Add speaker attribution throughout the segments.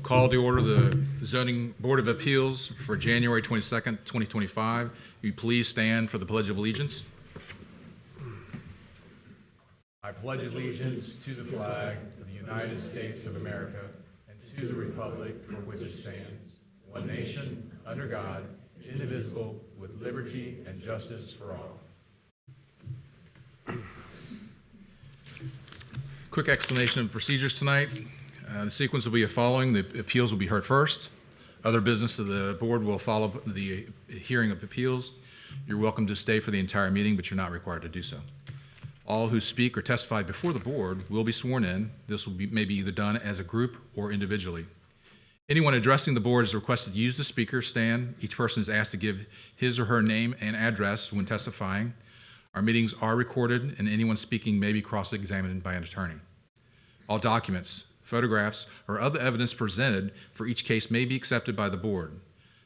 Speaker 1: call to order the Zoning Board of Appeals for January 22nd, 2025. Will you please stand for the Pledge of Allegiance? I pledge allegiance to the flag of the United States of America and to the republic for which it stands, one nation, under God, indivisible, with liberty and justice for all. Quick explanation of procedures tonight. The sequence will be as following. The appeals will be heard first. Other business of the board will follow the hearing of appeals. You're welcome to stay for the entire meeting, but you're not required to do so. All who speak or testify before the board will be sworn in. This will be maybe either done as a group or individually. Anyone addressing the board is requested to use the speaker stand. Each person is asked to give his or her name and address when testifying. Our meetings are recorded, and anyone speaking may be cross-examined by an attorney. All documents, photographs, or other evidence presented for each case may be accepted by the board.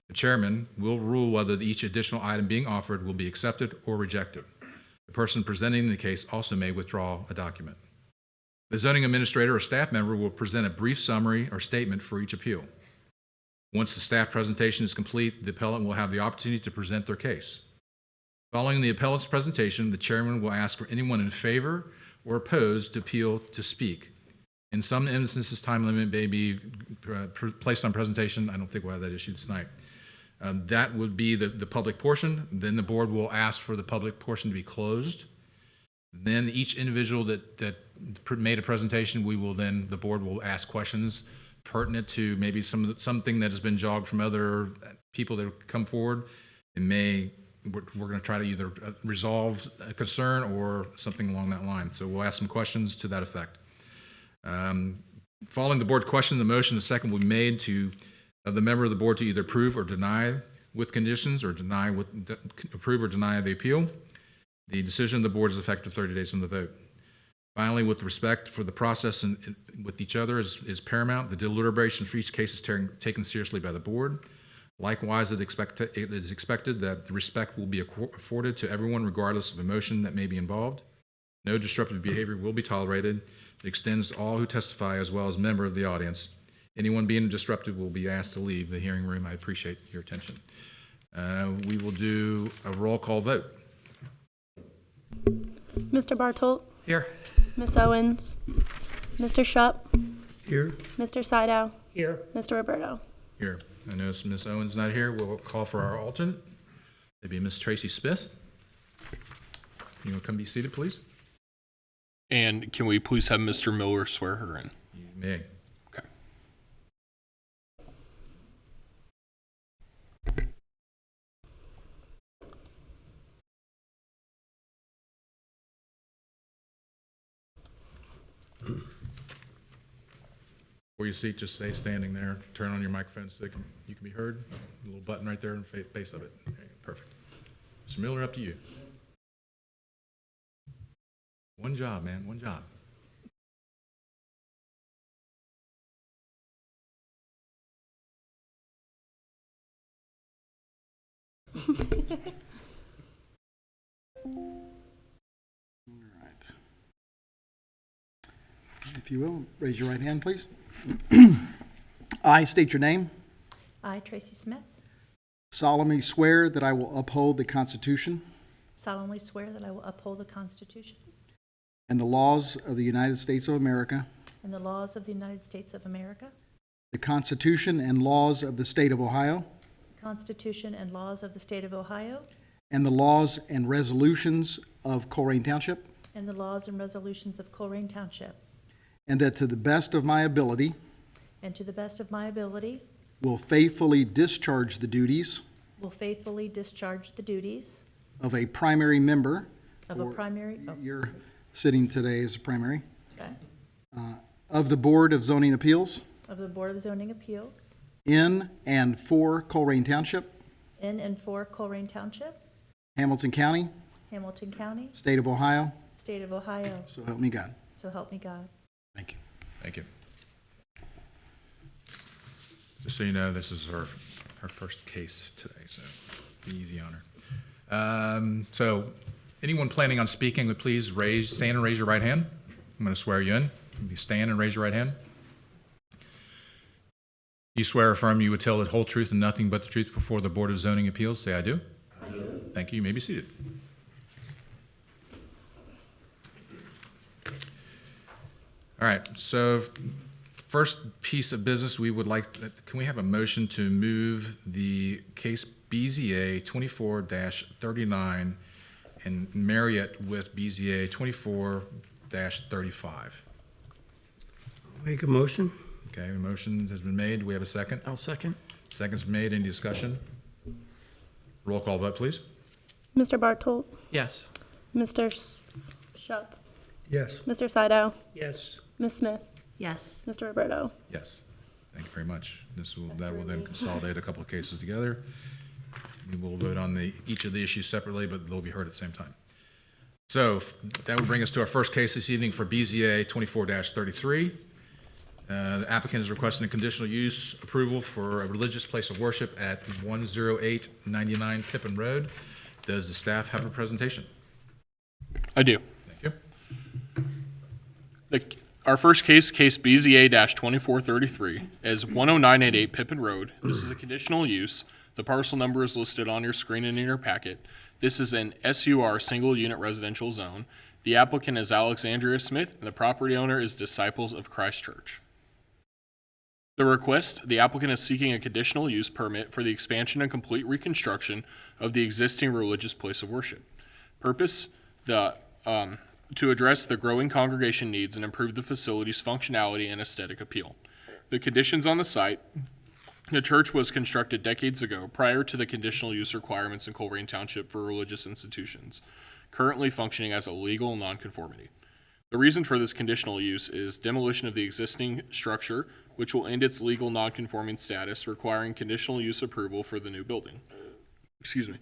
Speaker 1: The chairman will rule whether each additional item being offered will be accepted or rejected. The person presenting the case also may withdraw a document. The zoning administrator or staff member will present a brief summary or statement for each appeal. Once the staff presentation is complete, the appellant will have the opportunity to present their case. Following the appellant's presentation, the chairman will ask for anyone in favor or opposed to appeal to speak. In some instances, time limit may be placed on presentation. I don't think we'll have that issue tonight. That would be the public portion. Then the board will ask for the public portion to be closed. Then each individual that made a presentation, the board will ask questions pertinent to maybe something that has been jogged from other people that have come forward. We're going to try to either resolve a concern or something along that line. So we'll ask some questions to that effect. Following the board question, the motion, the second will be made of the member of the board to either approve or deny with conditions or approve or deny the appeal. The decision of the board is effective 30 days from the vote. Finally, with respect for the process and with each other is paramount. The deliberation for each case is taken seriously by the board. Likewise, it is expected that the respect will be afforded to everyone regardless of emotion that may be involved. No disruptive behavior will be tolerated. It extends to all who testify as well as member of the audience. Anyone being disruptive will be asked to leave the hearing room. I appreciate your attention. We will do a roll call vote.
Speaker 2: Mr. Bartolt?
Speaker 1: Here.
Speaker 2: Ms. Owens? Mr. Shupp?
Speaker 3: Here.
Speaker 2: Mr. Sydow?
Speaker 3: Here.
Speaker 2: Mr. Roberto?
Speaker 1: Here. I know Ms. Owens not here. We'll call for our alternate. Maybe Ms. Tracy Smith. You want to come be seated, please?
Speaker 4: And can we please have Mr. Miller swear her in?
Speaker 1: You may.
Speaker 4: Okay.
Speaker 1: Before you seat, just stay standing there. Turn on your microphone so you can be heard. A little button right there in the base of it. Okay, perfect. Mr. Miller, up to you. One job, man. One job.
Speaker 3: All right. If you will, raise your right hand, please. I state your name.
Speaker 5: I, Tracy Smith,
Speaker 3: Solemnly swear that I will uphold the Constitution
Speaker 5: solemnly swear that I will uphold the Constitution
Speaker 3: and the laws of the United States of America,
Speaker 5: and the laws of the United States of America,
Speaker 3: the Constitution and laws of the State of Ohio,
Speaker 5: the Constitution and laws of the State of Ohio,
Speaker 3: and the laws and resolutions of Colerain Township,
Speaker 5: and the laws and resolutions of Colerain Township,
Speaker 3: and that to the best of my ability
Speaker 5: and to the best of my ability
Speaker 3: will faithfully discharge the duties
Speaker 5: will faithfully discharge the duties
Speaker 3: of a primary member.
Speaker 5: of a primary
Speaker 3: You're sitting today as a primary.
Speaker 5: okay,
Speaker 3: Of the Board of Zoning Appeals
Speaker 5: of the Board of Zoning Appeals
Speaker 3: in and for Colerain Township,
Speaker 5: in and for Colerain Township,
Speaker 3: Hamilton County,
Speaker 5: Hamilton County,
Speaker 3: State of Ohio,
Speaker 5: State of Ohio,
Speaker 3: so help me God.
Speaker 5: so help me God.
Speaker 3: Thank you.
Speaker 1: Thank you. Just so you know, this is her first case today, so be easy on her. So anyone planning on speaking would please stand and raise your right hand. I'm going to swear you in. You stand and raise your right hand. You swear or affirm you would tell the whole truth and nothing but the truth before the Board of Zoning Appeals? Say, I do. I do. Thank you. You may be seated. All right, so first piece of business, we would like, can we have a motion to move the case BZA 24-39 and marry it with BZA 24-35?
Speaker 6: Make a motion?
Speaker 1: Okay, a motion has been made. Do we have a second?
Speaker 6: I'll second.
Speaker 1: Second's made. Any discussion? Roll call vote, please.
Speaker 2: Mr. Bartolt,
Speaker 6: Yes.
Speaker 2: Mr. Shup,
Speaker 3: Yes.
Speaker 2: Mr. Sydow,
Speaker 6: Yes.
Speaker 2: Ms. Smith,
Speaker 5: Yes.
Speaker 2: Mr. Roberto.
Speaker 1: Yes. Thank you very much. That will then consolidate a couple of cases together. We will vote on each of the issues separately, but they'll be heard at the same time. So that would bring us to our first case this evening for BZA 24-33. The applicant is requesting a conditional use approval for a religious place of worship at 10899 Pippin Road. Does the staff have a presentation?
Speaker 4: I do.
Speaker 1: Thank you.
Speaker 4: Our first case, case BZA-2433, is 10988 Pippin Road. This is a conditional use. The parcel number is listed on your screen and in your packet. This is an SUR, single unit residential zone. The applicant is Alexandria Smith, and the property owner is Disciples of Christ Church. The request, the applicant is seeking a conditional use permit for the expansion and complete reconstruction of the existing religious place of worship. Purpose, to address the growing congregation needs and improve the facility's functionality and aesthetic appeal. The conditions on the site, the church was constructed decades ago prior to the conditional use requirements in Colerain Township for religious institutions, currently functioning as a legal nonconformity. The reason for this conditional use is demolition of the existing structure, which will end its legal nonconforming status, requiring conditional use approval for the new building. Excuse me.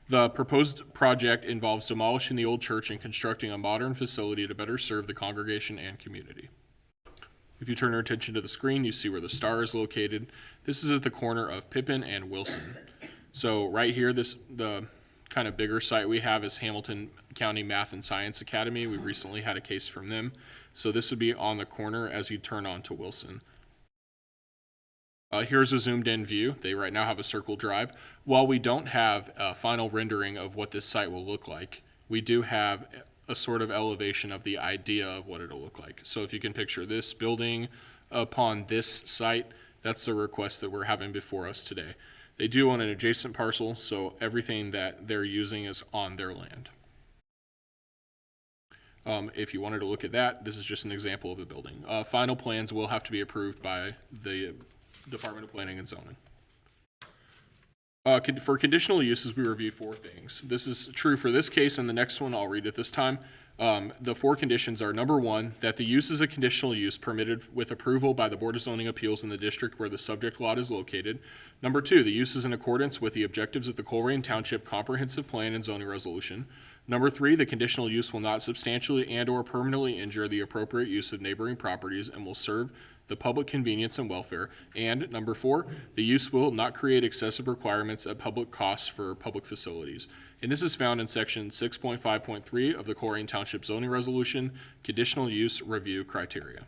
Speaker 4: The proposed project involves demolishing the old church and constructing a modern facility to better serve the congregation and community. If you turn your attention to the screen, you see where the star is located. This is at the corner of Pippin and Wilson. So right here, the kind of bigger site we have is Hamilton County Math and Science Academy. We recently had a case from them. So this would be on the corner as you turn on to Wilson. Here's a zoomed in view. They right now have a circle drive. While we don't have a final rendering of what this site will look like, we do have a sort of elevation of the idea of what it'll look like. So if you can picture this building upon this site, that's the request that we're having before us today. They do own an adjacent parcel, so everything that they're using is on their land. If you wanted to look at that, this is just an example of a building. Final plans will have to be approved by the Department of Planning and Zoning. For conditional uses, we review 4 things. This is true for this case, and the next one I'll read at this time. The 4 conditions are: number 1, that the use is a conditional use permitted with approval by the Board of Zoning Appeals in the district where the subject lot is located. Number 2, the use is in accordance with the objectives of the Colerain Township Comprehensive Plan and Zoning Resolution. Number 3, the conditional use will not substantially and/or permanently injure the appropriate use of neighboring properties and will serve the public convenience and welfare. And number 4, the use will not create excessive requirements at public costs for public facilities. And this is found in section 6.5.3 of the Colerain Township Zoning Resolution, Conditional Use Review Criteria.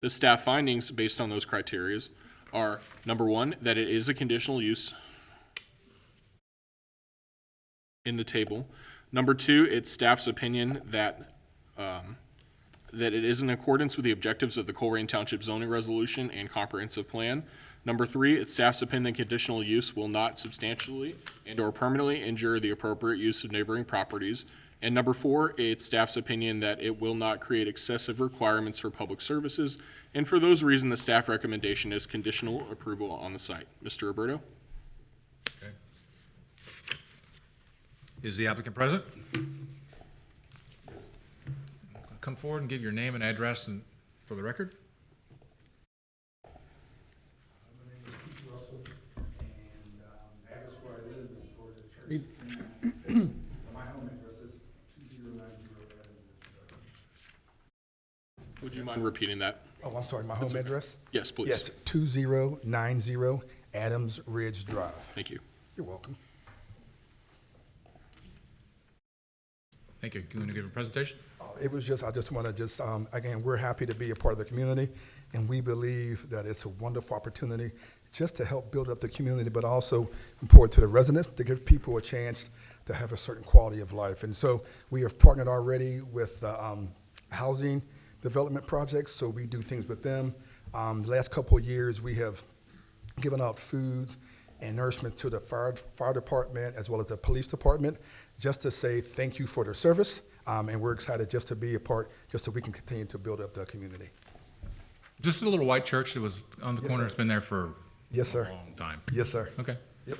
Speaker 4: The staff findings based on those criteria are: number 1, that it is a conditional use in the table. Number 2, it's staff's opinion that it is in accordance with the objectives of the Colerain Township Zoning Resolution and Comprehensive Plan. Number 3, it's staff's opinion that conditional use will not substantially and/or permanently injure the appropriate use of neighboring properties. And number 4, it's staff's opinion that it will not create excessive requirements for public services. And for those reasons, the staff recommendation is conditional approval on the site. Mr. Roberto?
Speaker 1: Okay. Is the applicant present? Come forward and give your name and address for the record.
Speaker 7: My name is Keith Russell, and the address where I live is for the church. My home address is 2090 Adams.
Speaker 4: Would you mind repeating that?
Speaker 7: Oh, I'm sorry, my home address?
Speaker 4: Yes, please.
Speaker 7: Yes, 2090 Adams Ridge Drive.
Speaker 4: Thank you.
Speaker 7: You're welcome.
Speaker 1: Thank you. You want to give a presentation?
Speaker 7: It was just, I just want to again, we're happy to be a part of the community, and we believe that it's a wonderful opportunity just to help build up the community, but also important to the residents to give people a chance to have a certain quality of life. And so we have partnered already with housing development projects, so we do things with them. The last couple of years, we have given out food and nourishment to the fire department as well as the police department, just to say thank you for their service. And we're excited just to be a part, just so we can continue to build up the community.
Speaker 1: Just a little white church that was on the
Speaker 7: Yes,
Speaker 1: corner.
Speaker 7: sir.
Speaker 1: It's been there for
Speaker 7: Yes,
Speaker 1: a
Speaker 7: sir.
Speaker 1: long time.
Speaker 7: Yes, sir.
Speaker 1: Okay.
Speaker 7: Yep.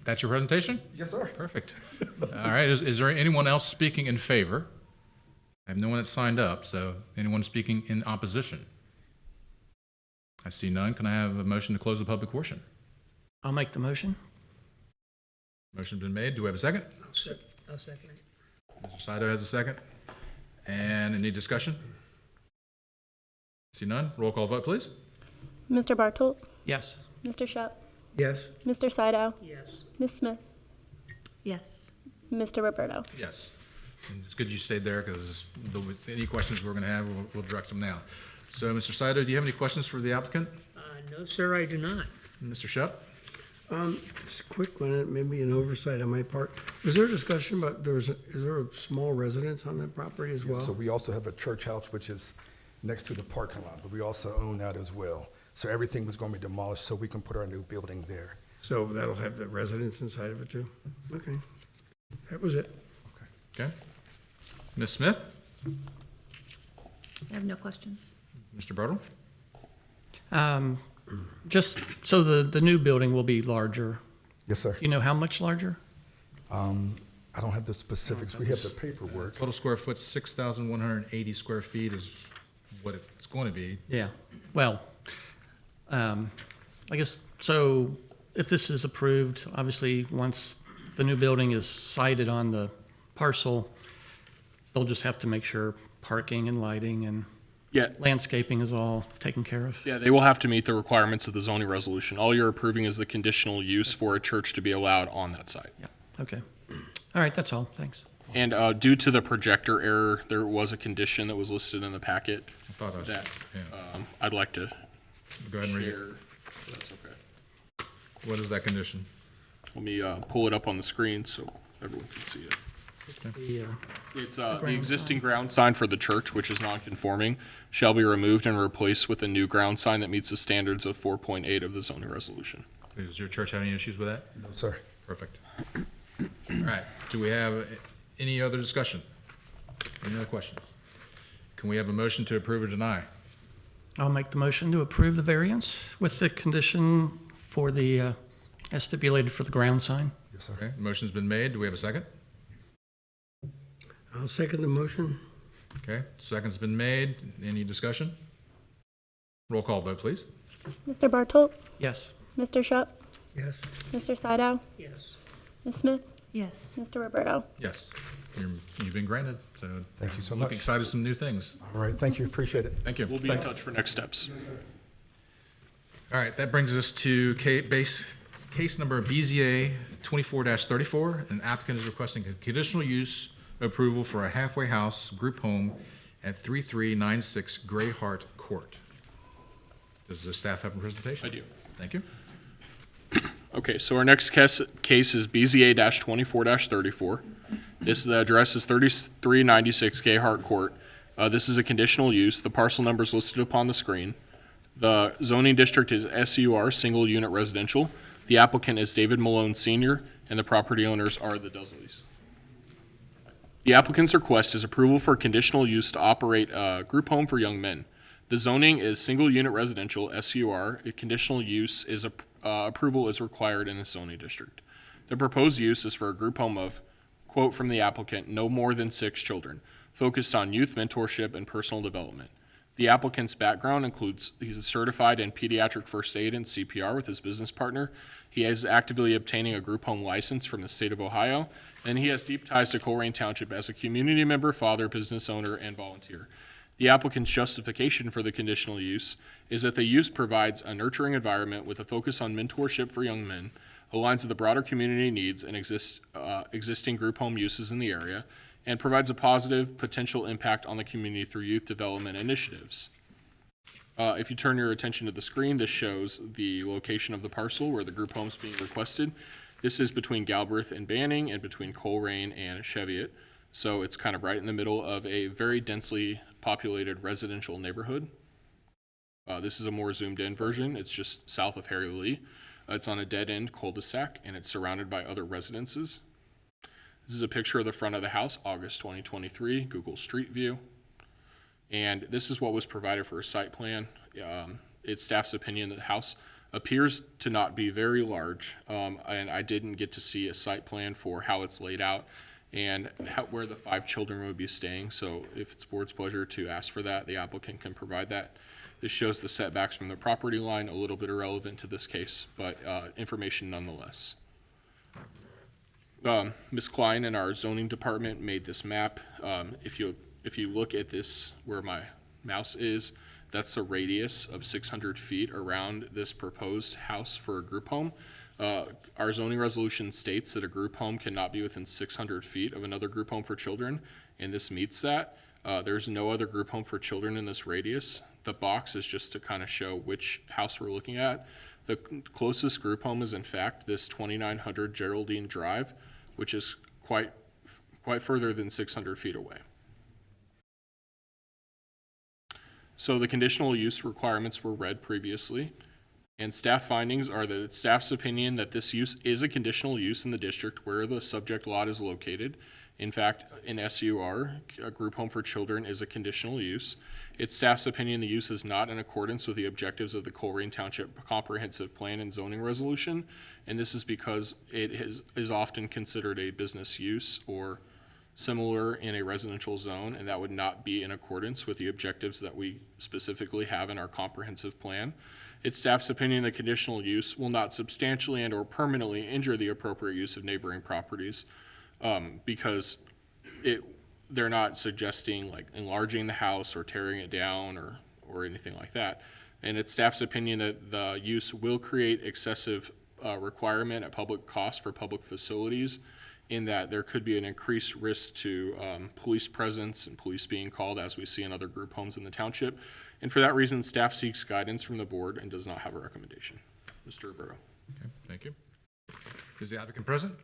Speaker 1: That's your presentation?
Speaker 7: Yes, sir.
Speaker 1: Perfect. All right, is there anyone else speaking in favor? I have no one that signed up, so anyone speaking in opposition? I see none. Can I have a motion to close the public portion?
Speaker 6: I'll make the motion.
Speaker 1: Motion's been made. Do we have a second?
Speaker 6: I'll second it.
Speaker 1: Mr. Saito has a second. And any discussion? See none. Roll call vote, please.
Speaker 2: Mr. Bartolt,
Speaker 6: Yes.
Speaker 2: Mr. Shup,
Speaker 6: Yes.
Speaker 2: Mr. Sydow,
Speaker 6: Yes.
Speaker 2: Ms. Smith,
Speaker 5: Yes.
Speaker 2: Mr. Roberto.
Speaker 1: Yes. And it's good you stayed there because any questions we're going to have, we'll direct them now. So, Mr. Saito, do you have any questions for the applicant?
Speaker 6: No, sir, I do not.
Speaker 1: Mr. Shup?
Speaker 6: Just a quick one, it may be an oversight on my part. Was there a discussion about, is there a small residence on that property as well?
Speaker 7: So we also have a church house, which is next to the parking lot, but we also own that as well. So everything was going to be demolished so we can put our new building there.
Speaker 6: So that'll have the residence inside of it too? Okay. That was it.
Speaker 1: Okay. Ms. Smith?
Speaker 5: I have no questions.
Speaker 1: Mr. Bartle?
Speaker 8: Just, so the new building will be larger.
Speaker 7: Yes, sir.
Speaker 8: Do you know how much larger?
Speaker 7: I don't have the specifics. We have the paperwork.
Speaker 1: Total square foot, 6,180 square feet is what it's going to be.
Speaker 8: Yeah, well, I guess, so if this is approved, obviously, once the new building is sited on the parcel, they'll just have to make sure parking and lighting and
Speaker 4: Yeah,
Speaker 8: landscaping is all taken care of.
Speaker 4: yeah, they will have to meet the requirements of the zoning resolution. All you're approving is the conditional use for a church to be allowed on that site.
Speaker 8: Yeah, okay. All right, that's all, thanks.
Speaker 4: And due to the projector error, there was a condition that was listed in the packet
Speaker 1: I thought I was,
Speaker 4: that
Speaker 1: yeah.
Speaker 4: I'd like to
Speaker 1: Go ahead and read it.
Speaker 4: share. If that's okay.
Speaker 1: What is that condition?
Speaker 4: Let me pull it up on the screen so everyone can see it. It's the existing ground sign for the church, which is non-conforming, shall be removed and replaced with a new ground sign that meets the standards of 4.8 of the zoning resolution.
Speaker 1: Does your church have any issues with that?
Speaker 7: No, sir.
Speaker 1: Perfect. All right, do we have any other discussion? Any other questions? Can we have a motion to approve or deny?
Speaker 8: I'll make the motion to approve the variance with the condition for the, as stipulated for the ground sign.
Speaker 7: Yes, sir.
Speaker 1: Okay, motion's been made. Do we have a second?
Speaker 6: I'll second the motion.
Speaker 1: Okay, second's been made. Any discussion? Roll call vote, please.
Speaker 2: Mr. Bartolt,
Speaker 8: Yes.
Speaker 2: Mr. Shup,
Speaker 6: Yes.
Speaker 2: Mr. Sydow,
Speaker 6: Yes.
Speaker 2: Ms. Smith,
Speaker 5: Yes.
Speaker 2: Mr. Roberto.
Speaker 1: Yes, you've been granted, so.
Speaker 7: Thank you so
Speaker 1: Look
Speaker 7: much.
Speaker 1: excited to some new things.
Speaker 7: All right, thank you. Appreciate it.
Speaker 1: Thank you.
Speaker 4: We'll be in touch for next steps.
Speaker 1: All right, that brings us to case number BZA 24-34. An applicant is requesting a conditional use approval for a halfway house group home at 3396 Gray Hart Court. Does the staff have a presentation?
Speaker 4: I do.
Speaker 1: Thank you.
Speaker 4: Okay, so our next case is BZA-24-34. The address is 3396 Gayhart Court. This is a conditional use. The parcel number is listed upon the screen. The zoning district is SUR, single unit residential. The applicant is David Malone Sr., and the property owners are the Dusleys. The applicant's request is approval for conditional use to operate a group home for young men. The zoning is single unit residential, SUR. A conditional use is approval is required in the zoning district. The proposed use is for a group home of, quote from the applicant, no more than 6 children, focused on youth mentorship and personal development. The applicant's background includes he's certified in pediatric first aid and CPR with his business partner. He is actively obtaining a group home license from the state of Ohio, and he has deep ties to Colerain Township as a community member, father, business owner, and volunteer. The applicant's justification for the conditional use is that the use provides a nurturing environment with a focus on mentorship for young men, aligns with the broader community needs and existing group home uses in the area, and provides a positive potential impact on the community through youth development initiatives. If you turn your attention to the screen, this shows the location of the parcel where the group home is being requested. This is between Galbraith and Banning and between Colerain and Cheviot. So it's kind of right in the middle of a very densely populated residential neighborhood. This is a more zoomed in version. It's just south of Harry Lee. It's on a dead end cul-de-sac and it's surrounded by other residences. This is a picture of the front of the house, August 2023, Google Street View. And this is what was provided for a site plan. It's staff's opinion that the house appears to not be very large, and I didn't get to see a site plan for how it's laid out and where the 5 children would be staying. So if it's board's pleasure to ask for that, the applicant can provide that. This shows the setbacks from the property line, a little bit irrelevant to this case, but information nonetheless. Ms. Klein in our zoning department made this map. If you look at this where my mouse is, that's a radius of 600 feet around this proposed house for a group home. Our zoning resolution states that a group home cannot be within 600 feet of another group home for children, and this meets that. There's no other group home for children in this radius. The box is just to kind of show which house we're looking at. The closest group home is in fact this 2900 Geraldine Drive, which is quite further than 600 feet away. So the conditional use requirements were read previously, and staff findings are that it's staff's opinion that this use is a conditional use in the district where the subject lot is located. In fact, in SUR, a group home for children is a conditional use. It's staff's opinion the use is not in accordance with the objectives of the Colerain Township Comprehensive Plan and Zoning Resolution, and this is because it is often considered a business use or similar in a residential zone, and that would not be in accordance with the objectives that we specifically have in our comprehensive plan. It's staff's opinion that conditional use will not substantially and or permanently injure the appropriate use of neighboring properties because they're not suggesting like enlarging the house or tearing it down or anything like that. And it's staff's opinion that the use will create excessive requirement at public cost for public facilities, in that there could be an increased risk to police presence and police being called, as we see in other group homes in the township. And for that reason, staff seeks guidance from the board and does not have a recommendation. Mr. Burrow.
Speaker 1: Okay, thank you. Is the applicant present?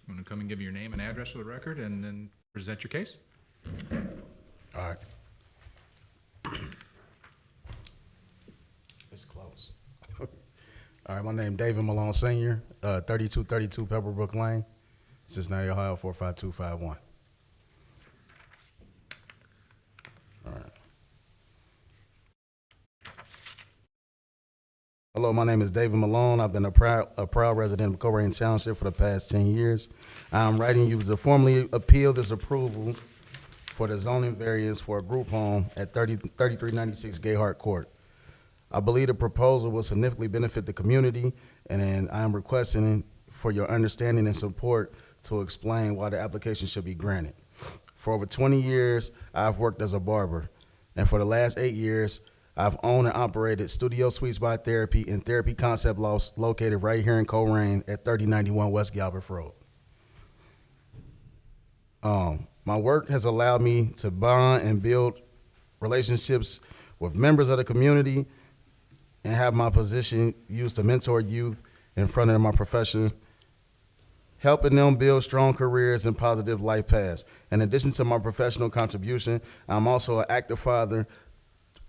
Speaker 1: Want to come and give your name and address for the record and then present your case?
Speaker 7: All right. It's close. All right, my name David Malone Sr., 3232 Pebblebrook Lane, Cincinnati, Ohio, 45251. All right. Hello, my name is David Malone. I've been a proud resident of Colerain Township for the past 10 years. I'm writing you to formally appeal this approval for the zoning variance for a group home at 3396 Gayhart Court. I believe the proposal will significantly benefit the community, and I am requesting for your understanding and support to explain why the application should be granted. For over 20 years, I've worked as a barber, and for the last 8 years, I've owned and operated Studio Suites by Therapy and Therapy Concept Loft located right here in Colerain at 3091 West Galbraith Road. My work has allowed me to bond and build relationships with members of the community and have my position used to mentor youth in front of my profession, helping them build strong careers and positive life paths. In addition to my professional contribution, I'm also an active father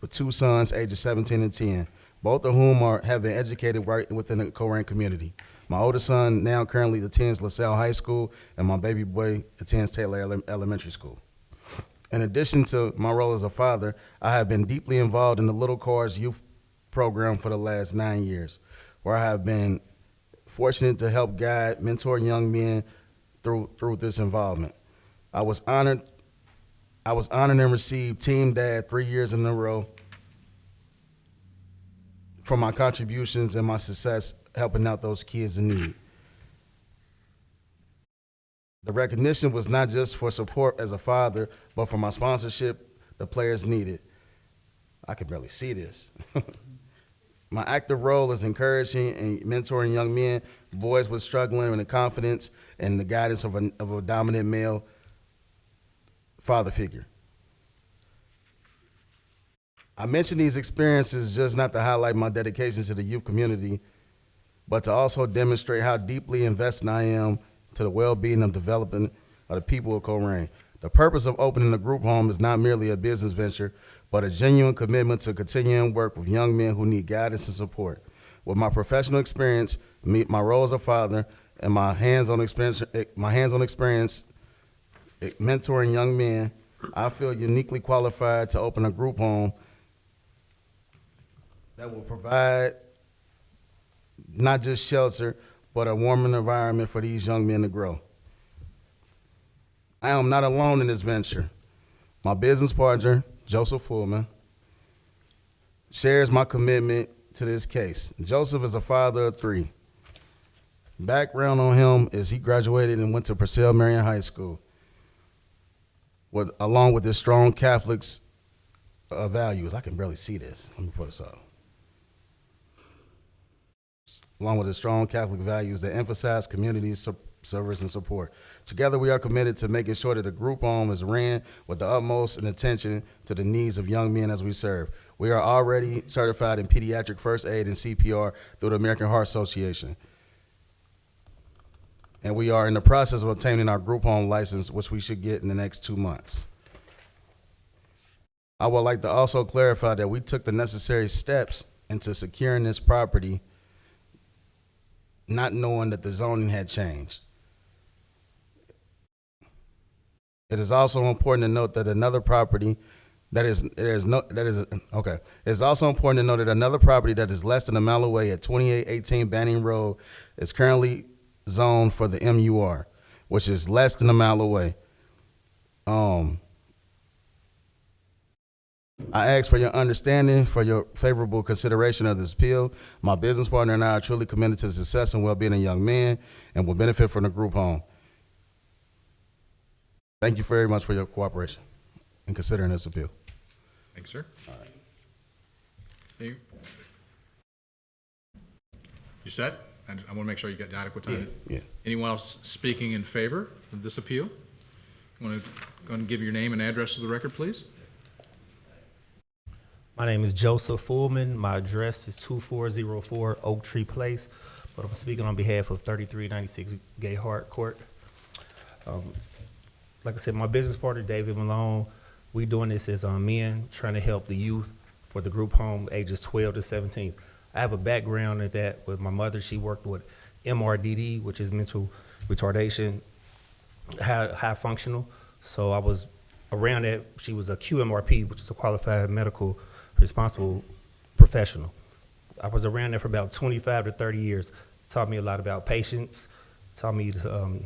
Speaker 7: with 2 sons, ages 17 and 10, both of whom have been educated right within the Colerain community. My oldest son now currently attends LaSalle High School, and my baby boy attends Taylor Elementary School. In addition to my role as a father, I have been deeply involved in the Little Cars Youth Program for the last 9 years, where I have been fortunate to help guide, mentor young men through this involvement. I was honored and received Team Dad 3 years in a row for my contributions and my success helping out those kids in need. The recognition was not just for support as a father, but for my sponsorship the players needed. I can barely see this.
Speaker 9: My active role is encouraging and mentoring young men, boys with struggling with confidence and the guidance of a dominant male father figure. I mention these experiences just not to highlight my dedication to the youth community, but to also demonstrate how deeply invested I am to the well-being and development of the people of Colerain. The purpose of opening the group home is not merely a business venture, but a genuine commitment to continuing work with young men who need guidance and support. With my professional experience, my role as a father, and my hands-on experience mentoring young men, I feel uniquely qualified to open a group home that will provide not just shelter, but a warming environment for these young men to grow. I am not alone in this venture. My business partner, Joseph Fullman, shares my commitment to this case. Joseph is a father of 3. Background on him is he graduated and went to Purcell Marian High School, along with his strong Catholics values. I can barely see this. Let me put this up. Along with his strong Catholic values that emphasize community service and support. Together, we are committed to making sure that the group home is ran with the utmost attention to the needs of young men as we serve. We are already certified in pediatric first aid and CPR through the American Heart Association. And we are in the process of obtaining our group home license, which we should get in the next 2 months. I would like to also clarify that we took the necessary steps into securing this property, not knowing that the zoning had changed. It is also important to note that another property it's also important to note that another property that is less than a mile away at 2818 Banning Road is currently zoned for the MUR, which is less than a mile away. I ask for your understanding, for your favorable consideration of this appeal. My business partner and I are truly committed to the success and well-being of young men and will benefit from the group home. Thank you very much for your cooperation in considering this appeal.
Speaker 1: Thanks, sir. You set? And I want to make sure you got adequate time.
Speaker 9: Yeah.
Speaker 1: Anyone else speaking in favor of this appeal? Want to go and give your name and address to the record, please?
Speaker 10: My name is Joseph Fullman. My address is 2404 Oak Tree Place, but I'm speaking on behalf of 3396 Gay Hart Court. Like I said, my business partner, David Malone, we doing this as men trying to help the youth for the group home ages 12 to 17. I have a background in that with my mother. She worked with MRDD, which is mental retardation, high functional. So I was around that. She was a QMRP, which is a qualified medical responsible professional. I was around there for about 25 to 30 years. Taught me a lot about patience, taught me to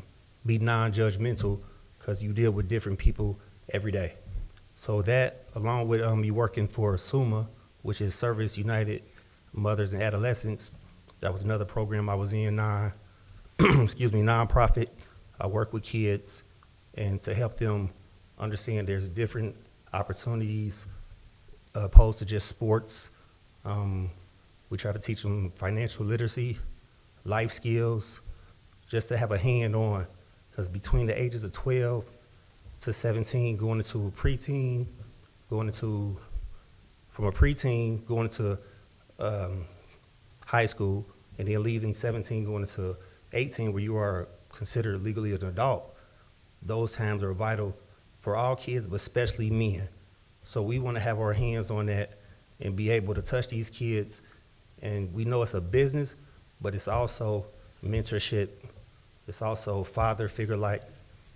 Speaker 10: be non-judgmental because you deal with different people every day. So that, along with me working for SUMA, which is Service United Mothers and Adolescents, that was another program I was in, nonprofit. I work with kids and to help them understand there's different opportunities opposed to just sports. We try to teach them financial literacy, life skills, just to have a hand on. Because between the ages of 12 to 17, going into a preteen, from a preteen, going into high school, and then leaving 17, going into 18, where you are considered legally an adult, those times are vital for all kids, but especially men. So we want to have our hands on that and be able to touch these kids. And we know it's a business, but it's also mentorship. It's also father figure like,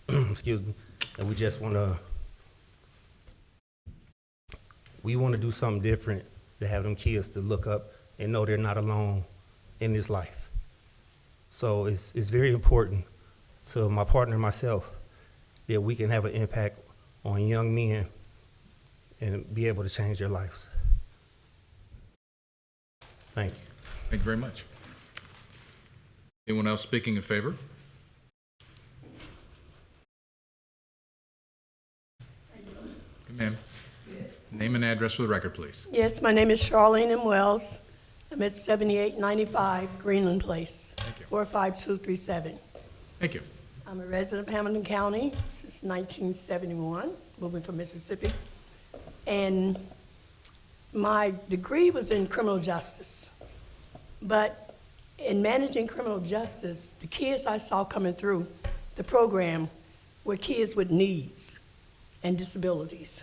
Speaker 10: excuse me. And we just want to do something different to have them kids to look up and know they're not alone in this life. So it's very important to my partner and myself that we can have an impact on young men and be able to change their lives. Thank you.
Speaker 1: Thank you very much. Anyone else speaking in favor? Ma'am, name and address for the record, please.
Speaker 11: Yes, my name is Charlene M. Wells. I'm at 7895 Greenland Place,
Speaker 1: Thank you.
Speaker 11: 45237.
Speaker 1: Thank you.
Speaker 11: I'm a resident of Hamilton County since 1971, moving from Mississippi. And my degree was in criminal justice. But in managing criminal justice, the kids I saw coming through the program were kids with needs and disabilities.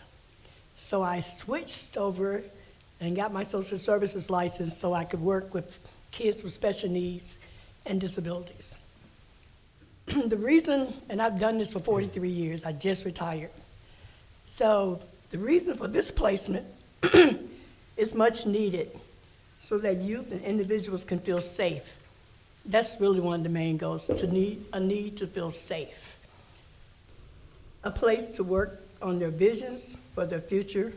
Speaker 11: So I switched over and got my social services license so I could work with kids with special needs and disabilities. The reason, and I've done this for 43 years, I just retired. So the reason for this placement is much needed so that youth and individuals can feel safe. That's really one of the main goals, a need to feel safe. A place to work on their visions for their future,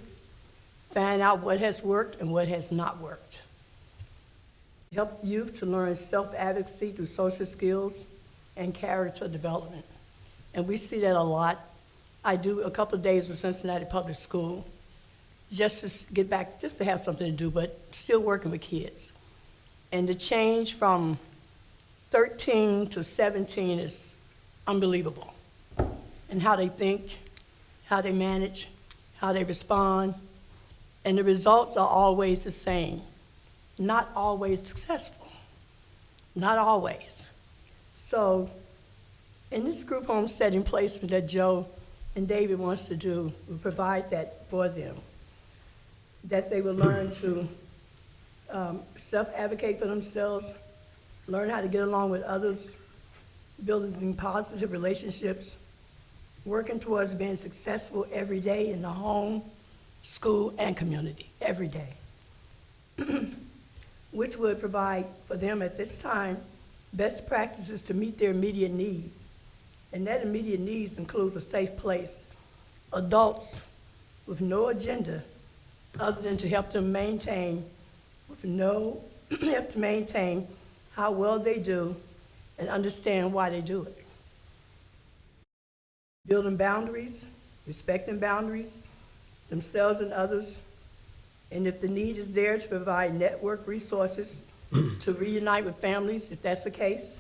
Speaker 11: find out what has worked and what has not worked. Help youth to learn self-advocacy through social skills and character development. And we see that a lot. I do a couple of days with Cincinnati Public School just to get back, just to have something to do, but still working with kids. And the change from 13 to 17 is unbelievable. And how they think, how they manage, how they respond, and the results are always the same. Not always successful, not always. So in this group home setting placement that Joe and David wants to do, we provide that for them, that they will learn to self-advocate for themselves, learn how to get along with others, building positive relationships, working towards being successful every day in the home, school, and community, every day, which would provide for them at this time best practices to meet their immediate needs. And that immediate needs includes a safe place, adults with no agenda other than to help them maintain, help to maintain how well they do and understand why they do it. Building boundaries, respecting boundaries, themselves and others, and if the need is there, to provide network resources to reunite with families, if that's the case,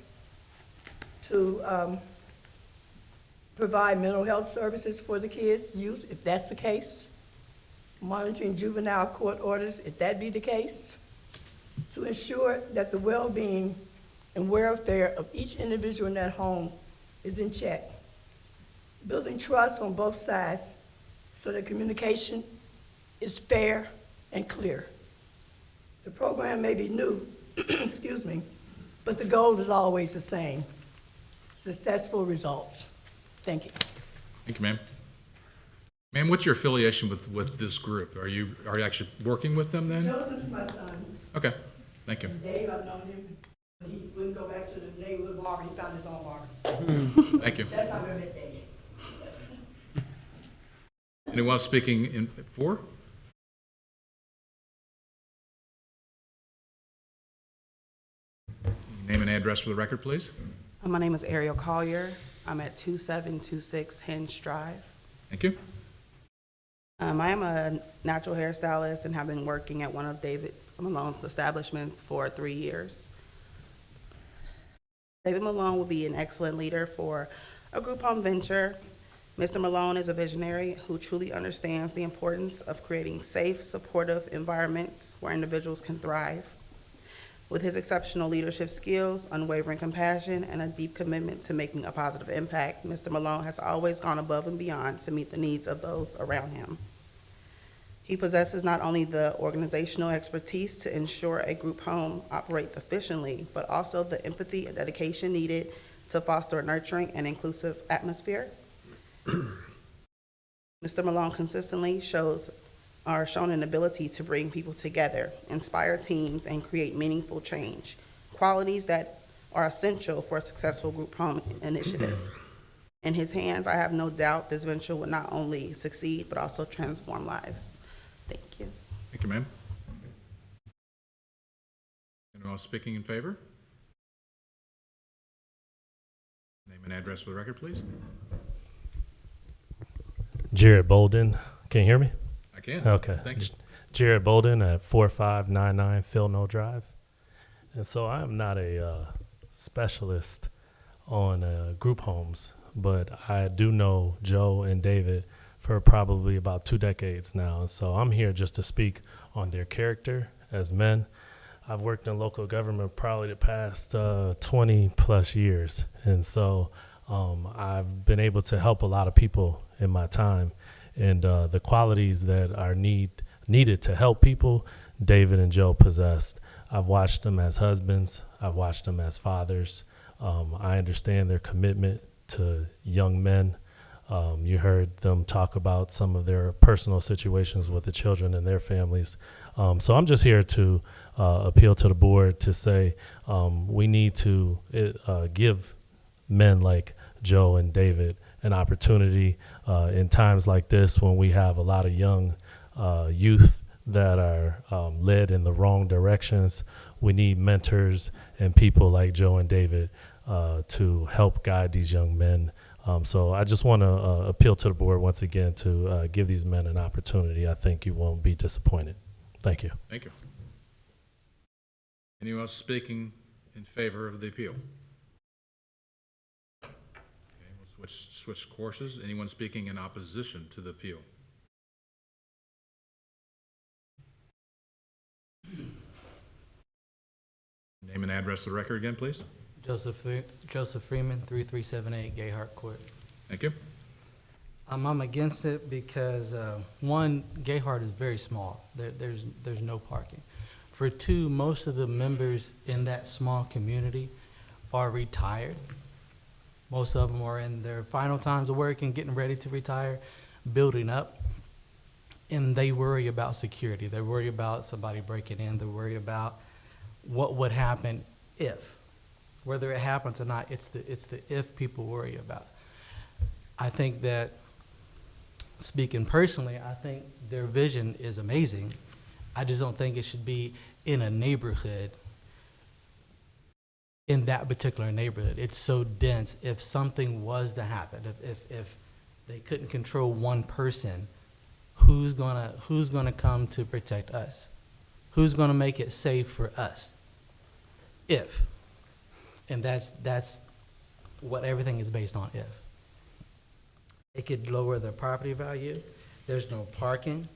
Speaker 11: to provide mental health services for the kids, youth, if that's the case, monitoring juvenile court orders, if that be the case, to ensure that the well-being and welfare of each individual in that home is in check, building trust on both sides so that communication is fair and clear. The program may be new, excuse me, but the goal is always the same, successful results. Thank you.
Speaker 1: Thank you, ma'am. Ma'am, what's your affiliation with this group? Are you actually working with them then?
Speaker 11: Joseph is my son.
Speaker 1: Okay, thank you.
Speaker 11: And Dave, I've known him. He wouldn't go back to the neighborhood barber, he found his own barber.
Speaker 1: Thank you.
Speaker 11: That's how I met Dave.
Speaker 1: Anyone else speaking in for? Name and address for the record, please.
Speaker 12: My name is Ariel Collier. I'm at 2726 Hinge Drive.
Speaker 1: Thank you.
Speaker 12: I am a natural hairstylist and have been working at one of David Malone's establishments for 3 years. David Malone will be an excellent leader for a group home venture. Mr. Malone is a visionary who truly understands the importance of creating safe, supportive environments where individuals can thrive. With his exceptional leadership skills, unwavering compassion, and a deep commitment to making a positive impact, Mr. Malone has always gone above and beyond to meet the needs of those around him. He possesses not only the organizational expertise to ensure a group home operates efficiently, but also the empathy and dedication needed to foster a nurturing and inclusive atmosphere. Mr. Malone consistently shown an ability to bring people together, inspire teams, and create meaningful change, qualities that are essential for a successful group home initiative. In his hands, I have no doubt this venture will not only succeed, but also transform lives. Thank you.
Speaker 1: Thank you, ma'am. Anyone else speaking in favor? Name and address for the record, please.
Speaker 13: Jared Bolden. Can you hear me?
Speaker 1: I can.
Speaker 13: Okay.
Speaker 1: Thank you.
Speaker 13: Jared Bolden at 4599 Philno Drive. And so I am not a specialist on group homes, but I do know Joe and David for probably about 2 decades now. And so I'm here just to speak on their character as men. I've worked in local government probably the past 20 plus years. And so I've been able to help a lot of people in my time. And the qualities that are needed to help people, David and Joe possessed. I've watched them as husbands. I've watched them as fathers. I understand their commitment to young men. You heard them talk about some of their personal situations with the children and their families. So I'm just here to appeal to the board to say we need to give men like Joe and David an opportunity in times like this when we have a lot of young youth that are led in the wrong directions. We need mentors and people like Joe and David to help guide these young men. So I just want to appeal to the board once again to give these men an opportunity. I think you won't be disappointed. Thank you.
Speaker 1: Thank you. Anyone else speaking in favor of the appeal? Okay, we'll switch courses. Anyone speaking in opposition to the appeal? Name and address for the record again, please.
Speaker 14: Joseph Freeman, 3378 Gayhart Court.
Speaker 1: Thank you.
Speaker 14: I'm against it because, one, Gayhart is very small. There's no parking. For two, most of the members in that small community are retired. Most of them are in their final times of work and getting ready to retire, building up. And they worry about security. They worry about somebody breaking in. They worry about what would happen if. Whether it happens or not, it's the if people worry about. I think that, speaking personally, I think their vision is amazing. I just don't think it should be in a neighborhood, in that particular neighborhood. It's so dense. If something was to happen, if they couldn't control one person, who's gonna come to protect us? Who's gonna make it safe for us? And that's what everything is based on, if. It could lower their property value. There's no parking.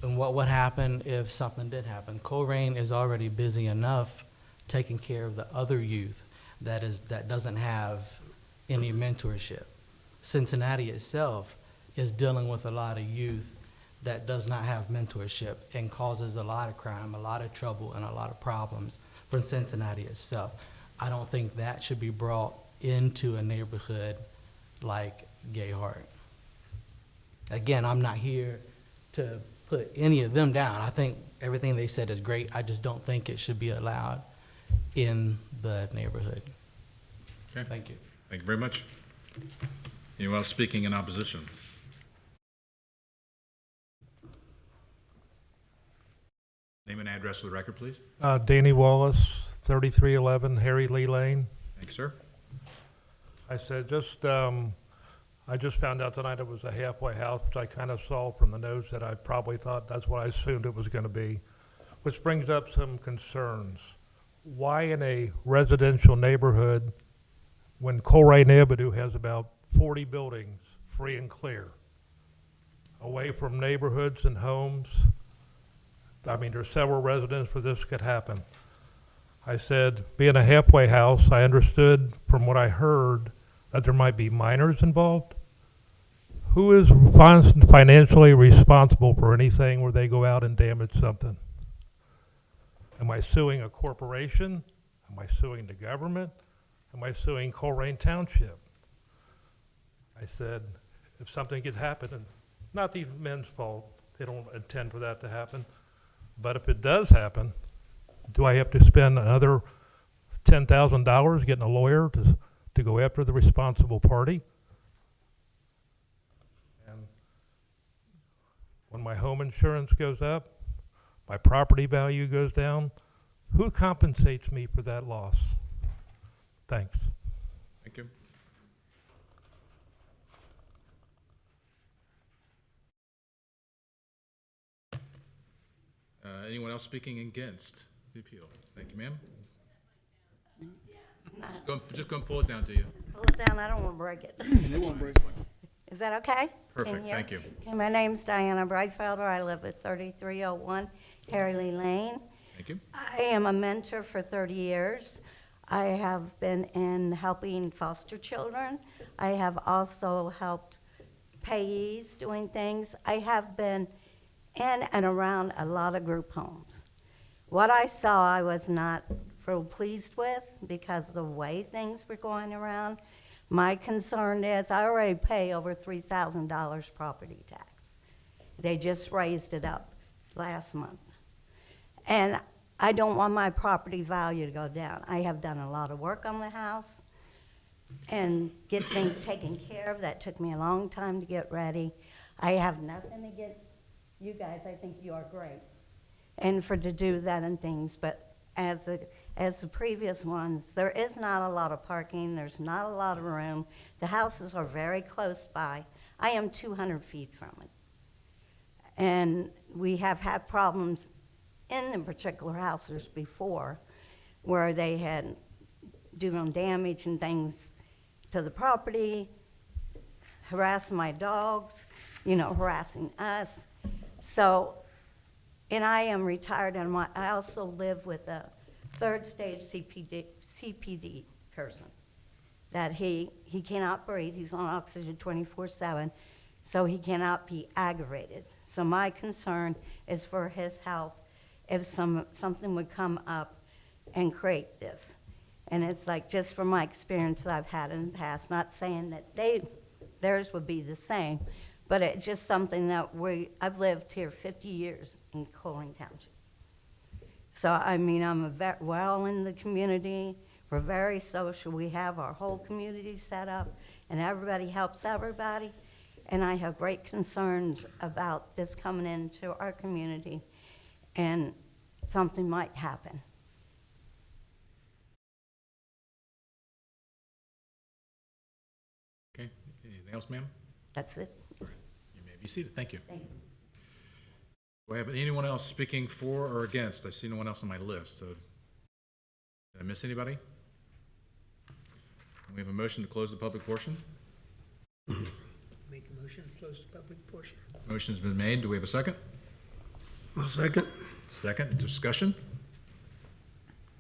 Speaker 14: And what would happen if something did happen? Colerain is already busy enough taking care of the other youth that doesn't have any mentorship. Cincinnati itself is dealing with a lot of youth that does not have mentorship and causes a lot of crime, a lot of trouble, and a lot of problems for Cincinnati itself. I don't think that should be brought into a neighborhood like Gayhart. Again, I'm not here to put any of them down. I think everything they said is great. I just don't think it should be allowed in the neighborhood.
Speaker 1: Okay.
Speaker 14: Thank you.
Speaker 1: Thank you very much. Anyone else speaking in opposition? Name and address for the record, please.
Speaker 15: Danny Wallace, 3311 Harry Lee Lane.
Speaker 1: Thank you, sir.
Speaker 15: I said I just found out tonight it was a halfway house, which I kind of saw from the notes that I probably thought that's what I assumed it was going to be, which brings up some concerns. Why in a residential neighborhood when Colerain Avenue has about 40 buildings free and clear, away from neighborhoods and homes? I mean, there's several residents where this could happen. I said, being a halfway house, I understood from what I heard that there might be minors involved. Who is financially responsible for anything where they go out and damage something? Am I suing a corporation? Am I suing the government? Am I suing Colerain Township? I said, if something could happen, and not these men's fault, they don't intend for that to happen, but if it does happen, do I have to spend another $10,000 getting a lawyer to go after the responsible party? And when my home insurance goes up, my property value goes down, who compensates me for that loss? Thanks.
Speaker 1: Thank you. Anyone else speaking against the appeal? Thank you, ma'am. Just go and pull it down to you.
Speaker 16: Pull it down, I don't want to break it.
Speaker 3: They won't break.
Speaker 16: Is that okay?
Speaker 1: Perfect,
Speaker 16: In here?
Speaker 1: thank you.
Speaker 16: Okay, my name's Diana Breitfelder. I live at 3301 Harry Lee Lane.
Speaker 1: Thank you.
Speaker 16: I am a mentor for 30 years. I have been in helping foster children. I have also helped payees doing things. I have been in and around a lot of group homes. What I saw, I was not real pleased with because of the way things were going around. My concern is I already pay over $3,000 property tax. They just raised it up last month. And I don't want my property value to go down. I have done a lot of work on the house and get things taken care of. That took me a long time to get ready. I have nothing against you guys. I think you are great. And to do that and things, but as the previous ones, there is not a lot of parking, there's not a lot of room. The houses are very close by. I am 200 feet from it. And we have had problems in the particular houses before where they had doing damage and things to the property, harassing my dogs, harassing us. So, and I am retired, and I also live with a third stage CPD person that he cannot breathe. He's on oxygen 24/7, so he cannot be aggravated. So my concern is for his health if something would come up and create this. And it's like, just from my experience that I've had in the past, not saying that theirs would be the same, but it's just something that I've lived here 50 years in Colerain Township. So, I mean, I'm well in the community. We're very social. We have our whole community set up, and everybody helps everybody. And I have great concerns about this coming into our community, and something might happen.
Speaker 1: Okay, anything else, ma'am?
Speaker 16: That's it.
Speaker 1: You may be seated, thank you.
Speaker 16: Thank you.
Speaker 1: Do I have anyone else speaking for or against? I see no one else on my list, so did I miss anybody? We have a motion to close the public portion.
Speaker 6: Make a motion to close the public portion.
Speaker 1: Motion's been made, do we have a second?
Speaker 6: Well, second.
Speaker 1: Second, discussion?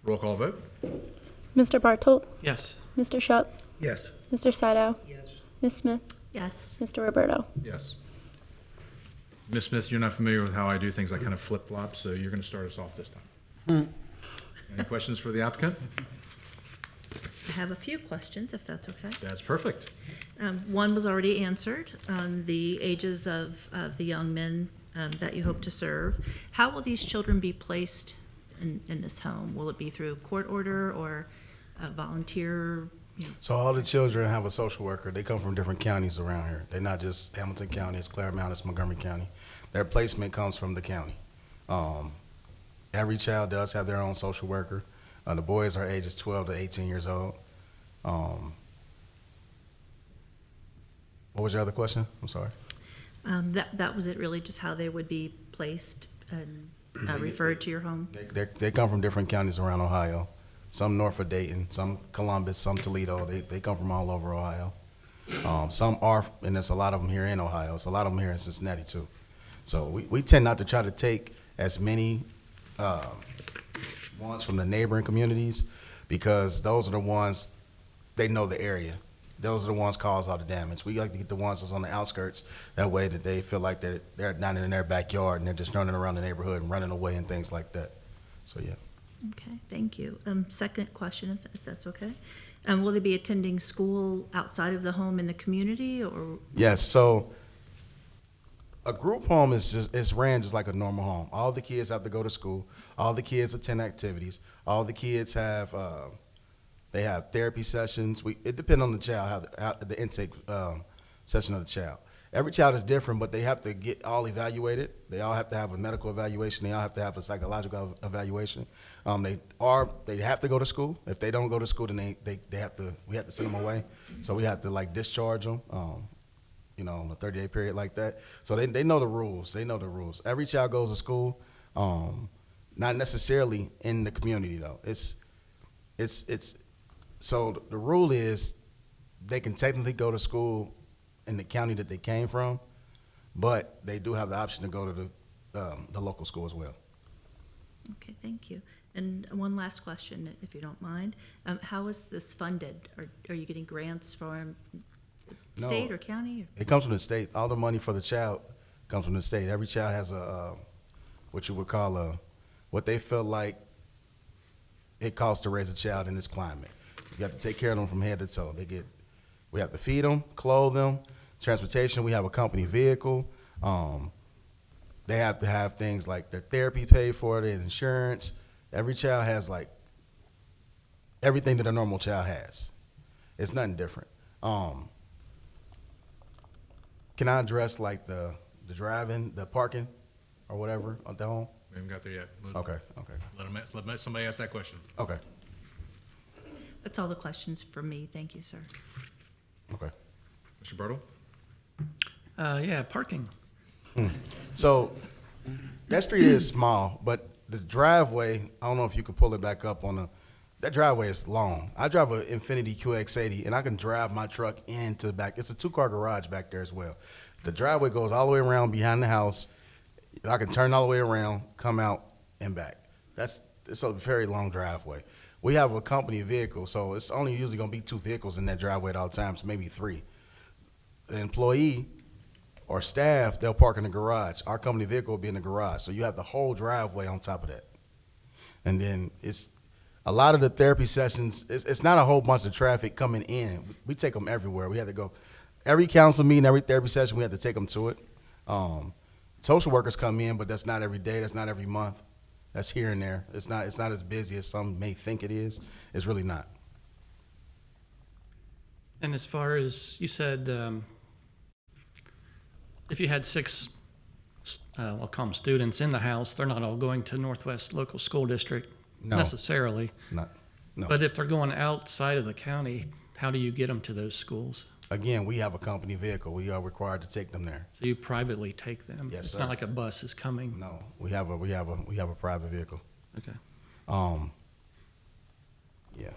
Speaker 1: Roll call vote?
Speaker 2: Mr. Bartolt,
Speaker 8: Yes.
Speaker 2: Mr. Shup,
Speaker 6: Yes.
Speaker 2: Mr. Sydow,
Speaker 6: Yes.
Speaker 2: Ms. Smith,
Speaker 5: Yes.
Speaker 2: Mr. Roberto.
Speaker 1: Yes. Ms. Smith, you're not familiar with how I do things, I kind of flip-flop, so you're gonna start us off this time. Any questions for the applicant?
Speaker 5: I have a few questions, if that's okay.
Speaker 1: That's perfect.
Speaker 5: One was already answered on the ages of the young men that you hope to serve. How will these children be placed in this home? Will it be through court order or a volunteer?
Speaker 9: So all the children have a social worker. They come from different counties around here. They're not just Hamilton County, it's Claremont, it's Montgomery County. Their placement comes from the county. Every child does have their own social worker. The boys are ages 12 to 18 years old. What was your other question? I'm sorry.
Speaker 5: That was it, really, just how they would be placed and referred to your home?
Speaker 9: They come from different counties around Ohio. Some north of Dayton, some Columbus, some Toledo. They come from all over Ohio. Some are, and there's a lot of them here in Ohio. There's a lot of them here in Cincinnati too. So we tend not to try to take as many ones from the neighboring communities because those are the ones, they know the area. Those are the ones cause all the damage. We like to get the ones that's on the outskirts. That way that they feel like they're not in their backyard and they're just running around the neighborhood and running away and things like that. So yeah.
Speaker 5: Okay, thank you. Second question, if that's okay. Will they be attending school outside of the home in the community, or?
Speaker 9: Yes, so a group home is ran just like a normal home. All the kids have to go to school. All the kids attend activities. All the kids have they have therapy sessions. It depends on the child, how the intake session of the child. Every child is different, but they have to get all evaluated. They all have to have a medical evaluation. They all have to have a psychological evaluation. They have to go to school. If they don't go to school, then we have to send them away. So we have to discharge them, on a 30-day period like that. So they know the rules. They know the rules. Every child goes to school. not necessarily in the community though. So the rule is they can technically go to school in the county that they came from, but they do have the option to go to the local school as well.
Speaker 5: Okay, thank you. And one last question, if you don't mind. How is this funded? Are you getting grants from the state
Speaker 9: No.
Speaker 5: or county?
Speaker 9: It comes from the state. All the money for the child comes from the state. Every child has what you would call what they feel like it costs to raise a child in this climate. You have to take care of them from head to toe. We have to feed them, clothe them, transportation. We have a company vehicle. They have to have things like their therapy paid for, their insurance. Every child has like everything that a normal child has. It's nothing different. Can I address like the driving, the parking, or whatever at the home?
Speaker 1: We haven't got there yet.
Speaker 9: Okay.
Speaker 1: Let somebody ask that question.
Speaker 9: Okay.
Speaker 5: That's all the questions for me. Thank you, sir.
Speaker 9: Okay.
Speaker 1: Mr. Bertle?
Speaker 8: Yeah, parking.
Speaker 9: So that street is small, but the driveway, I don't know if you can pull it back up that driveway is long. I drive an Infiniti QX80 and I can drive my truck into the back. It's a 2-car garage back there as well. The driveway goes all the way around behind the house. I can turn all the way around, come out and back. It's a very long driveway. We have a company vehicle, so it's only usually gonna be 2 vehicles in that driveway at all times, maybe 3. The employee or staff, they'll park in the garage. Our company vehicle will be in the garage. So you have the whole driveway on top of that. And then it's a lot of the therapy sessions, it's not a whole bunch of traffic coming in. We take them everywhere. We have to go, every council meeting, every therapy session, we have to take them to it. Social workers come in, but that's not every day, that's not every month. That's here and there. It's not as busy as some may think it is. It's really not.
Speaker 8: And as far as you said, if you had 6, I'll call them students in the house, they're not all going to Northwest Local School District
Speaker 9: No.
Speaker 8: necessarily.
Speaker 9: No.
Speaker 8: But if they're going outside of the county, how do you get them to those schools?
Speaker 9: Again, we have a company vehicle. We are required to take them there.
Speaker 8: So you privately take them?
Speaker 9: Yes,
Speaker 8: It's
Speaker 9: sir.
Speaker 8: not like a bus is coming?
Speaker 9: No, we have a private vehicle.
Speaker 8: Okay.
Speaker 9: Yeah.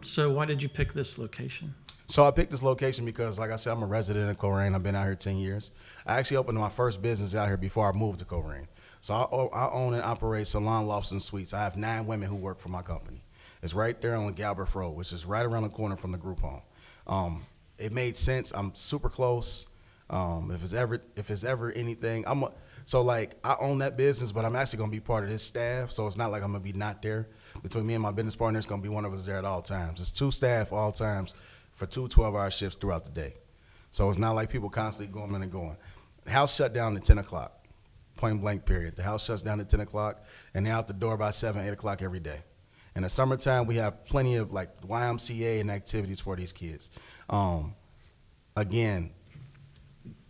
Speaker 8: So why did you pick this location?
Speaker 9: So I picked this location because, like I said, I'm a resident of Colerain. I've been out here 10 years. I actually opened my first business out here before I moved to Colerain. So I own and operate Salon Lofts and Suites. I have 9 women who work for my company. It's right there on Galbraith Road, which is right around the corner from the group home. It made sense. I'm super close. If it's ever anything, I own that business, but I'm actually gonna be part of this staff. So it's not like I'm gonna be not there. Between me and my business partner, it's gonna be one of us there at all times. It's 2 staff all times for 2 12-hour shifts throughout the day. So it's not like people constantly going in and going. The house shut down at 10 o'clock, point blank period. The house shuts down at 10 o'clock, and they're out the door by 7, 8 o'clock every day. In the summertime, we have plenty of like YMCA and activities for these kids. Again,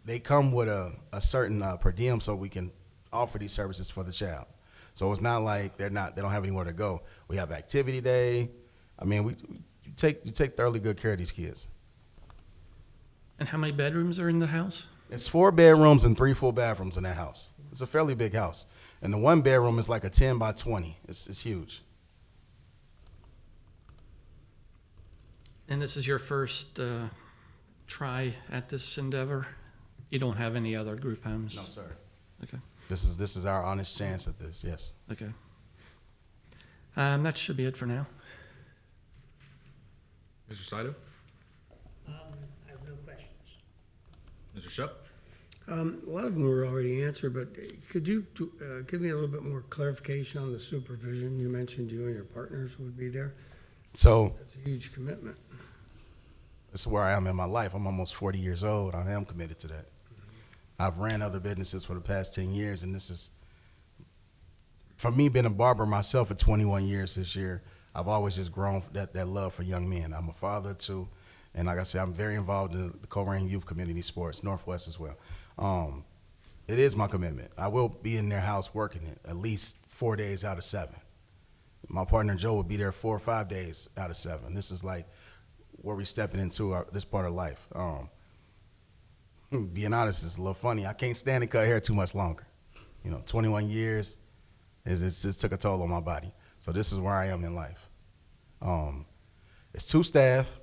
Speaker 9: they come with a certain per diem so we can offer these services for the child. So it's not like they don't have anywhere to go. We have activity day. I mean, you take thoroughly good care of these kids.
Speaker 8: And how many bedrooms are in the house?
Speaker 9: It's 4 bedrooms and 3 full bathrooms in that house. It's a fairly big house. And the 1 bedroom is like a 10 by 20. It's huge.
Speaker 8: And this is your first try at this endeavor? You don't have any other group homes?
Speaker 9: No, sir.
Speaker 8: Okay.
Speaker 9: This is our honest chance at this, yes.
Speaker 8: Okay. That should be it for now.
Speaker 1: Mr. Saito?
Speaker 6: I have no questions.
Speaker 1: Mr. Shupp?
Speaker 6: A lot of them were already answered, but could you give me a little bit more clarification on the supervision? You mentioned you and your partners would be there.
Speaker 9: So
Speaker 6: That's a huge commitment.
Speaker 9: this is where I am in my life. I'm almost 40 years old. I am committed to that. I've ran other businesses for the past 10 years, and this is, for me being a barber myself for 21 years this year, I've always just grown that love for young men. I'm a father too, and like I said, I'm very involved in the Colerain youth community sports, Northwest as well. It is my commitment. I will be in their house working it at least 4 days out of 7. My partner Joe will be there 4 or 5 days out of 7. This is like where we're stepping into this part of life. Being honest, it's a little funny. I can't stand to cut hair too much longer. 21 years, It's just took a toll on my body. So this is where I am in life. It's 2 staff.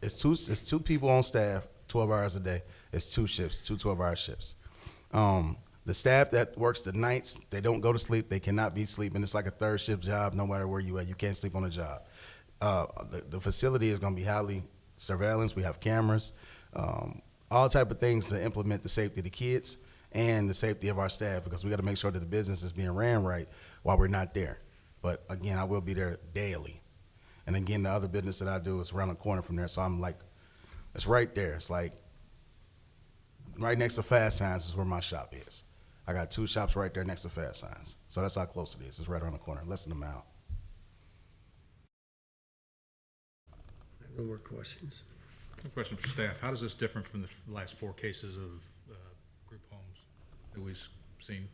Speaker 9: It's two people on staff, 12 hours a day. It's 2 shifts, 2 12-hour shifts. The staff that works the nights, they don't go to sleep. They cannot be sleeping. It's like a 3rd shift job, no matter where you at. You can't sleep on the job. The facility is going to be highly surveillance. We have cameras, all type of things to implement the safety of the kids and the safety of our staff, because we got to make sure that the business is being ran right while we're not there. But again, I will be there daily. And again, the other business that I do is around the corner from there. So I'm like, it's right there. It's like right next to Fast Signs is where my shop is. I got 2 shops right there next to Fast Signs. So that's how close it is. It's right around the corner, less than a mile.
Speaker 6: No more questions.
Speaker 1: One question for staff. How does this differ from the last 4 cases of group homes that we've seen?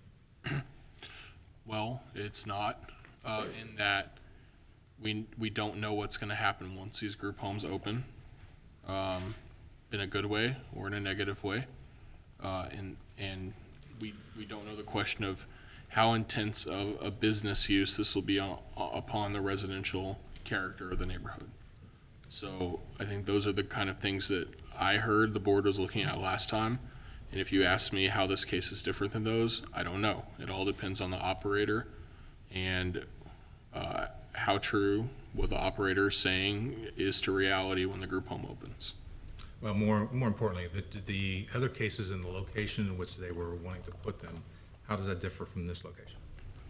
Speaker 4: Well, it's not, in that we don't know what's going to happen once these group homes open, in a good way or in a negative way. And we don't know the question of how intense of a business use this will be upon the residential character of the neighborhood. So I think those are the kind of things that I heard the board was looking at last time. And if you ask me how this case is different than those, I don't know. It all depends on the operator and how true what the operator is saying is to reality when the group home opens.
Speaker 1: Well, more importantly, the other cases in the location in which they were wanting to put them, how does that differ from this location?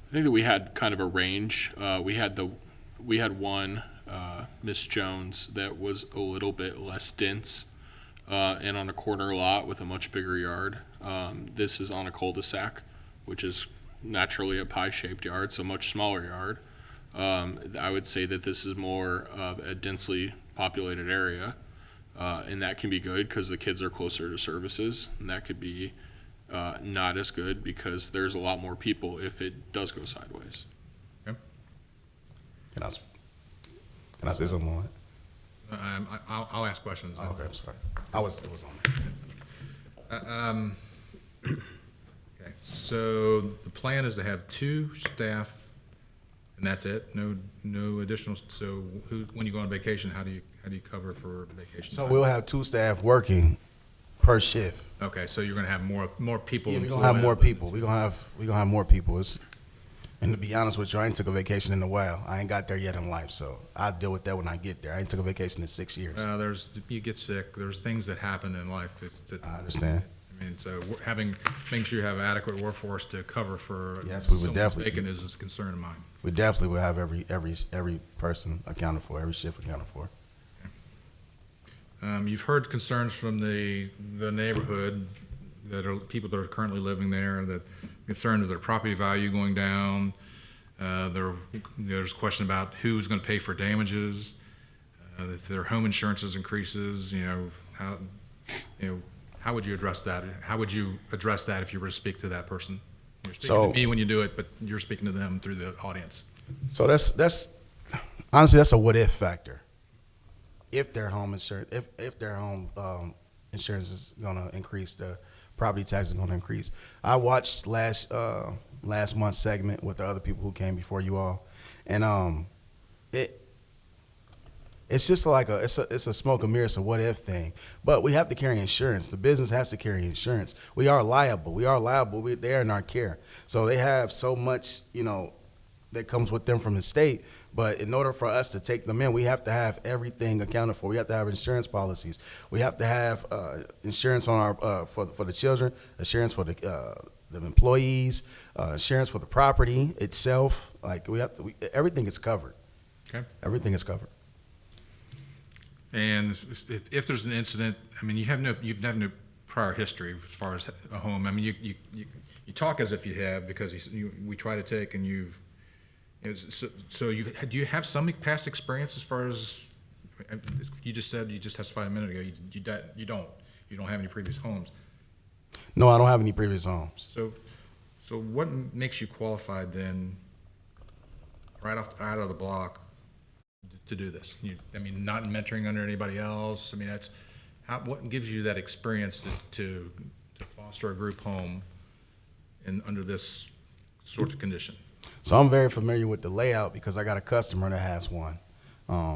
Speaker 4: I think that we had kind of a range. We had one, Miss Jones, that was a little bit less dense and on a corner lot with a much bigger yard. This is on a cul-de-sac, which is naturally a pie-shaped yard, so much smaller yard. I would say that this is more of a densely populated area, and that can be good because the kids are closer to services, and that could be not as good because there's a lot more people if it does go sideways.
Speaker 1: Okay.
Speaker 9: Can I say something on it?
Speaker 1: I'll ask questions.
Speaker 9: Oh, okay, I'm sorry. It was on there.
Speaker 1: Okay, so the plan is to have 2 staff, and that's it? No additional, so when you go on vacation, how do you cover for vacation
Speaker 9: So
Speaker 1: time?
Speaker 9: we'll have 2 staff working per shift.
Speaker 1: Okay, so you're gonna have more people.
Speaker 9: Yeah, we're gonna have more people. We're gonna have more people. And to be honest with you, I ain't took a vacation in a while. I ain't got there yet in life, so I'll deal with that when I get there. I ain't took a vacation in 6 years.
Speaker 1: You get sick. There's things that happen in life.
Speaker 9: I understand.
Speaker 1: I mean, so making sure you have adequate workforce to cover for.
Speaker 9: Yes, we would
Speaker 1: someone's
Speaker 9: definitely.
Speaker 1: vacant is a concern of mine.
Speaker 9: We definitely will have every person accounted for, every shift accounted for.
Speaker 1: You've heard concerns from the neighborhood that are people that are currently living there, that concerned with their property value going down. There's a question about who's going to pay for damages, if their home insurances increases. How would you address that? How would you address that if you were to speak to that person? You're speaking to me when you do it, but you're speaking to them through the audience.
Speaker 9: So that's honestly that's a what if factor. If their home insurance, if their home insurance is going to increase, the property tax is going to increase. I watched last month's segment with the other people who came before you all, and it's just like it's a smoke and mirrors, a what if thing. But we have to carry insurance. The business has to carry insurance. We are liable. They're in our care, so they have so much that comes with them from the state. But in order for us to take them in, we have to have everything accounted for. We have to have insurance policies. We have to have insurance on our for the children, insurance for the employees, insurance for the property itself. Like everything is covered.
Speaker 1: Okay.
Speaker 9: Everything is covered.
Speaker 1: And if there's an incident, I mean, you have no prior history as far as a home. I mean, you talk as if you have, because we try to take and you. So do you have some past experience as far as you just said? You just testified a minute ago. You don't have any previous homes.
Speaker 9: No, I don't have any previous homes.
Speaker 1: So what makes you qualified then, right out of the block, to do this? Not mentoring under anybody else. I mean, what gives you that experience to foster a group home under this sort of condition?
Speaker 9: So I'm very familiar with the layout because I got a customer that has one.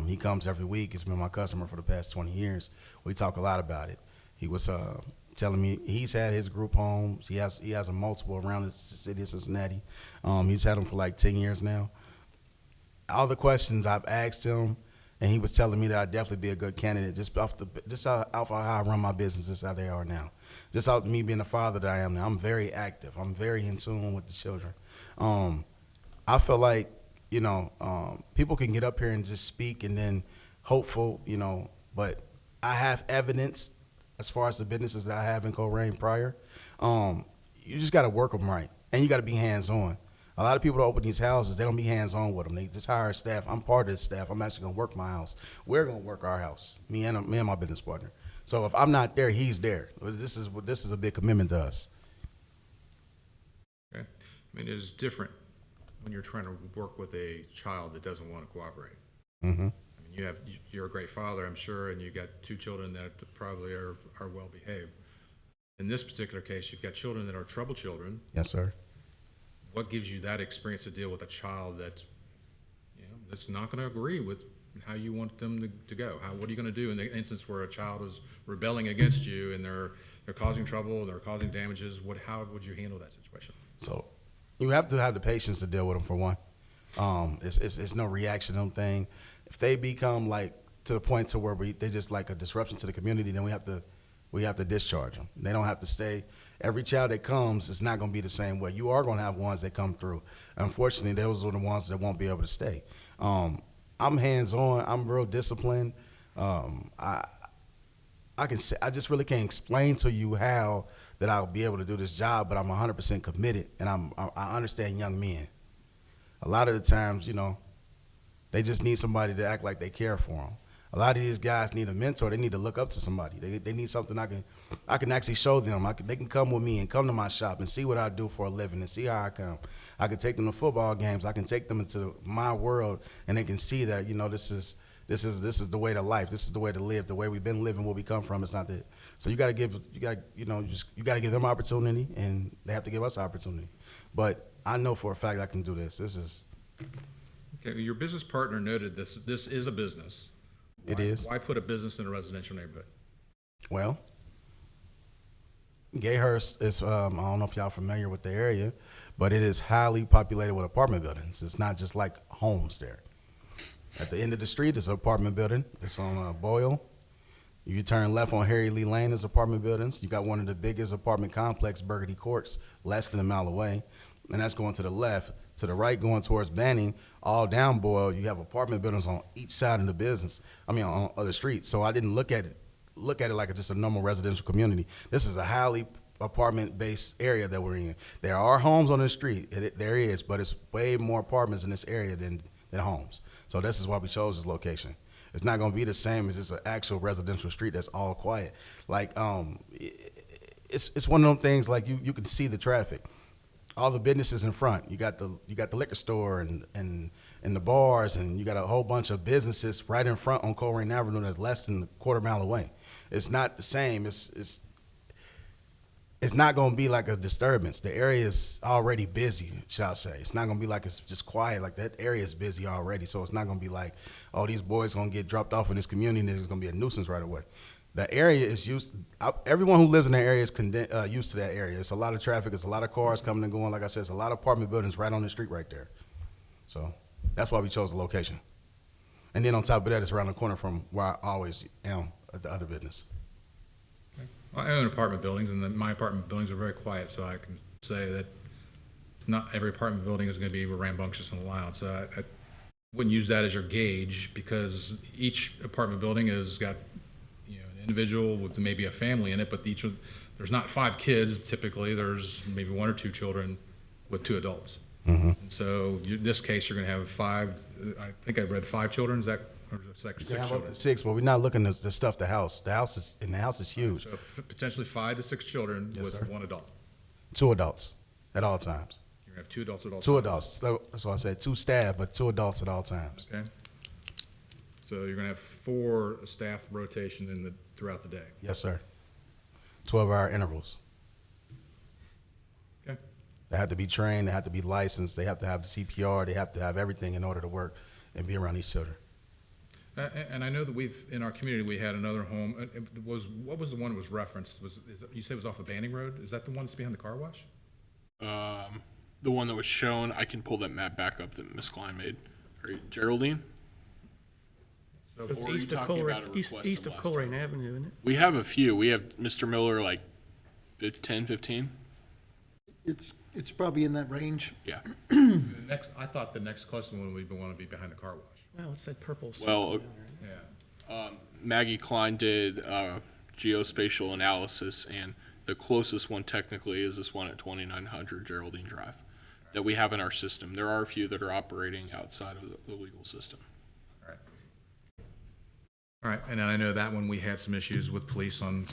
Speaker 9: He comes every week. He's been my customer for the past 20 years. We talk a lot about it. He was telling me he's had his group homes. He has a multiple around the city of Cincinnati. He's had them for like 10 years now. All the questions I've asked him, and he was telling me that I'd definitely be a good candidate just off of how I run my businesses, how they are now. Just off me being the father that I am now. I'm very active. I'm very in tune with the children. I feel like, people can get up here and just speak and then hopeful, but I have evidence as far as the businesses that I have in Colerain prior. You just got to work them right, and you got to be hands-on. A lot of people that open these houses, they don't be hands-on with them. They just hire staff. I'm part of the staff. I'm actually going to work my house. We're going to work our house, me and my business partner. So if I'm not there, he's there. This is a big commitment to us.
Speaker 1: Okay. I mean, it is different when you're trying to work with a child that doesn't want to cooperate.
Speaker 9: Mm-hmm.
Speaker 1: I mean, you're a great father, I'm sure, and you got two children that probably are well behaved. In this particular case, you've got children that are troubled children.
Speaker 9: Yes, sir.
Speaker 1: What gives you that experience to deal with a child that's not going to agree with how you want them to go? What are you going to do in the instance where a child is rebelling against you and they're causing trouble, they're causing damages? How would you handle that situation?
Speaker 9: So you have to have the patience to deal with them, for one. It's no reaction thing. If they become like to the point to where they're just like a disruption to the community, then we have to discharge them. They don't have to stay. Every child that comes is not going to be the same way. You are going to have ones that come through. Unfortunately, those are the ones that won't be able to stay. I'm hands-on. I'm real disciplined. I just really can't explain to you how that I'll be able to do this job, but I'm 100% committed, and I understand young men. A lot of the times, they just need somebody to act like they care for them. A lot of these guys need a mentor. They need to look up to somebody. They need something I can actually show them. They can come with me and come to my shop and see what I do for a living and see how I come. I can take them to football games. I can take them into my world, and they can see that this is the way to life. This is the way to live. The way we've been living, where we come from, it's not that. So you got to give them opportunity, and they have to give us opportunity. But I know for a fact I can do this.
Speaker 1: Okay, your business partner noted this is a business.
Speaker 9: It is.
Speaker 1: Why put a business in a residential neighborhood?
Speaker 9: Well, Gayhurst is, I don't know if y'all familiar with the area, but it is highly populated with apartment buildings. It's not just like homes there. At the end of the street is an apartment building. It's on Boyle. If you turn left on Harry Lee Lane, there's apartment buildings. You got one of the biggest apartment complex, Burgundy Courts, less than a mile away. And that's going to the left. To the right, going towards Banning, all down Boyle, you have apartment buildings on each side of the business. On the street. So I didn't look at it like just a normal residential community. This is a highly apartment-based area that we're in. There are homes on the street. There is, but it's way more apartments in this area than homes. So this is why we chose this location. It's not going to be the same as just an actual residential street that's all quiet. Like, it's one of those things like you can see the traffic. All the businesses in front. You got the liquor store and the bars, and you got a whole bunch of businesses right in front on Colerain Avenue that's less than a quarter mile away. It's not the same. It's not going to be like a disturbance. The area is already busy, shall I say. It's not going to be like it's just quiet. Like that area is busy already, so it's not going to be like, oh, these boys going to get dropped off in this community and it's going to be a nuisance right away. The area is everyone who lives in that area is used to that area. It's a lot of traffic. It's a lot of cars coming and going. Like I said, it's a lot of apartment buildings right on the street right there. So that's why we chose the location. And then on top of that, it's around the corner from where I always am at the other business.
Speaker 1: I own apartment buildings, and my apartment buildings are very quiet, so I can say that not every apartment building is going to be rambunctious and loud. So I wouldn't use that as your gauge, because each apartment building has got an individual with maybe a family in it, but there's not 5 kids typically. There's maybe 1 or 2 children with 2 adults.
Speaker 9: Mm-hmm.
Speaker 1: And so in this case, you're going to have 5. I think I read 5 children. Is that? Or is it 6 children?
Speaker 9: 6, but we're not looking to stuff the house. The house is huge.
Speaker 1: So potentially 5 to 6 children with
Speaker 9: sir.
Speaker 1: 1 adult.
Speaker 9: 2 adults at all times.
Speaker 1: You're going to have 2 adults at all
Speaker 9: 2
Speaker 1: times.
Speaker 9: adults. That's why I said 2 staff, but 2 adults at all times.
Speaker 1: Okay. So you're going to have 4 staff rotation throughout the day.
Speaker 9: Yes, sir. 12-hour intervals.
Speaker 1: Okay.
Speaker 9: They have to be trained, they have to be licensed, they have to have the CPR, they have to have everything in order to work and be around these children.
Speaker 1: And I know that in our community, we had another home, what was the one that was referenced? You said it was off of Banning Road? Is that the one that's behind the car wash?
Speaker 4: The one that was shown, I can pull that map back up that Ms. Klein made. Are you Geraldine?
Speaker 1: So
Speaker 8: It's
Speaker 4: Or are you
Speaker 8: east of
Speaker 4: talking about a
Speaker 8: Colerain, east
Speaker 4: request
Speaker 8: of
Speaker 4: last
Speaker 8: Colerain Avenue, isn't it?
Speaker 4: We have a few. We have Mr. Miller, like 10, 15?
Speaker 3: It's probably in that range.
Speaker 4: Yeah.
Speaker 1: I thought the next closest one would want to be behind the car wash.
Speaker 8: Well, it said purple.
Speaker 4: Well,
Speaker 1: Yeah.
Speaker 4: Maggie Klein did geospatial analysis, and the closest one technically is this one at 2900 Geraldine Drive that we have in our system. There are a few that are operating outside of the legal system.
Speaker 1: All right, and I know that one, we had some issues with police on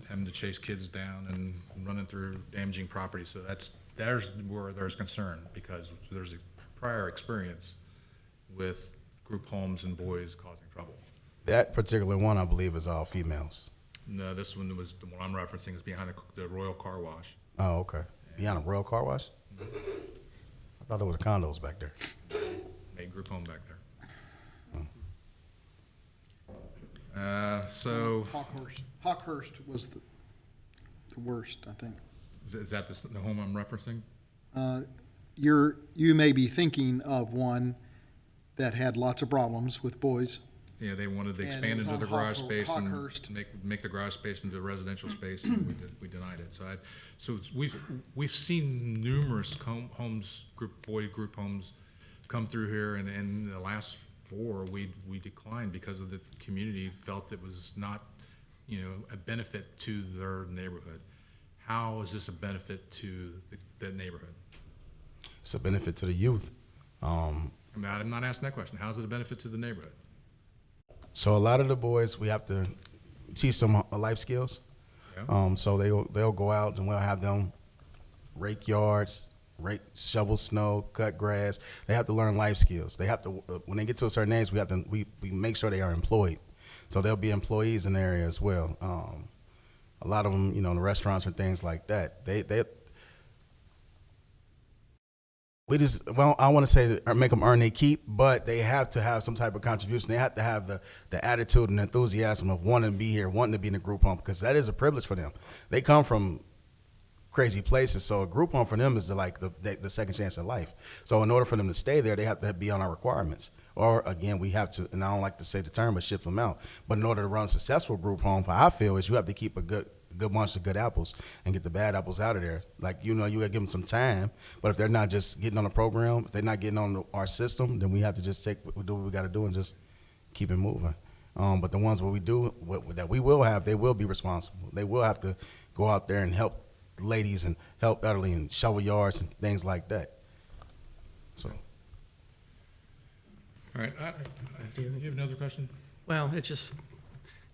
Speaker 1: having to chase kids down and running through damaging property, so there's where there's concern, because there's a prior experience with group homes and boys causing trouble.
Speaker 9: That particular one, I believe, is all females.
Speaker 1: No, this one was, the one I'm referencing is behind the Royal Car Wash.
Speaker 9: Oh, okay. Behind a Royal Car Wash? I thought there was condos back there.
Speaker 1: A group home back there. So,
Speaker 3: Hawkhurst was the worst, I think.
Speaker 1: is that the home I'm referencing?
Speaker 3: You may be thinking of one that had lots of problems with boys.
Speaker 1: Yeah, they wanted to
Speaker 3: And
Speaker 1: expand
Speaker 3: it was
Speaker 1: into
Speaker 3: on
Speaker 1: the garage space and
Speaker 3: Hawkhurst.
Speaker 1: to make the garage space into a residential space, and we denied it. So we've seen numerous homes, group homes come through here, and in the last 4, we declined because of the community felt it was not, a benefit to their neighborhood. How is this a benefit to the neighborhood?
Speaker 9: It's a benefit to the youth.
Speaker 1: I'm not asking that question. How is it a benefit to the neighborhood?
Speaker 9: So a lot of the boys, we have to teach them life skills.
Speaker 1: Yeah.
Speaker 9: So they'll go out and we'll have them rake yards, shovel snow, cut grass. They have to learn life skills. They have to, when they get to a certain age, we make sure they are employed. So they'll be employees in the area as well. A lot of them, in the restaurants and things like that. I want to say make them earn their keep, but they have to have some type of contribution. They have to have the attitude and enthusiasm of wanting to be here, wanting to be in a group home, because that is a privilege for them. They come from crazy places, so a group home for them is the second chance at life. So in order for them to stay there, they have to be on our requirements. Or again, we have to, and I don't like to say the term, but ship them out. But in order to run a successful group home, what I feel is you have to keep a good bunch of good apples and get the bad apples out of there. You gotta give them some time, but if they're not just getting on the program, if they're not getting on our system, then we have to just do what we gotta do and just keep it moving. But the ones that we will have, they will be responsible. They will have to go out there and help ladies and help elderly and shovel yards and things like that. So.
Speaker 1: All right, do you have another question?
Speaker 8: Well,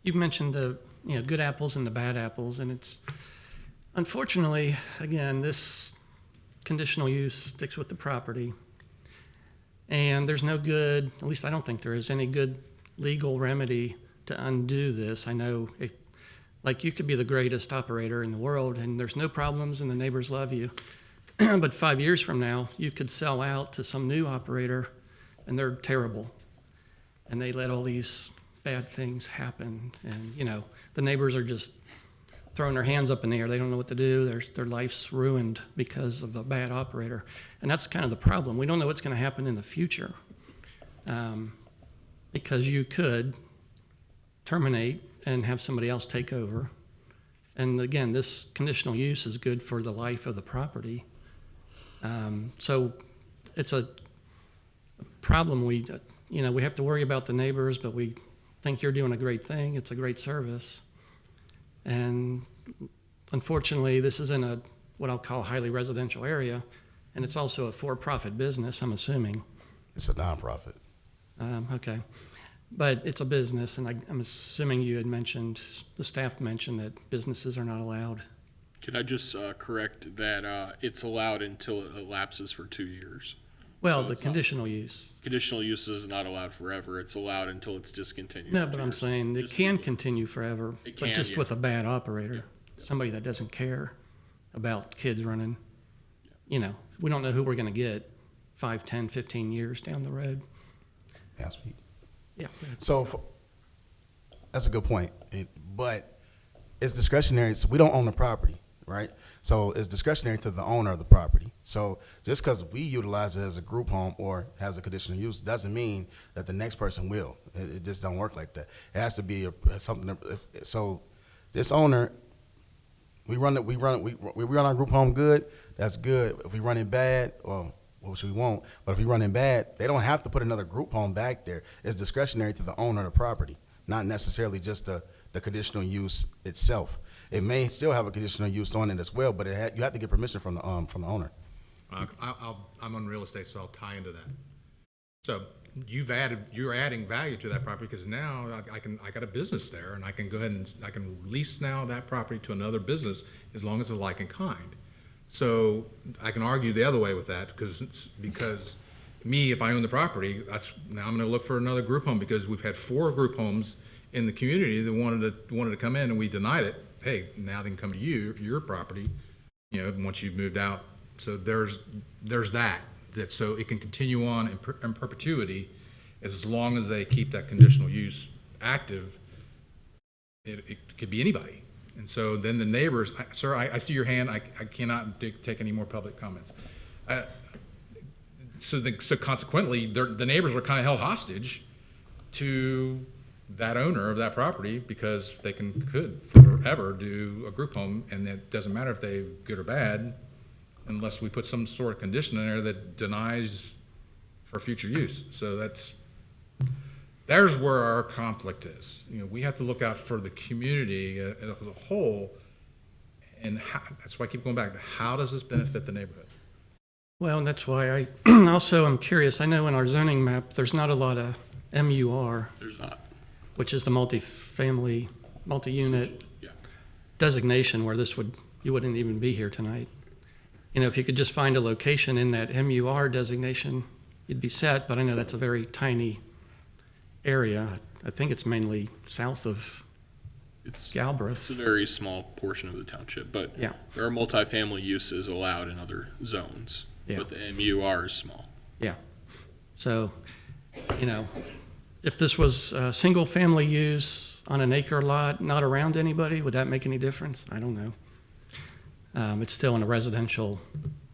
Speaker 8: you've mentioned the, good apples and the bad apples, and it's, unfortunately, again, this conditional use sticks with the property. And there's no good, at least I don't think there is any good legal remedy to undo this. I know, you could be the greatest operator in the world, and there's no problems, and the neighbors love you. But 5 years from now, you could sell out to some new operator, and they're terrible. And they let all these bad things happen. And, the neighbors are just throwing their hands up in the air. They don't know what to do. Their life's ruined because of a bad operator. And that's kind of the problem. We don't know what's going to happen in the future. Because you could terminate and have somebody else take over. And again, this conditional use is good for the life of the property. So it's a problem. We have to worry about the neighbors, but we think you're doing a great thing. It's a great service. And unfortunately, this is in what I'll call highly residential area, and it's also a for-profit business, I'm assuming.
Speaker 9: It's a nonprofit.
Speaker 8: Okay. But it's a business, and I'm assuming the staff mentioned that businesses are not allowed.
Speaker 4: Can I just correct that it's allowed until it elapses for 2 years?
Speaker 8: Well, the conditional use.
Speaker 4: Conditional use is not allowed forever. It's allowed until it's discontinued.
Speaker 8: No, but I'm saying it can continue forever, but just with a bad operator, somebody that doesn't care about kids running. you know, we don't know who we're going to get 5, 10, 15 years down the road.
Speaker 9: Can I speak?
Speaker 8: Yeah.
Speaker 9: So that's a good point, but it's discretionary. So we don't own the property, right? So it's discretionary to the owner of the property. So just because we utilize it as a group home or has a conditional use doesn't mean that the next person will. It just don't work like that. It has to be something. So this owner, we run our group home good. That's good. If we run it bad, well, which we won't. But if we run it bad, they don't have to put another group home back there. It's discretionary to the owner of the property, not necessarily just the conditional use itself. It may still have a conditional use on it as well, but you have to get permission from the owner.
Speaker 1: I'm on real estate, so I'll tie into that. So you're adding value to that property because now I got a business there, and I can go ahead and I can lease now that property to another business as long as it's like and kind. So I can argue the other way with that because me, if I own the property, now I'm going to look for another group home because we've had 4 group homes in the community that wanted to come in and we denied it. Hey, now they can come to your property, once you've moved out. So there's that so it can continue on in perpetuity as long as they keep that conditional use active. It could be anybody. And so then the neighbors, sir, I see your hand. I cannot take any more public comments. So consequently, the neighbors are kind of held hostage to that owner of that property because they could forever do a group home, and it doesn't matter if they're good or bad unless we put some sort of condition in there that denies for future use. So there's where our conflict is. We have to look out for the community as a whole, and that's why I keep going back to how does this benefit the neighborhood?
Speaker 8: Well, and that's why I also am curious. I know in our zoning map, there's not a lot of MUR.
Speaker 4: There's not.
Speaker 8: Which is the multi-family, multi-unit
Speaker 4: Yeah.
Speaker 8: designation where you wouldn't even be here tonight. If you could just find a location in that MUR designation, you'd be set, but I know that's a very tiny area. I think it's mainly south of Galbraith.
Speaker 4: It's a very small portion of the township, but
Speaker 8: Yeah.
Speaker 4: there are multifamily uses allowed in other zones.
Speaker 8: Yeah.
Speaker 4: But the MUR is small.
Speaker 8: Yeah. So, if this was single-family use on an acre lot, not around anybody, would that make any difference? I don't know. It's still in a residential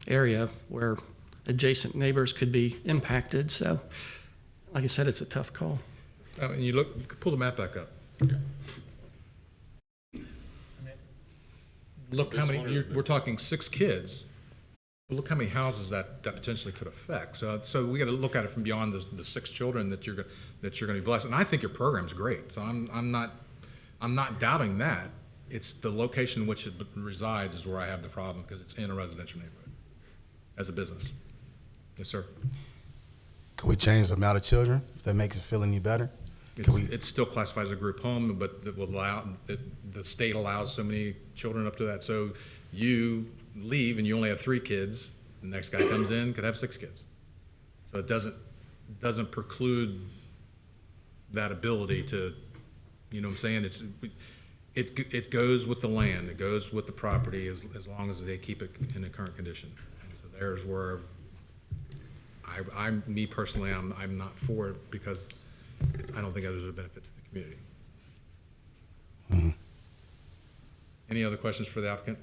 Speaker 8: area where adjacent neighbors could be impacted. So, like I said, it's a tough call.
Speaker 1: And you could pull the map back up. Look how many, we're talking 6 kids. Look how many houses that potentially could affect. So we got to look at it from beyond the 6 children that you're going to be blessed. And I think your program's great. So I'm not doubting that. It's the location in which it resides is where I have the problem because it's in a residential neighborhood as a business. Yes, sir.
Speaker 9: Can we change the amount of children if that makes it feel any better?
Speaker 1: It's still classified as a group home, but it will the state allows so many children up to that. So you leave and you only have 3 kids. The next guy comes in, could have 6 kids. So it doesn't preclude that ability to, you know what I'm saying? It goes with the land, it goes with the property as long as they keep it in the current condition. And so there's where me personally, I'm not for it because I don't think there's a benefit to the community.
Speaker 9: Mm-hmm.
Speaker 1: Any other questions for the applicant?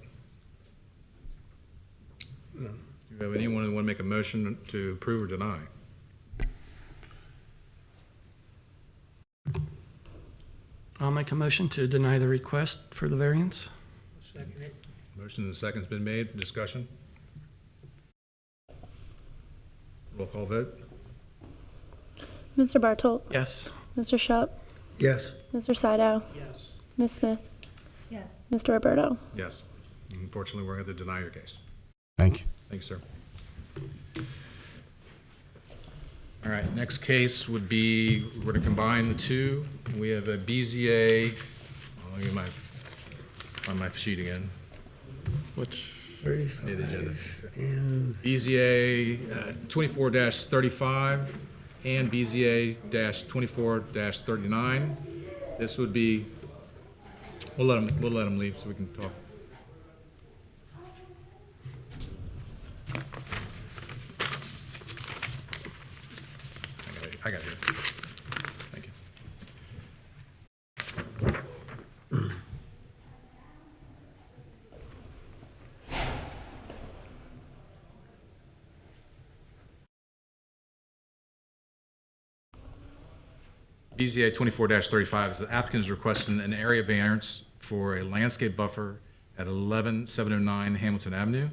Speaker 6: No.
Speaker 1: Do you have anyone who want to make a motion to approve or deny?
Speaker 8: I'll make a motion to deny the request for the variance.
Speaker 1: Motion and second's been made for discussion. Roll call vote.
Speaker 2: Mr. Bartolt.
Speaker 8: Yes.
Speaker 2: Mr. Shup.
Speaker 6: Yes.
Speaker 2: Mr. Sydow.
Speaker 6: Yes.
Speaker 2: Ms. Smith.
Speaker 16: Yes.
Speaker 2: Mr. Roberto.
Speaker 1: Yes. Unfortunately, we're going to deny your case.
Speaker 9: Thank you.
Speaker 1: Thank you, sir. All right, next case would be, we're going to combine the two. We have a BZA, I'll give you on my sheet again.
Speaker 8: Which?
Speaker 6: 35 and
Speaker 1: BZA 24-35 and BZA 24-39. This would be, we'll let them leave so we can talk. I got it. Thank you. BZA 24-35 is the applicant is requesting an area variance for a landscape buffer at 11709 Hamilton Avenue.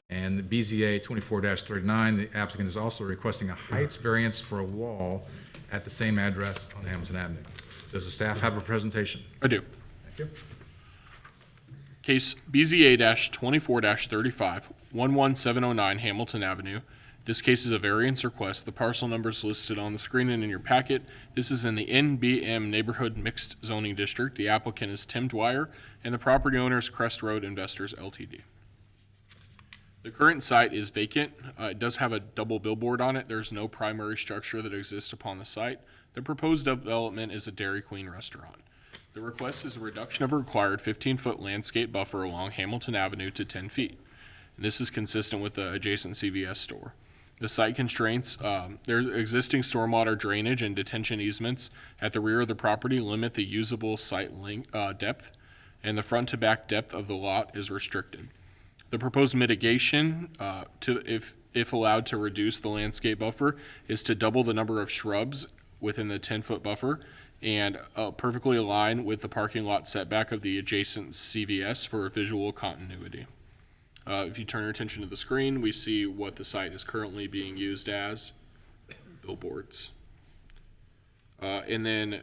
Speaker 1: And the BZA 24-39, the applicant is also requesting a heights variance for a wall at the same address on Hamilton Avenue. Does the staff have a presentation?
Speaker 4: I do.
Speaker 1: Thank you.
Speaker 4: Case BZA-24-35, 11709 Hamilton Avenue. This case is a variance request. The parcel number is listed on the screen and in your packet. This is in the NBM Neighborhood Mixed Zoning District. The applicant is Tim Dwyer, and the property owner is Crest Road Investors LTD. The current site is vacant. It does have a double billboard on it. There's no primary structure that exists upon the site. The proposed development is a Dairy Queen restaurant. The request is a reduction of a required 15-foot landscape buffer along Hamilton Avenue to 10 feet. And this is consistent with the adjacent CVS store. The site constraints, there's existing stormwater drainage and detention easements at the rear of the property limit the usable site depth, and the front to back depth of the lot is restricted. The proposed mitigation, if allowed to reduce the landscape buffer, is to double the number of shrubs within the 10-foot buffer and perfectly align with the parking lot setback of the adjacent CVS for visual continuity. If you turn your attention to the screen, we see what the site is currently being used as, billboards. And then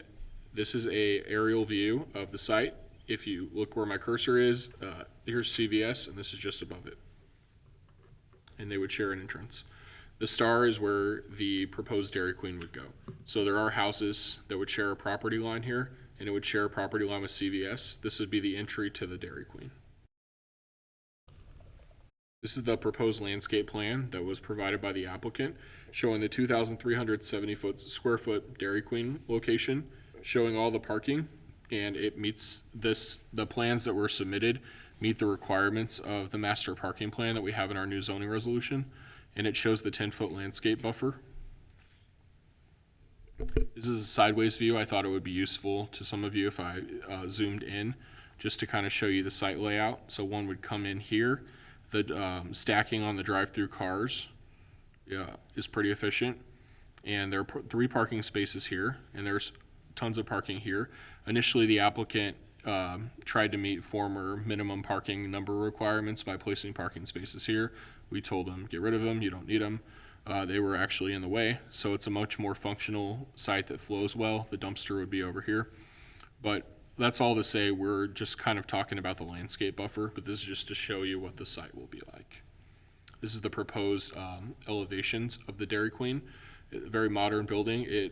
Speaker 4: this is a aerial view of the site. If you look where my cursor is, here's CVS, and this is just above it. And they would share an entrance. The star is where the proposed Dairy Queen would go. So there are houses that would share a property line here, and it would share a property line with CVS. This would be the entry to the Dairy Queen. This is the proposed landscape plan that was provided by the applicant, showing the 2,370 square foot Dairy Queen location, showing all the parking, and it meets the plans that were submitted meet the requirements of the master parking plan that we have in our new zoning resolution, and it shows the 10-foot landscape buffer. This is a sideways view. I thought it would be useful to some of you if I zoomed in just to kind of show you the site layout. So one would come in here. The stacking on the drive-through cars is pretty efficient, and there are 3 parking spaces here, and there's tons of parking here. Initially, the applicant tried to meet former minimum parking number requirements by placing parking spaces here. We told them, get rid of them, you don't need them. They were actually in the way, so it's a much more functional site that flows well. The dumpster would be over here. But that's all to say, we're just kind of talking about the landscape buffer, but this is just to show you what the site will be like. This is the proposed elevations of the Dairy Queen. A very modern building.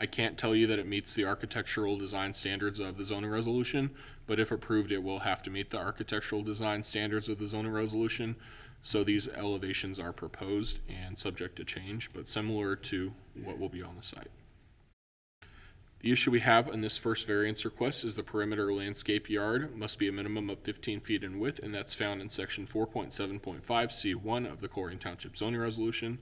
Speaker 4: I can't tell you that it meets the architectural design standards of the zoning resolution, but if approved, it will have to meet the architectural design standards of the zoning resolution. So these elevations are proposed and subject to change, but similar to what will be on the site. The issue we have in this first variance request is the perimeter landscape yard must be a minimum of 15 feet in width, and that's found in section 4.7.5 C1 of the Colerain Township zoning resolution.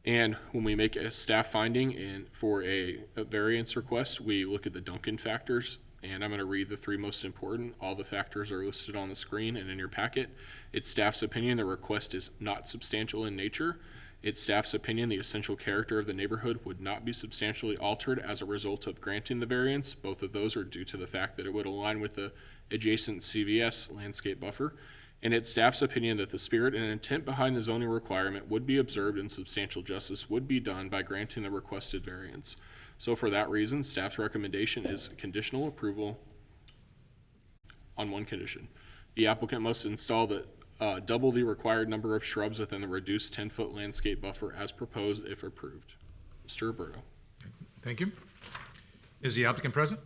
Speaker 4: And when we make a staff finding for a variance request, we look at the Duncan factors, and I'm going to read the 3 most important. All the factors are listed on the screen and in your packet. It's staff's opinion the request is not substantial in nature. It's staff's opinion the essential character of the neighborhood would not be substantially altered as a result of granting the variance. Both of those are due to the fact that it would align with the adjacent CVS landscape buffer. And it's staff's opinion that the spirit and intent behind the zoning requirement would be observed and substantial justice would be done by granting the requested variance. So for that reason, staff's recommendation is conditional approval on one condition. The applicant must install double the required number of shrubs within the reduced 10-foot landscape buffer as proposed if approved. Mr. Roberto.
Speaker 1: Thank you. Is the applicant present?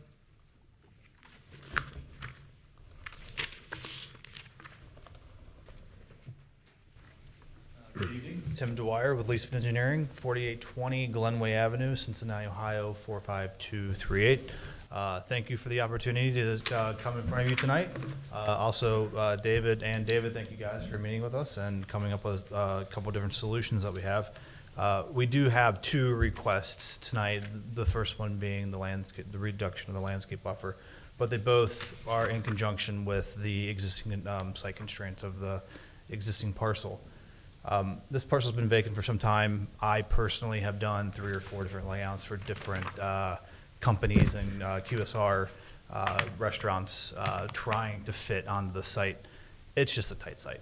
Speaker 17: Good evening. Tim Dwyer with Leasep Engineering, 4820 Glenway Avenue, Cincinnati, Ohio, 45238. Thank you for the opportunity to come in front of you tonight. Also, David, thank you guys for meeting with us and coming up with a couple different solutions that we have. We do have two requests tonight, the first one being the reduction of the landscape buffer, but they both are in conjunction with the existing site constraints of the existing parcel. This parcel's been vacant for some time. I personally have done 3 or 4 different layouts for different companies and QSR restaurants trying to fit onto the site. It's just a tight site.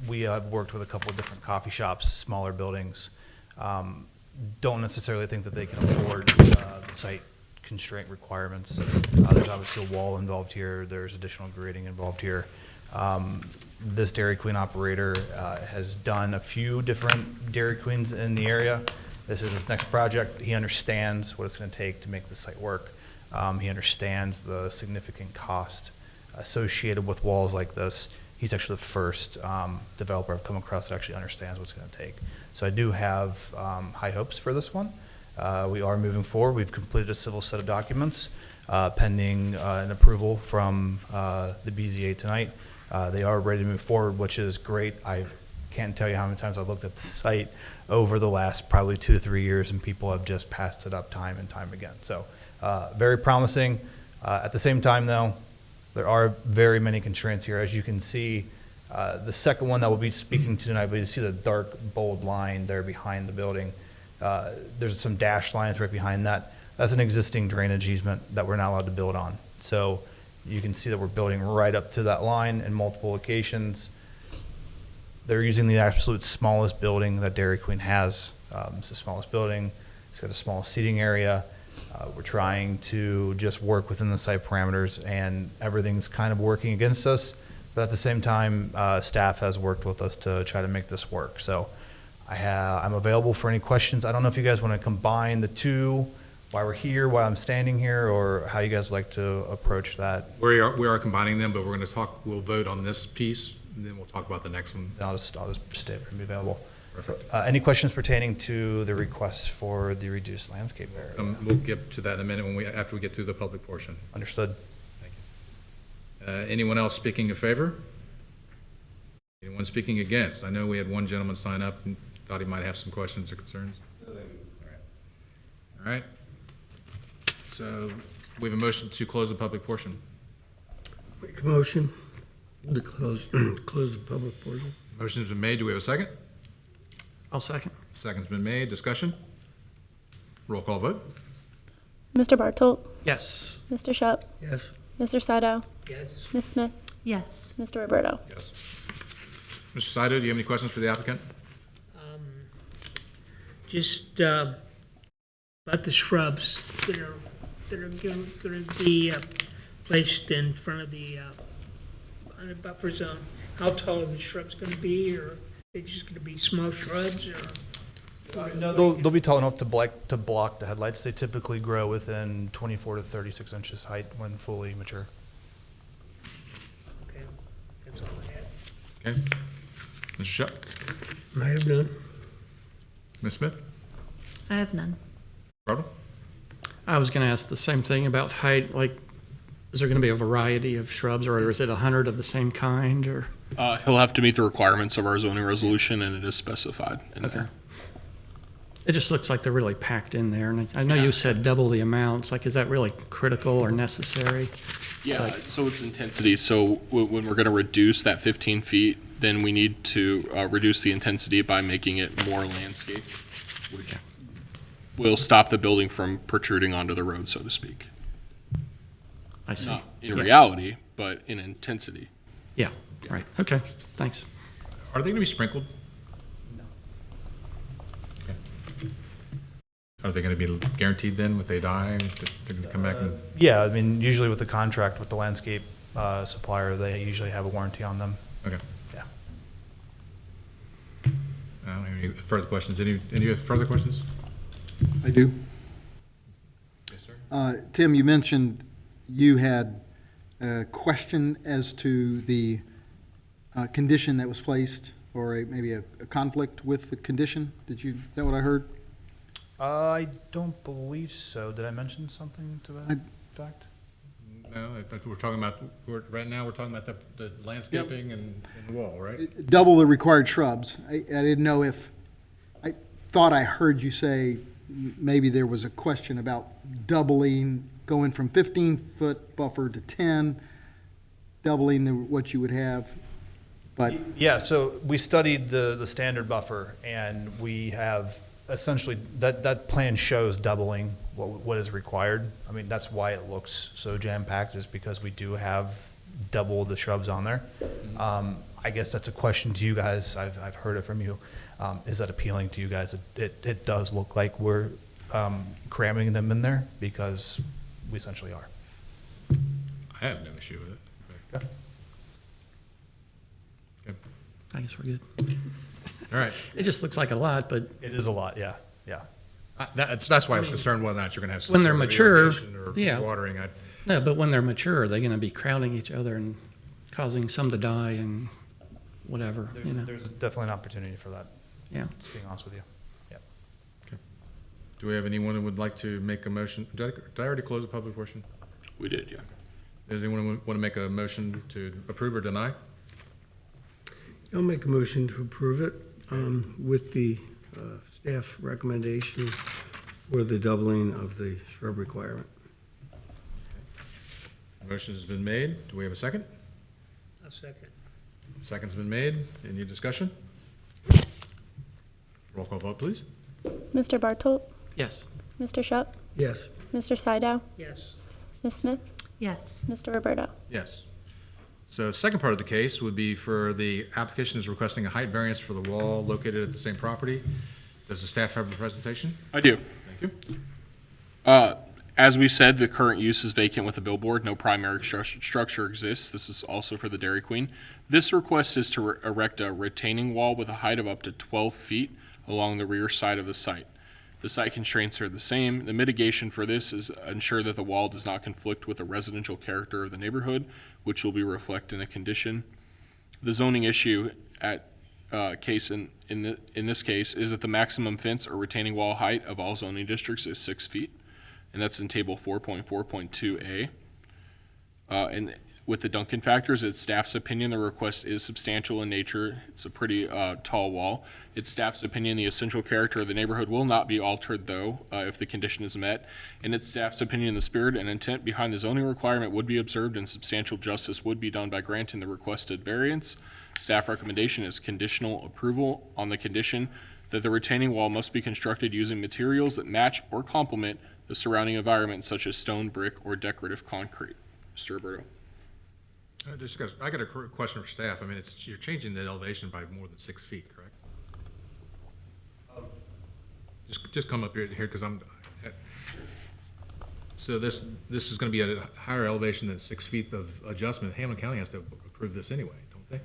Speaker 17: We have worked with a couple of different coffee shops, smaller buildings. Don't necessarily think that they can afford the site constraint requirements. There's obviously a wall involved here. There's additional grading involved here. This Dairy Queen operator has done a few different Dairy Queens in the area. This is his next project. He understands what it's going to take to make the site work. He understands the significant cost associated with walls like this. He's actually the first developer I've come across that actually understands what it's going to take. So I do have high hopes for this one. We are moving forward. We've completed a civil set of documents pending an approval from the BZA tonight. They are ready to move forward, which is great. I can't tell you how many times I've looked at the site over the last probably 2 to 3 years, and people have just passed it up time and time again. So very promising. At the same time, though, there are very many constraints here. As you can see, the second one that we'll be speaking to tonight, but you see the dark, bold line there behind the building. There's some dashed lines right behind that. That's an existing drainage easement that we're not allowed to build on. So you can see that we're building right up to that line in multiple locations. They're using the absolute smallest building that Dairy Queen has. It's the smallest building. It's got the smallest seating area. We're trying to just work within the site parameters, and everything's kind of working against us. But at the same time, staff has worked with us to try to make this work. So I'm available for any questions. I don't know if you guys want to combine the two, why we're here, why I'm standing here, or how you guys would like to approach that.
Speaker 1: We are combining them, but we're going to we'll vote on this piece, and then we'll talk about the next one.
Speaker 17: I'll just stay and be available. Any questions pertaining to the request for the reduced landscape area?
Speaker 1: We'll get to that in a minute after we get through the public portion.
Speaker 17: Understood.
Speaker 1: Thank you. Anyone else speaking in favor? Anyone speaking against? I know we had one gentleman sign up and thought he might have some questions or concerns. All right. So we have a motion to close the public portion.
Speaker 6: Make a motion to close the public portion.
Speaker 1: Motion's been made. Do we have a second?
Speaker 8: I'll second.
Speaker 1: Second's been made. Discussion? Roll call vote.
Speaker 2: Mr. Bartolt,
Speaker 8: Yes.
Speaker 2: Mr. Shup,
Speaker 6: Yes.
Speaker 2: Mr. Sydow,
Speaker 6: Yes.
Speaker 2: Ms. Smith,
Speaker 5: Yes.
Speaker 2: Mr. Roberto.
Speaker 1: Yes. Mr. Saito, do you have any questions for the applicant?
Speaker 18: Just about the shrubs that are going to be placed in front of the on the buffer zone. How tall are the shrubs going to be, or are they just going to be small shrubs, or?
Speaker 17: No, they'll be tall enough to block the headlights. They typically grow within 24 to 36 inches height when fully mature.
Speaker 18: Okay, that's all I had.
Speaker 1: Okay. Mr. Shup?
Speaker 6: I have none.
Speaker 1: Ms. Smith?
Speaker 5: I have none.
Speaker 1: Robert?
Speaker 8: I was going to ask the same thing about height, like, is there going to be a variety of shrubs, or is it 100 of the same kind, or?
Speaker 4: He'll have to meet the requirements of our zoning resolution, and it is specified in there.
Speaker 8: It just looks like they're really packed in there, and I know you said double the amounts, like, is that really critical or necessary?
Speaker 4: Yeah,
Speaker 8: Like-
Speaker 4: so it's intensity. So when we're going to reduce that 15 feet, then we need to reduce the intensity by making it more landscape, which will stop the building from protruding onto the road, so to speak.
Speaker 8: I see.
Speaker 4: Not in
Speaker 8: Yeah.
Speaker 4: reality, but in intensity.
Speaker 8: Yeah, right, okay, thanks.
Speaker 1: Are they going to be sprinkled? No. Okay. Are they going to be guaranteed then, if they die, that they're going to come back and?
Speaker 17: Yeah, I mean, usually with the contract with the landscape supplier, they usually have a warranty on them.
Speaker 1: Okay.
Speaker 17: Yeah.
Speaker 1: I don't have any further questions. Any further questions?
Speaker 3: I do.
Speaker 1: Yes, sir.
Speaker 3: Tim, you mentioned you had a question as to the condition that was placed, or maybe a conflict with the condition. Is that what I heard?
Speaker 17: I don't believe so. Did I mention something to that fact?
Speaker 1: No, we're talking about, right now, we're talking about the landscaping and the wall, right?
Speaker 3: Double the required shrubs. I didn't know if thought I heard you say maybe there was a question about doubling, going from 15-foot buffer to 10, doubling what you would have, but
Speaker 17: Yeah, so we studied the standard buffer, and we have essentially, that plan shows doubling what is required. I mean, that's why it looks so jam-packed, is because we do have double the shrubs on there. I guess that's a question to you guys. I've heard it from you. Is that appealing to you guys? It does look like we're cramming them in there, because we essentially are.
Speaker 1: I have no issue with it.
Speaker 17: Okay.
Speaker 1: Okay.
Speaker 8: I guess we're good.
Speaker 1: All right.
Speaker 8: It just looks like a lot, but
Speaker 17: It is a lot, yeah.
Speaker 1: That's why I was concerned whether or not you're going to have some
Speaker 8: when they're
Speaker 1: sort of
Speaker 8: mature,
Speaker 1: irrigation or
Speaker 8: yeah.
Speaker 1: watering.
Speaker 8: No, but when they're mature, are they going to be crowding each other and causing some to die and whatever, you know?
Speaker 17: There's definitely an opportunity for that,
Speaker 8: Yeah.
Speaker 17: just being honest with you. Yep.
Speaker 1: Do we have anyone who would like to make a motion? Did I already close the public portion?
Speaker 4: We did, yeah.
Speaker 1: Does anyone want to make a motion to approve or deny?
Speaker 6: I'll make a motion to approve it with the staff recommendation for the doubling of the shrub requirement.
Speaker 1: Motion has been made. Do we have a second?
Speaker 18: A second.
Speaker 1: Second's been made. Any discussion? Roll call vote, please.
Speaker 2: Mr. Bartolt,
Speaker 8: Yes.
Speaker 2: Mr. Shup,
Speaker 6: Yes.
Speaker 2: Mr. Sydow,
Speaker 18: Yes.
Speaker 2: Ms. Smith,
Speaker 5: Yes.
Speaker 2: Mr. Roberto.
Speaker 1: Yes. So second part of the case would be for the application is requesting a height variance for the wall located at the same property. Does the staff have a presentation?
Speaker 4: I do.
Speaker 1: Thank you.
Speaker 4: As we said, the current use is vacant with a billboard. No primary structure exists. This is also for the Dairy Queen. This request is to erect a retaining wall with a height of up to 12 feet along the rear side of the site. The site constraints are the same. The mitigation for this is ensure that the wall does not conflict with the residential character of the neighborhood, which will be reflected in a condition. The zoning issue at in this case is that the maximum fence or retaining wall height of all zoning districts is 6 feet, and that's in table 4.4.2a. And with the Duncan factors, it's staff's opinion the request is substantial in nature. It's a pretty tall wall. It's staff's opinion the essential character of the neighborhood will not be altered, though, if the condition is met. And it's staff's opinion the spirit and intent behind the zoning requirement would be observed and substantial justice would be done by granting the requested variance. Staff recommendation is conditional approval on the condition that the retaining wall must be constructed using materials that match or complement the surrounding environment, such as stone, brick, or decorative concrete. Mr. Roberto.
Speaker 1: I got a question for staff. I mean, you're changing the elevation by more than 6 feet, correct? Just come up here because so this is going to be at a higher elevation than 6 feet of adjustment. Hamilton County has to approve this anyway, don't they?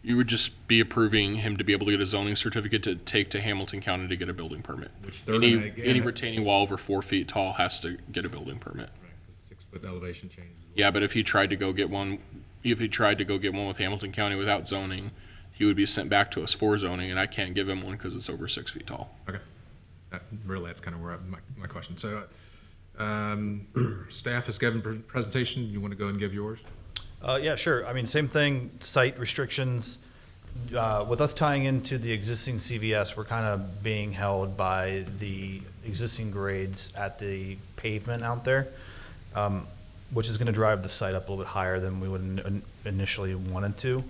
Speaker 4: You would just be approving him to be able to get a zoning certificate to take to Hamilton County to get a building permit.
Speaker 1: Which they're
Speaker 4: Any,
Speaker 1: gonna get
Speaker 4: any
Speaker 1: it.
Speaker 4: retaining wall over 4 feet tall has to get a building permit.
Speaker 1: Right, 6 foot elevation change.
Speaker 4: Yeah, but if he tried to go get one with Hamilton County without zoning, he would be sent back to us for zoning, and I can't give him one because it's over 6 feet tall.
Speaker 1: Okay. That's kind of where my question. So, staff has given presentation. You want to go and give yours?
Speaker 17: Yeah, sure. I mean, same thing, site restrictions. With us tying into the existing CVS, we're kind of being held by the existing grades at the pavement out there, which is going to drive the site up a little bit higher than we would initially wanted to.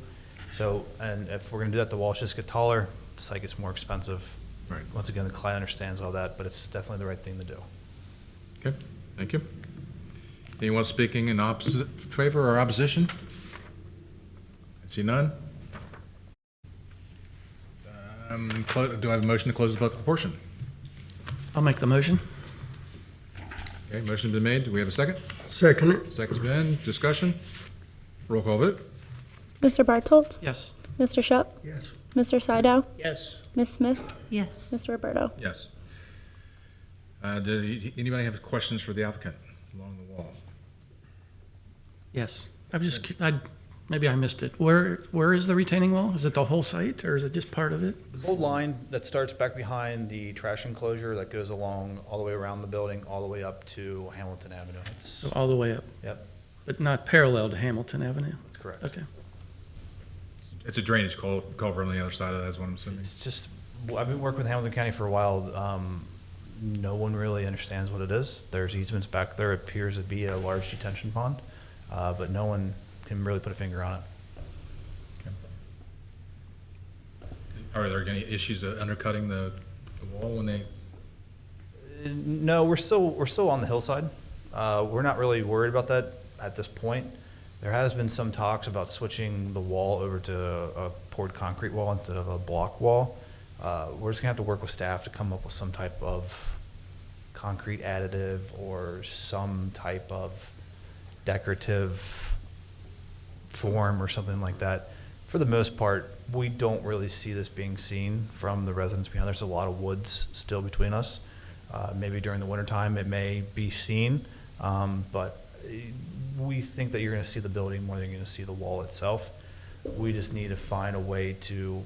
Speaker 17: So, and if we're going to do that, the walls just get taller, the site gets more expensive.
Speaker 1: Right.
Speaker 17: Once again, the client understands all that, but it's definitely the right thing to do.
Speaker 1: Okay, thank you. Anyone speaking in favor or opposition? I see none. Do I have a motion to close the public portion?
Speaker 8: I'll make the motion.
Speaker 1: Okay, motion's been made. Do we have a second?
Speaker 6: Second it.
Speaker 1: Second's been. Discussion? Roll call vote.
Speaker 2: Mr. Bartolt,
Speaker 8: Yes.
Speaker 2: Mr. Shup,
Speaker 6: Yes.
Speaker 2: Mr. Sydow,
Speaker 18: Yes.
Speaker 2: Ms. Smith,
Speaker 5: Yes.
Speaker 2: Mr. Roberto.
Speaker 1: Yes. Anybody have questions for the applicant along the wall?
Speaker 8: Yes. Maybe I missed it. Where is the retaining wall? Is it the whole site, or is it just part of it?
Speaker 17: The bold line that starts back behind the trash enclosure that goes along all the way around the building, all the way up to Hamilton Avenue.
Speaker 8: So all the way up,
Speaker 17: Yep,
Speaker 8: but not parallel to Hamilton Avenue?
Speaker 17: that's correct.
Speaker 8: Okay.
Speaker 1: It's a drainage culvert on the other side of that, is what I'm assuming.
Speaker 17: It's just Well, I've been working with Hamilton County for a while. No one really understands what it is. There's easements back there. It appears to be a large detention pond, but no one can really put a finger on it.
Speaker 1: Are there any issues of undercutting the wall when they?
Speaker 17: No, we're still on the hillside. We're not really worried about that at this point. There has been some talks about switching the wall over to a poured concrete wall instead of a block wall. We're just gonna have to work with staff to come up with some type of concrete additive or some type of decorative form or something like that. For the most part, we don't really see this being seen from the residents behind. There's a lot of woods still between us. Maybe during the wintertime it may be seen, but we think that you're going to see the building more than you're going to see the wall itself. We just need to find a way to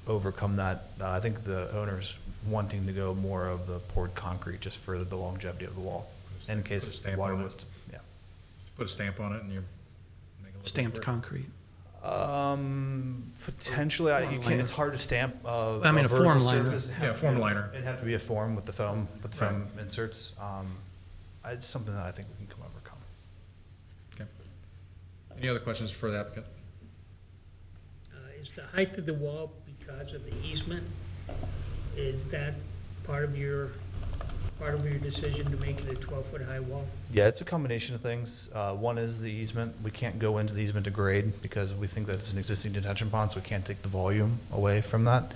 Speaker 17: overcome that. I think the owner's wanting to go more of the poured concrete just for the longevity of the wall, in case water was to, yeah.
Speaker 1: Put a stamp on it and you make it look
Speaker 8: Stamped
Speaker 1: like
Speaker 8: concrete.
Speaker 17: Potentially, you can't, it's hard to stamp
Speaker 8: I mean, a
Speaker 17: vertical
Speaker 8: form liner.
Speaker 17: surface. It'd
Speaker 1: Yeah,
Speaker 17: have to
Speaker 1: form
Speaker 17: be-
Speaker 1: liner.
Speaker 17: It'd have to be a form with the foam, inserts. It's something that I think we can overcome.
Speaker 1: Okay. Any other questions for the applicant?
Speaker 18: Is the height of the wall because of the easement? Is that part of your decision to make it a 12-foot high wall?
Speaker 17: Yeah, it's a combination of things. One is the easement. We can't go into the easement to grade because we think that it's an existing detention pond, so we can't take the volume away from that.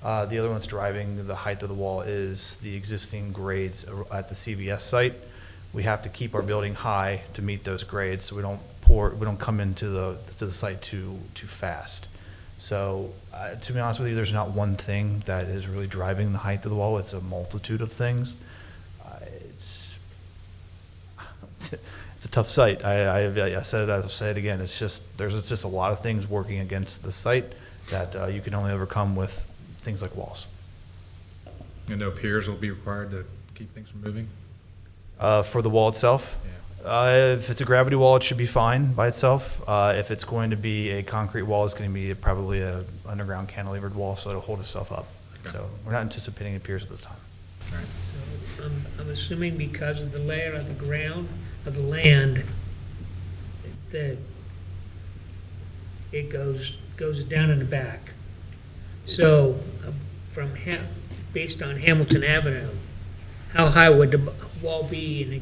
Speaker 17: The other one's driving the height of the wall is the existing grades at the CVS site. We have to keep our building high to meet those grades, so we don't come into the site too fast. So, to be honest with you, there's not one thing that is really driving the height of the wall. It's a multitude of things. It's a tough site. I said it, I'll say it again. There's just a lot of things working against the site that you can only overcome with things like walls.
Speaker 1: And no piers will be required to keep things from moving?
Speaker 17: For the wall itself? If it's a gravity wall, it should be fine by itself. If it's going to be a concrete wall, it's going to be probably a underground cantilevered wall, so it'll hold itself up.
Speaker 1: Okay.
Speaker 17: So we're not anticipating it piers at this time.
Speaker 1: All right.
Speaker 18: So I'm assuming because of the layer of the ground, of the land, that it goes down in the back. So based on Hamilton Avenue, how high would the wall be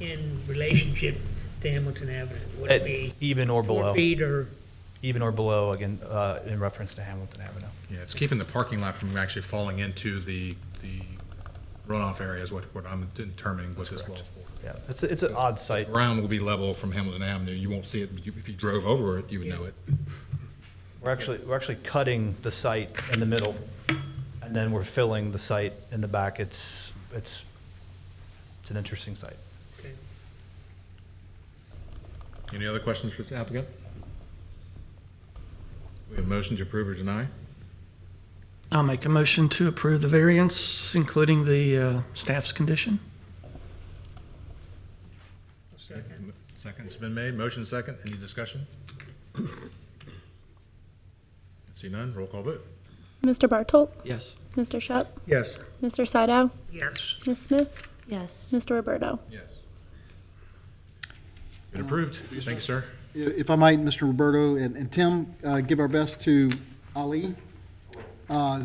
Speaker 18: in relationship to Hamilton Avenue? Would it be
Speaker 17: Even or
Speaker 18: 4
Speaker 17: below.
Speaker 18: feet or?
Speaker 17: Even or below, again, in reference to Hamilton Avenue.
Speaker 1: Yeah, it's keeping the parking lot from actually falling into the runoff area is what I'm determining what this wall's for.
Speaker 17: Yeah, it's an odd site.
Speaker 1: The ground will be level from Hamilton Avenue. You won't see it, but if you drove over it, you would know it.
Speaker 17: We're actually cutting the site in the middle, and then we're filling the site in the back. It's an interesting site.
Speaker 18: Okay.
Speaker 1: Any other questions for the applicant? We have a motion to approve or deny?
Speaker 8: I'll make a motion to approve the variance, including the staff's condition.
Speaker 18: Second.
Speaker 1: Second's been made. Motion second. Any discussion? See none. Roll call vote.
Speaker 2: Mr. Bartolt?
Speaker 8: Yes.
Speaker 2: Mr. Shup?
Speaker 6: Yes.
Speaker 2: Mr. Sydow?
Speaker 18: Yes.
Speaker 2: Ms. Smith?
Speaker 5: Yes.
Speaker 2: Mr. Roberto?
Speaker 1: Yes. Been approved. Thank you, sir.
Speaker 3: If I might, Mr. Roberto and Tim, give our best to Ali.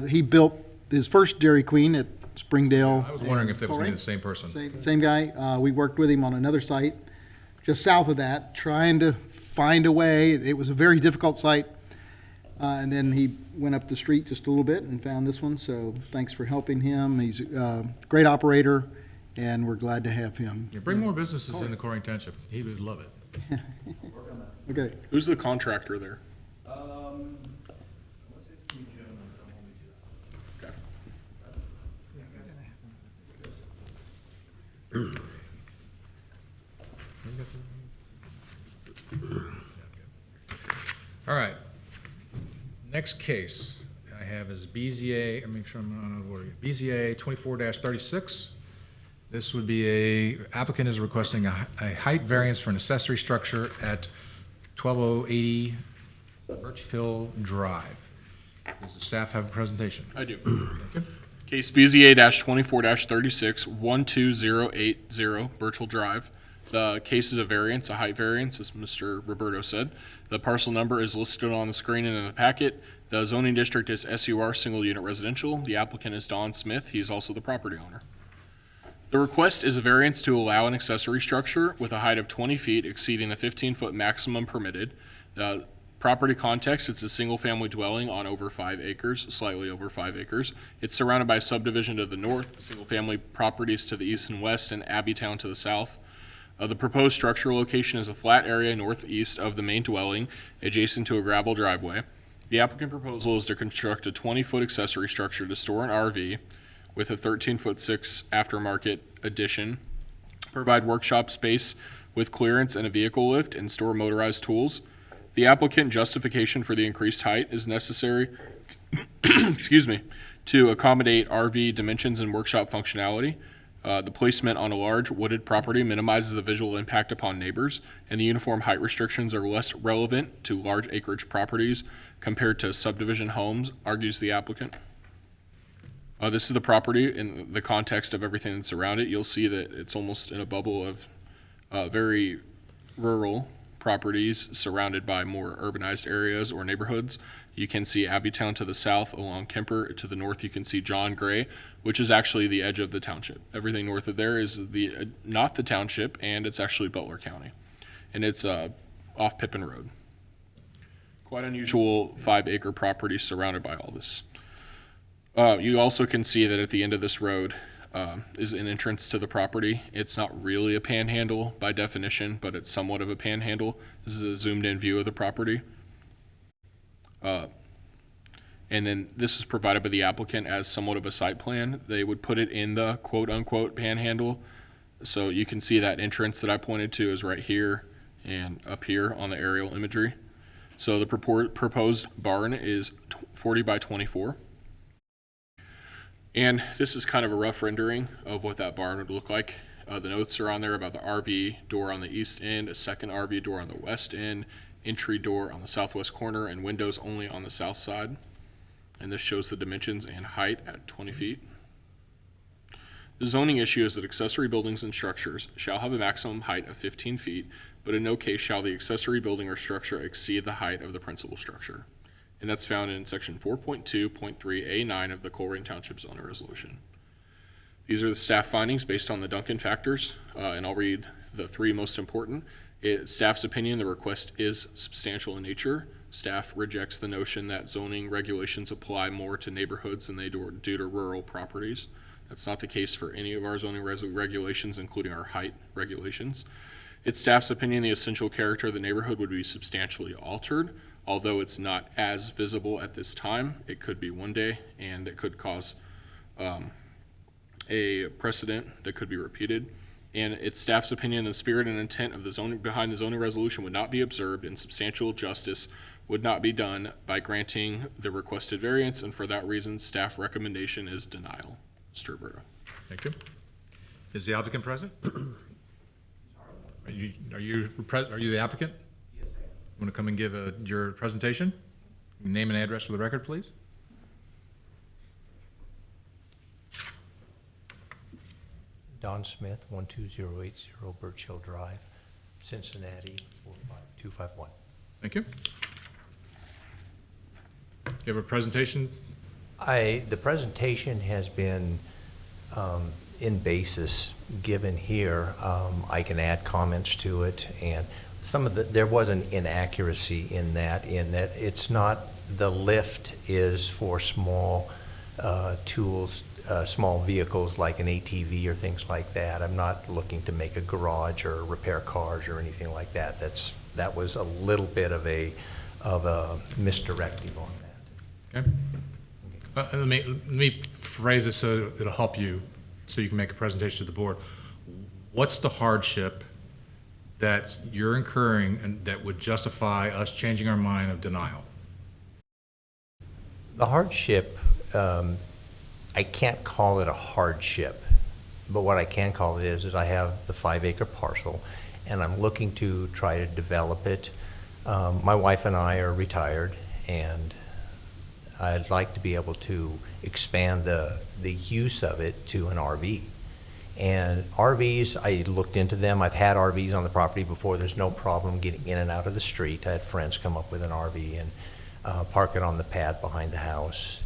Speaker 3: He built his first Dairy Queen at Springdale.
Speaker 1: I was wondering if that was going to be
Speaker 3: Colerain.
Speaker 1: the same person.
Speaker 3: Same guy. We worked with him on another site just south of that, trying to find a way. It was a very difficult site. And then he went up the street just a little bit and found this one. So thanks for helping him. He's a great operator, and we're glad to have him.
Speaker 1: Yeah, bring more businesses in the Colerain Township. He would love it.
Speaker 3: Okay.
Speaker 4: Who's the contractor there?
Speaker 1: All right. Next case I have is BZA, let me make sure I'm not out of order. BZA 24-36. This would be applicant is requesting a height variance for an accessory structure at 12080 Birch Hill Drive. Does the staff have a presentation?
Speaker 4: I do.
Speaker 1: Thank you.
Speaker 4: Case BZA-24-36, 12080 Birchall Drive. The case is a variance, a height variance, as Mr. Roberto said. The parcel number is listed on the screen and in the packet. The zoning district is SUR, single unit residential. The applicant is Don Smith. He is also the property owner. The request is a variance to allow an accessory structure with a height of 20 feet exceeding the 15-foot maximum permitted. The property context, it's a single-family dwelling on over 5 acres, slightly over 5 acres. It's surrounded by subdivision to the north, single-family properties to the east and west, and Abbeytown to the south. The proposed structure location is a flat area northeast of the main dwelling, adjacent to a gravel driveway. The applicant proposal is to construct a 20-foot accessory structure to store an RV with a 13-foot 6 aftermarket addition, provide workshop space with clearance and a vehicle lift, and store motorized tools. The applicant justification for the increased height is necessary excuse me, to accommodate RV dimensions and workshop functionality. The placement on a large wooded property minimizes the visual impact upon neighbors, and the uniform height restrictions are less relevant to large acreage properties compared to subdivision homes, argues the applicant. This is the property in the context of everything that's around it. You'll see that it's almost in a bubble of very rural properties surrounded by more urbanized areas or neighborhoods. You can see Abbeytown to the south along Kemper. To the north, you can see John Gray, which is actually the edge of the township. Everything north of there is not the township, and it's actually Butler County. And it's off Pippin Road. Quite unusual 5-acre property surrounded by all this. You also can see that at the end of this road is an entrance to the property. It's not really a panhandle by definition, but it's somewhat of a panhandle. This is a zoomed in view of the property. And then this is provided by the applicant as somewhat of a site plan. They would put it in the quote unquote panhandle. So you can see that entrance that I pointed to is right here and up here on the aerial imagery. So the proposed barn is 40 by 24. And this is kind of a rough rendering of what that barn would look like. The notes are on there about the RV door on the east end, a second RV door on the west end, entry door on the southwest corner, and windows only on the south side. And this shows the dimensions and height at 20 feet. The zoning issue is that accessory buildings and structures shall have a maximum height of 15 feet, but in no case shall the accessory building or structure exceed the height of the principal structure. And that's found in section 4.2.3A9 of the Colerain Township zoning resolution. These are the staff findings based on the Duncan factors, and I'll read the 3 most important. Staff's opinion, the request is substantial in nature. Staff rejects the notion that zoning regulations apply more to neighborhoods than they do to rural properties. That's not the case for any of our zoning regulations, including our height regulations. It's staff's opinion the essential character of the neighborhood would be substantially altered. Although it's not as visible at this time, it could be one day, and it could cause a precedent that could be repeated. And it's staff's opinion the spirit and intent of the zoning behind the zoning resolution would not be observed, and substantial justice would not be done by granting the requested variance, and for that reason, staff recommendation is denial. Mr. Roberto.
Speaker 1: Thank you. Is the applicant present? Are you the applicant? Want to come and give your presentation? Name and address for the record, please.
Speaker 19: Don Smith, 12080 Birch Hill Drive, Cincinnati, 45251.
Speaker 1: Thank you. You have a presentation?
Speaker 19: The presentation has been in basis given here. I can add comments to it, and there was an inaccuracy in that it's not, the lift is for small tools, small vehicles like an ATV or things like that. I'm not looking to make a garage or repair cars or anything like that. That was a little bit of a misdirecting on that.
Speaker 1: Okay. Let me phrase it so it'll help you, so you can make a presentation to the board. What's the hardship that you're incurring and that would justify us changing our mind of denial?
Speaker 19: The hardship, I can't call it a hardship, but what I can call it is I have the 5-acre parcel, and I'm looking to try to develop it. My wife and I are retired, and I'd like to be able to expand the use of it to an RV. And RVs, I looked into them. I've had RVs on the property before. There's no problem getting in and out of the street. I had friends come up with an RV and park it on the pad behind the house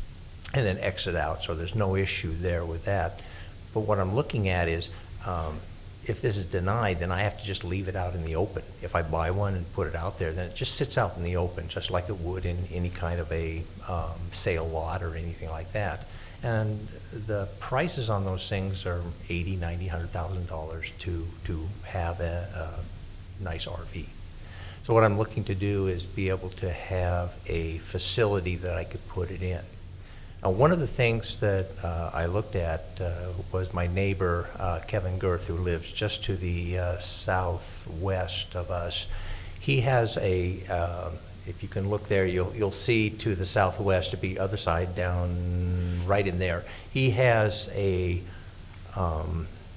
Speaker 19: and then exit out. So there's no issue there with that. But what I'm looking at is, if this is denied, then I have to just leave it out in the open. If I buy one and put it out there, then it just sits out in the open, just like it would in any kind of a sale lot or anything like that. And the prices on those things are $80,000, $90,000, $100,000 to have a nice RV. So what I'm looking to do is be able to have a facility that I could put it in. Now, one of the things that I looked at was my neighbor, Kevin Girth, who lives just to the southwest of us. He has a, if you can look there, you'll see to the southwest, to be other side down right in there. He has a,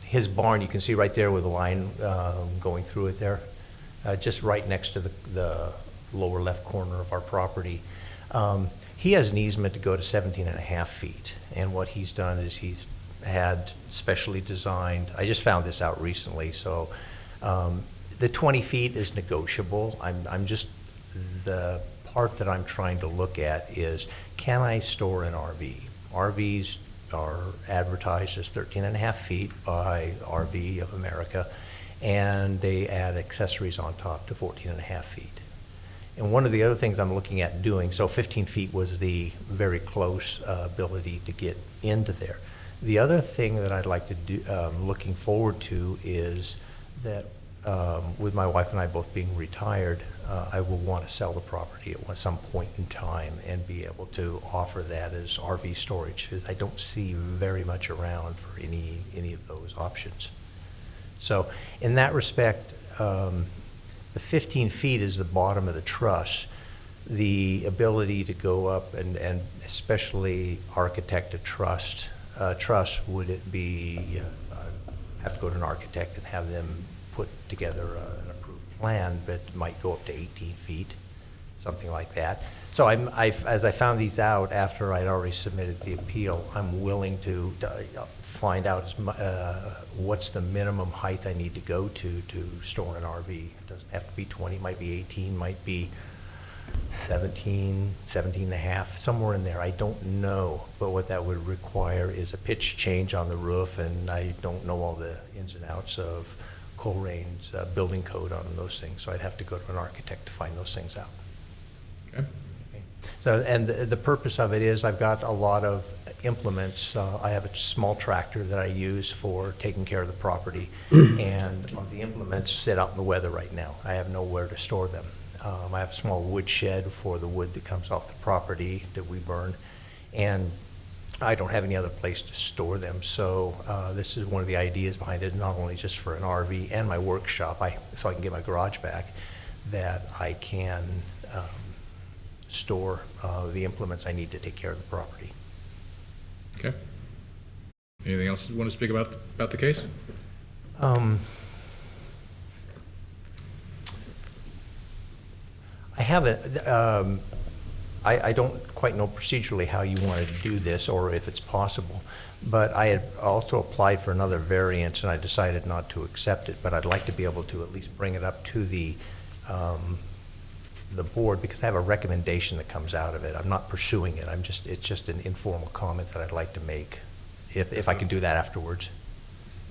Speaker 19: his barn, you can see right there with the line going through it there, just right next to the lower left corner of our property. He has an easement to go to 17.5 feet, and what he's done is he's had specially designed, I just found this out recently, so the 20 feet is negotiable. I'm just, the part that I'm trying to look at is, can I store an RV? RVs are advertised as 13.5 feet by RV of America, and they add accessories on top to 14.5 feet. And one of the other things I'm looking at doing, so 15 feet was the very close ability to get into there. The other thing that I'd like to do, looking forward to, is that with my wife and I both being retired, I will want to sell the property at some point in time and be able to offer that as RV storage, because I don't see very much around for any of those options. So in that respect, the 15 feet is the bottom of the truss. The ability to go up and especially architect a truss, would it be, have to go to an architect and have them put together an approved plan, but it might go up to 18 feet, something like that. So as I found these out after I'd already submitted the appeal, I'm willing to find out what's the minimum height I need to go to store an RV. It doesn't have to be 20, might be 18, might be 17, 17.5, somewhere in there. I don't know, but what that would require is a pitch change on the roof, and I don't know all the ins and outs of Colerain's building code on those things, so I'd have to go to an architect to find those things out.
Speaker 1: Okay.
Speaker 19: So, and the purpose of it is I've got a lot of implements. I have a small tractor that I use for taking care of the property, and the implements sit out in the weather right now. I have nowhere to store them. I have a small wood shed for the wood that comes off the property that we burn, and I don't have any other place to store them. So this is one of the ideas behind it, not only just for an RV and my workshop, so I can get my garage back, that I can store the implements I need to take care of the property.
Speaker 1: Okay. Anything else you want to speak about the case?
Speaker 19: I haven't, I don't quite know procedurally how you wanted to do this or if it's possible, but I had also applied for another variance and I decided not to accept it, but I'd like to be able to at least bring it up to the board, because I have a recommendation that comes out of it. I'm not pursuing it. It's just an informal comment that I'd like to make, if I can do that afterwards.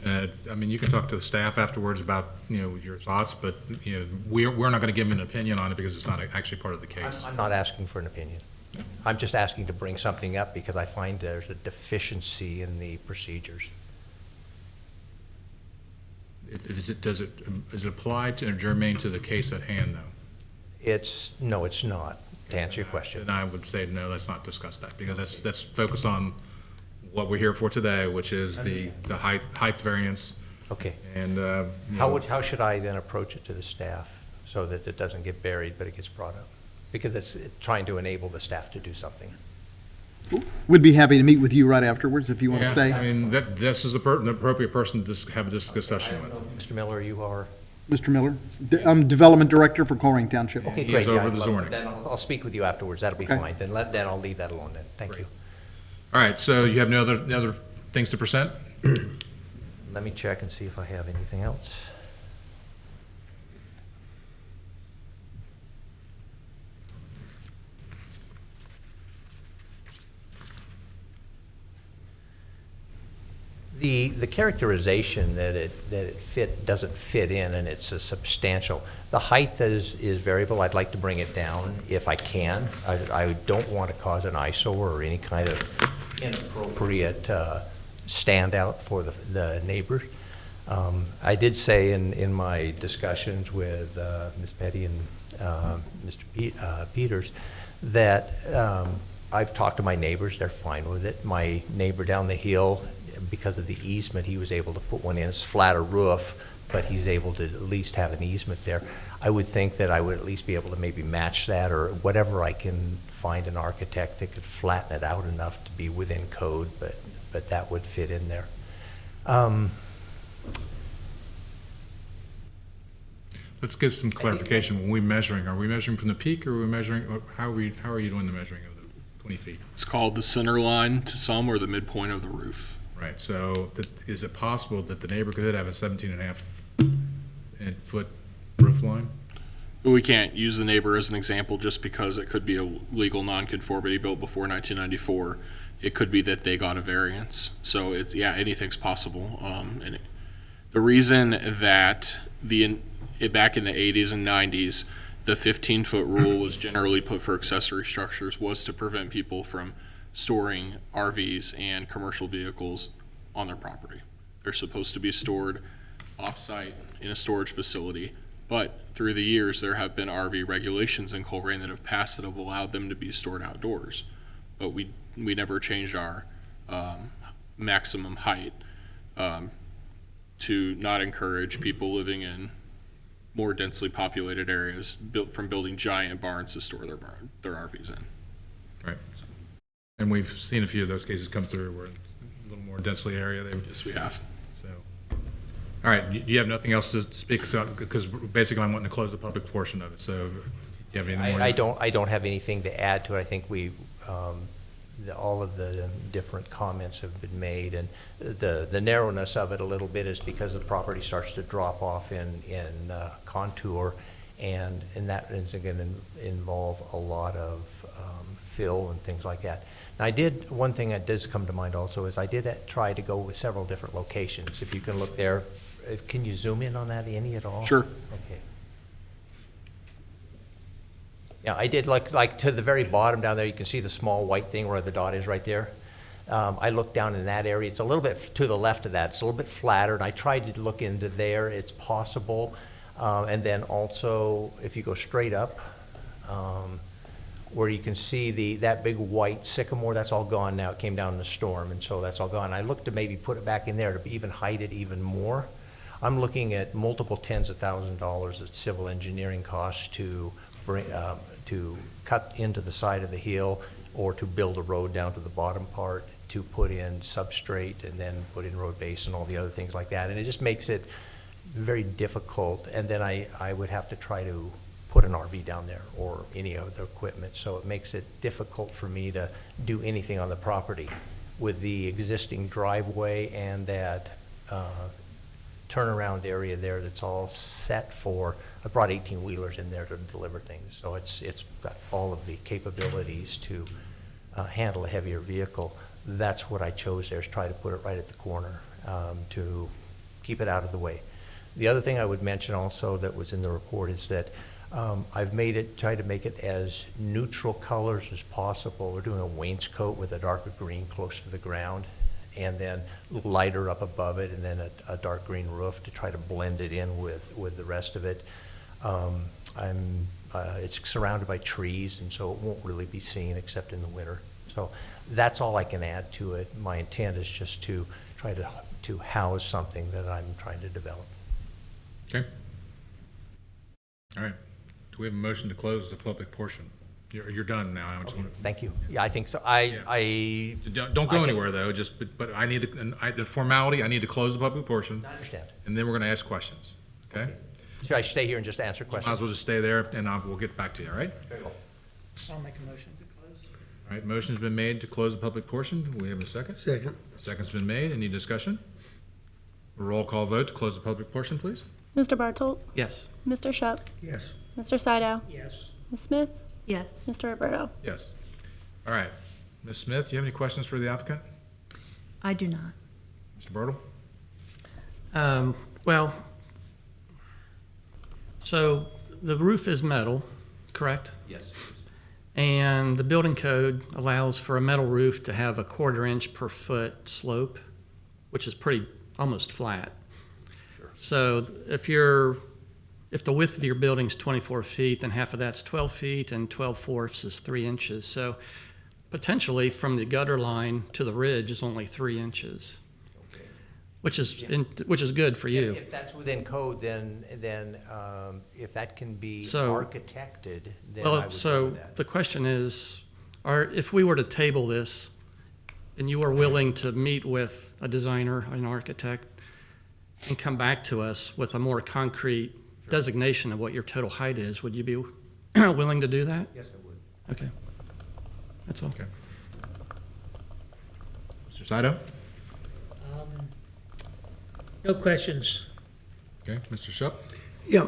Speaker 1: I mean, you can talk to the staff afterwards about, your thoughts, but, we're not going to give them an opinion on it because it's not actually part of the case.
Speaker 19: I'm not asking for an opinion. I'm just asking to bring something up because I find there's a deficiency in the procedures.
Speaker 1: Is it applied to or germane to the case at hand, though?
Speaker 19: No, it's not, to answer your question.
Speaker 1: And I would say, no, let's not discuss that, because that's focused on what we're here for today, which is the height variance.
Speaker 19: Okay.
Speaker 1: And,
Speaker 19: how should I then approach it to the staff so that it doesn't get buried, but it gets brought up? Because it's trying to enable the staff to do something.
Speaker 3: We'd be happy to meet with you right afterwards if you want to stay.
Speaker 1: I mean, this is the appropriate person to have this discussion with.
Speaker 19: Mr. Miller, you are?
Speaker 3: Mr. Miller. I'm Development Director for Colerain Township.
Speaker 19: Okay,
Speaker 1: He
Speaker 19: great.
Speaker 1: is
Speaker 19: yeah,
Speaker 1: over the zoning.
Speaker 19: Then I'll speak with you afterwards. That'll be
Speaker 3: Okay.
Speaker 19: fine. Then I'll leave that alone then. Thank you.
Speaker 1: All right, so you have no other things to present?
Speaker 19: Let me check and see if I have anything else. The characterization that it doesn't fit in, and it's a substantial. The height is variable. I'd like to bring it down if I can. I don't want to cause an eyesore or any kind of inappropriate standout for the neighbors. I did say in my discussions with Ms. Petty and Mr. Peters that I've talked to my neighbors. They're fine with it. My neighbor down the hill, because of the easement, he was able to put one in. It's flatter roof, but he's able to at least have an easement there. I would think that I would at least be able to maybe match that, or whatever I can find an architect that could flatten it out enough to be within code, but that would fit in there.
Speaker 1: Let's get some clarification. When we're measuring, are we measuring from the peak, or are we measuring, or how are you doing the measuring of the 20 feet?
Speaker 4: It's called the center line to some, or the midpoint of the roof.
Speaker 1: Right, so is it possible that the neighbor could have a 17.5-foot roof line?
Speaker 4: We can't use the neighbor as an example just because it could be a legal nonconformity built before 1994. It could be that they got a variance. So it's, yeah, anything's possible. The reason that back in the 80s and 90s, the 15-foot rule was generally put for accessory structures was to prevent people from storing RVs and commercial vehicles on their property. They're supposed to be stored off-site in a storage facility, but through the years there have been RV regulations in Colerain that have passed that have allowed them to be stored outdoors. But we never changed our maximum height to not encourage people living in more densely populated areas from building giant barns to store their RVs in.
Speaker 1: Right. And we've seen a few of those cases come through where a little more densely area.
Speaker 4: Yes, we have.
Speaker 1: So, all right, you have nothing else to speak about, because basically I'm wanting to close the public portion of it. So, do you have anything more?
Speaker 19: I don't have anything to add to it. I think all of the different comments have been made, and the narrowness of it a little bit is because the property starts to drop off in contour, and that is going to involve a lot of fill and things like that. Now, one thing that does come to mind also is I did try to go with several different locations. If you can look there, can you zoom in on that any at all?
Speaker 4: Sure.
Speaker 19: Okay. Yeah, I did like to the very bottom down there, you can see the small white thing where the dot is right there. I looked down in that area. It's a little bit to the left of that. It's a little bit flatter, and I tried to look into there. It's possible. And then also, if you go straight up, where you can see that big white sycamore, that's all gone now. It came down in the storm, and so that's all gone. I looked to maybe put it back in there to even height it even more. I'm looking at multiple tens of thousands of dollars of civil engineering costs to cut into the side of the hill, or to build a road down to the bottom part, to put in substrate and then put in road base and all the other things like that. And it just makes it very difficult. And then I would have to try to put an RV down there or any other equipment. So it makes it difficult for me to do anything on the property with the existing driveway and that turnaround area there that's all set for. I brought 18-wheelers in there to deliver things, so it's got all of the capabilities to handle a heavier vehicle. That's what I chose there, is try to put it right at the corner to keep it out of the way. The other thing I would mention also that was in the report is that I've tried to make it as neutral colors as possible. We're doing a wainscot with a darker green close to the ground, and then lighter up above it, and then a dark green roof to try to blend it in with the rest of it. It's surrounded by trees, and so it won't really be seen except in the winter. So that's all I can add to it. My intent is just to try to house something that I'm trying to develop.
Speaker 1: Okay. All right. Do we have a motion to close the public portion? You're done now.
Speaker 19: Okay, thank you. Yeah, I think so.
Speaker 1: Don't go anywhere though. But I need the formality. I need to close the public portion.
Speaker 19: I understand.
Speaker 1: And then we're going to ask questions. Okay.
Speaker 19: Should I stay here and just answer
Speaker 1: Might
Speaker 19: questions?
Speaker 1: as well just stay there, and we'll get back to you, all right?
Speaker 19: Very well.
Speaker 18: I'll make a motion to close.
Speaker 1: All right, motion's been made to close the public portion. Do we have a second?
Speaker 6: Second.
Speaker 1: Second's been made. Any discussion? Roll call vote to close the public portion, please.
Speaker 2: Mr. Bartolt,
Speaker 8: Yes.
Speaker 2: Mr. Shup,
Speaker 6: Yes.
Speaker 2: Mr. Sydow,
Speaker 18: Yes.
Speaker 2: Ms. Smith,
Speaker 5: Yes.
Speaker 2: Mr. Roberto.
Speaker 1: Yes. All right. Ms. Smith, do you have any questions for the applicant?
Speaker 5: I do not.
Speaker 1: Mr. Bartle?
Speaker 8: Well, so the roof is metal, correct?
Speaker 19: Yes.
Speaker 8: And the building code allows for a metal roof to have a 1/4 inch per foot slope, which is pretty, almost flat.
Speaker 19: Sure.
Speaker 8: So if the width of your building's 24 feet, then half of that's 12 feet, and 12/4 is 3 inches. So potentially from the gutter line to the ridge is only 3 inches,
Speaker 19: Okay.
Speaker 8: which is good for you.
Speaker 19: If that's within code, then if that can be
Speaker 8: So-
Speaker 19: architected, then I
Speaker 8: Well,
Speaker 19: would go
Speaker 8: so
Speaker 19: with that.
Speaker 8: the question is, if we were to table this, and you are willing to meet with a designer, an architect, and come back to us with a more concrete designation of what your total height is, would you be willing to do that?
Speaker 19: Yes, I would.
Speaker 8: Okay. That's all.
Speaker 1: Okay. Mr. Sydow?
Speaker 18: No questions.
Speaker 1: Okay. Mr. Shup?
Speaker 6: Yeah,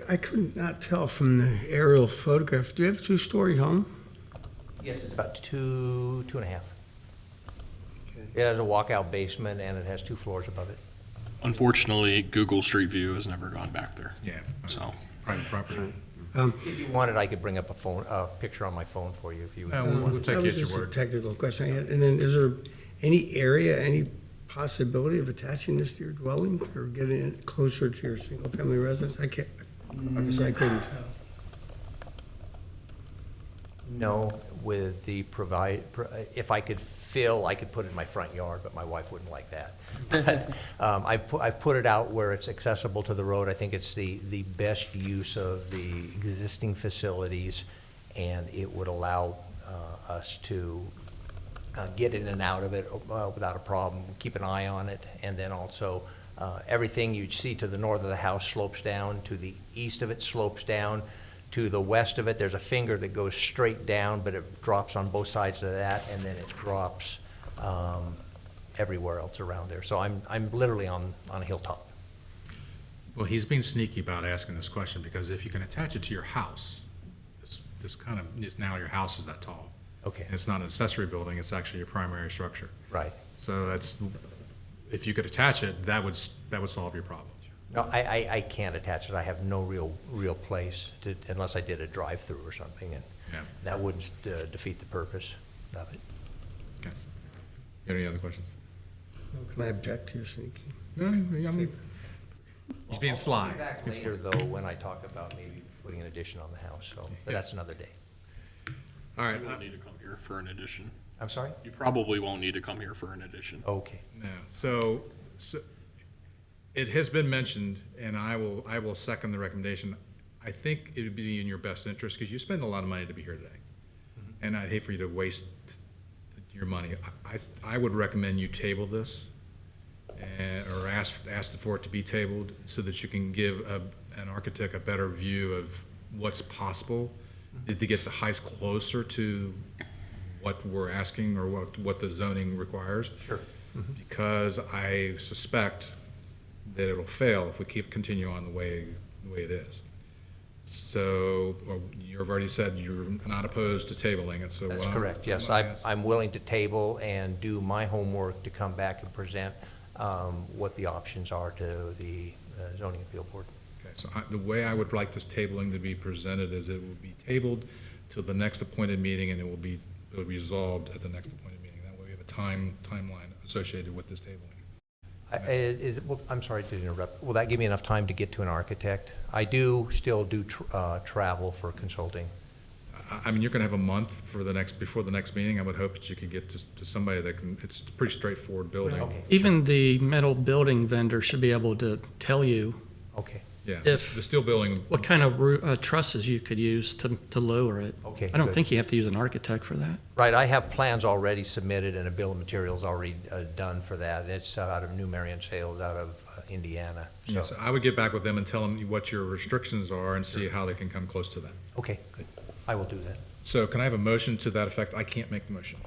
Speaker 6: I could not tell from the aerial photograph. Do you have a two-story home?
Speaker 19: Yes, it's about 2.5. It has a walkout basement and it has 2 floors above it.
Speaker 4: Unfortunately, Google Street View has never gone back there.
Speaker 1: Yeah.
Speaker 4: So,
Speaker 1: Private property.
Speaker 19: If you wanted, I could bring up a picture on my phone for you if you.
Speaker 1: No, we'll take
Speaker 6: That
Speaker 1: you
Speaker 6: was
Speaker 1: at your
Speaker 6: just a
Speaker 1: word.
Speaker 6: technical question I had. And then is there any area, any possibility of attaching this to your dwelling or getting it closer to your single-family residence? I can't, obviously I couldn't tell.
Speaker 19: No, with the if I could fill, I could put it in my front yard, but my wife wouldn't like that. But I've put it out where it's accessible to the road. I think it's the best use of the existing facilities, and it would allow us to get in and out of it without a problem, keep an eye on it, and then also everything you see to the north of the house slopes down, to the east of it slopes down, to the west of it, there's a finger that goes straight down, but it drops on both sides of that, and then it drops everywhere else around there. So I'm literally on a hilltop.
Speaker 1: Well, he's being sneaky about asking this question because if you can attach it to your house, this kind of, now your house is that tall.
Speaker 19: Okay.
Speaker 1: And it's not an accessory building, it's actually your primary structure.
Speaker 19: Right.
Speaker 1: So that's, if you could attach it, that would solve your problem.
Speaker 19: No, I can't attach it. I have no real place to, unless I did a drive-through or something, and
Speaker 1: Yeah.
Speaker 19: that wouldn't defeat the purpose of it.
Speaker 1: Okay. You have any other questions?
Speaker 6: Can I object to your sneaky?
Speaker 1: No, I mean, he's being sly.
Speaker 19: I'll be back later, though, when I talk about maybe putting an addition on the house, so, but that's another day.
Speaker 1: All right.
Speaker 4: you won't need to come here for an addition.
Speaker 19: I'm sorry?
Speaker 4: You probably won't need to come here for an addition.
Speaker 19: Okay.
Speaker 1: No. So it has been mentioned, and I will second the recommendation. I think it would be in your best interest, because you spend a lot of money to be here today. And I'd hate for you to waste your money. I would recommend you table this, or ask for it to be tabled, so that you can give an architect a better view of what's possible, to get the heights closer to what we're asking, or what the zoning requires.
Speaker 19: Sure.
Speaker 1: Because I suspect that it'll fail if we continue on the way it is. So, well, you've already said you're not opposed to tabling it, so.
Speaker 19: That's
Speaker 1: what I'm-
Speaker 19: correct, yes.
Speaker 1: what I'm asking-
Speaker 19: I'm willing to table and do my homework to come back and present what the options are to the zoning appeal board.
Speaker 1: Okay, so the way I would like this tabling to be presented is it will be tabled till the next appointed meeting, and it will be resolved at the next appointed meeting. That way we have a timeline associated with this tabling.
Speaker 19: Well, I'm sorry to interrupt. Will that give me enough time to get to an architect? I do still do travel for consulting.
Speaker 1: I mean, you're gonna have a month before the next meeting. I would hope that you could get to somebody that can, it's a pretty straightforward building.
Speaker 19: Okay.
Speaker 8: Even the metal building vendor should be able to tell you
Speaker 19: Okay.
Speaker 1: Yeah,
Speaker 8: if
Speaker 1: the steel building.
Speaker 8: what kind of trusses you could use to lower it.
Speaker 19: Okay,
Speaker 8: I don't
Speaker 19: good.
Speaker 8: think you have to use an architect for that.
Speaker 19: Right, I have plans already submitted and a bill of materials already done for that. It's out of New Marion Sales, out of Indiana. So-
Speaker 1: Yes, I would get back with them and tell them what your restrictions are and see how they can come close to that.
Speaker 19: Okay, good. I will do that.
Speaker 1: So can I have a motion to that effect? I can't make the motion.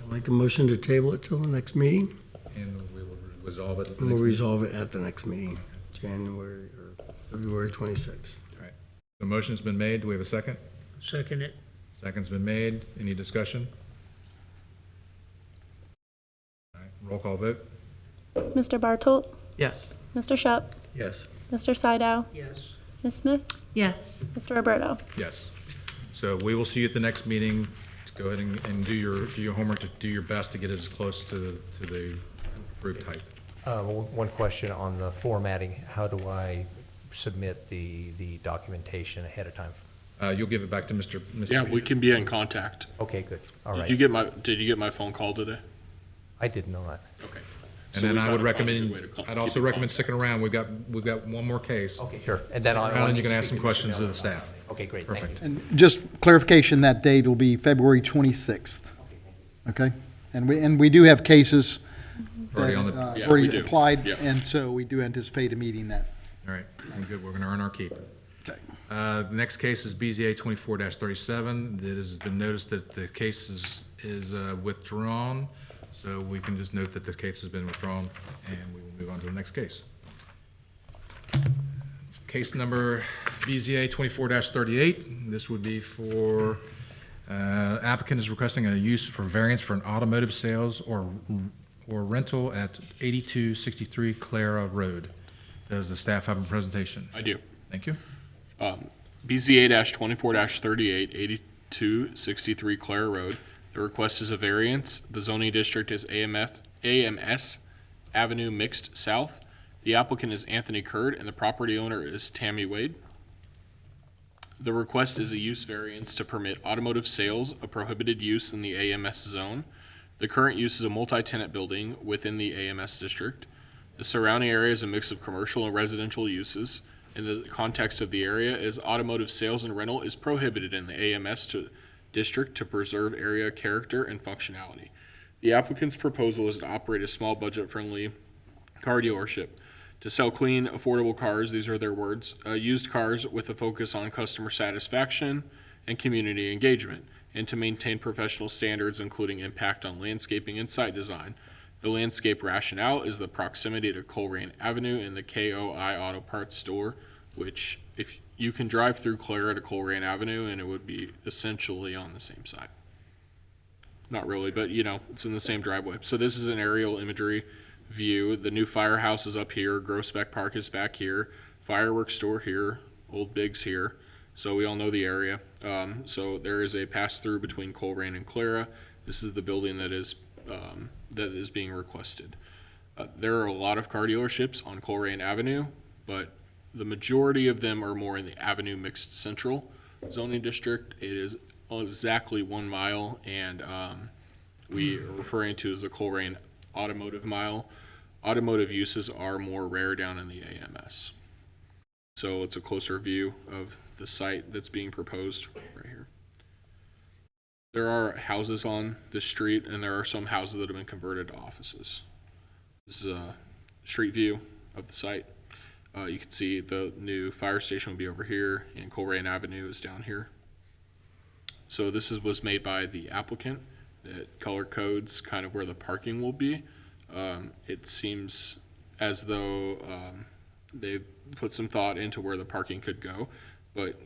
Speaker 6: I'll make a motion to table it till the next meeting.
Speaker 1: And we will resolve it at the
Speaker 6: We'll
Speaker 1: next meeting.
Speaker 6: resolve it at the next meeting, January or February 26th.
Speaker 1: All right. The motion's been made. Do we have a second?
Speaker 18: Second it.
Speaker 1: Second's been made. Any discussion? All right, roll call vote.
Speaker 2: Mr. Bartolt,
Speaker 8: Yes.
Speaker 2: Mr. Shup,
Speaker 6: Yes.
Speaker 2: Mr. Sydow,
Speaker 18: Yes.
Speaker 2: Ms. Smith,
Speaker 5: Yes.
Speaker 2: Mr. Roberto.
Speaker 1: Yes. So we will see you at the next meeting. Go ahead and do your homework, to do your best to get it as close to the approved height.
Speaker 19: One question on the formatting. How do I submit the documentation ahead of time?
Speaker 1: You'll give it back to Mr.
Speaker 4: Yeah, we can be in contact.
Speaker 19: Okay, good. All right.
Speaker 4: Did you get my phone call today?
Speaker 19: I did not.
Speaker 4: Okay.
Speaker 1: And
Speaker 4: So
Speaker 1: then
Speaker 4: we've
Speaker 1: I
Speaker 4: got
Speaker 1: would
Speaker 4: to find a
Speaker 1: recommend,
Speaker 4: good way to
Speaker 1: I'd also
Speaker 4: keep in
Speaker 1: recommend
Speaker 4: contact.
Speaker 1: sticking around. We've got one more case.
Speaker 19: Okay, sure. And then
Speaker 1: Stick around and you can ask some questions to the staff.
Speaker 19: Okay, great. Thank
Speaker 1: Perfect.
Speaker 19: you.
Speaker 3: And just clarification, that date will be February 26th. Okay? And we do have cases that
Speaker 1: Already on the-
Speaker 3: have
Speaker 4: Yeah,
Speaker 3: already
Speaker 4: we do.
Speaker 3: applied,
Speaker 4: Yeah.
Speaker 3: and so we do anticipate a meeting that.
Speaker 1: All right, I'm good. We're going to earn our keep.
Speaker 3: Okay.
Speaker 1: The next case is BZA 24-37. It has been noticed that the case is withdrawn, so we can just note that the case has been withdrawn, and we will move on to the next case. Case number BZA 24-38. This would be for, applicant is requesting a use for variance for an automotive sales or rental at 8263 Clara Road. Does the staff have a presentation?
Speaker 4: I do.
Speaker 1: Thank you.
Speaker 4: BZA-24-38, 8263 Clara Road. The request is a variance. The zoning district is AMS Avenue Mixed South. The applicant is Anthony Curd, and the property owner is Tammy Wade. The request is a use variance to permit automotive sales, a prohibited use in the AMS zone. The current use is a multi-tenant building within the AMS district. The surrounding area is a mix of commercial and residential uses. In the context of the area, is automotive sales and rental is prohibited in the AMS district to preserve area character and functionality. The applicant's proposal is to operate a small budget-friendly car dealership. To sell clean, affordable cars, these are their words, used cars with a focus on customer satisfaction and community engagement, and to maintain professional standards including impact on landscaping and site design. The landscape rationale is the proximity to Colerain Avenue and the KOI Auto Parts store, which if you can drive through Clara to Colerain Avenue and it would be essentially on the same side. Not really, but it's in the same driveway. So this is an aerial imagery view. The new firehouse is up here, Grossbeck Park is back here, fireworks store here, Old Biggs here. So we all know the area. So there is a pass-through between Colerain and Clara. This is the building that is being requested. There are a lot of car dealerships on Colerain Avenue, but the majority of them are more in the Avenue Mixed Central zoning district. It is exactly 1 mile, and we are referring to as the Colerain Automotive Mile. Automotive uses are more rare down in the AMS. So it's a closer view of the site that's being proposed right here. There are houses on this street, and there are some houses that have been converted to offices. This is a street view of the site. You can see the new fire station will be over here, and Colerain Avenue is down here. So this was made by the applicant. It color codes kind of where the parking will be. It seems as though they've put some thought into where the parking could go, but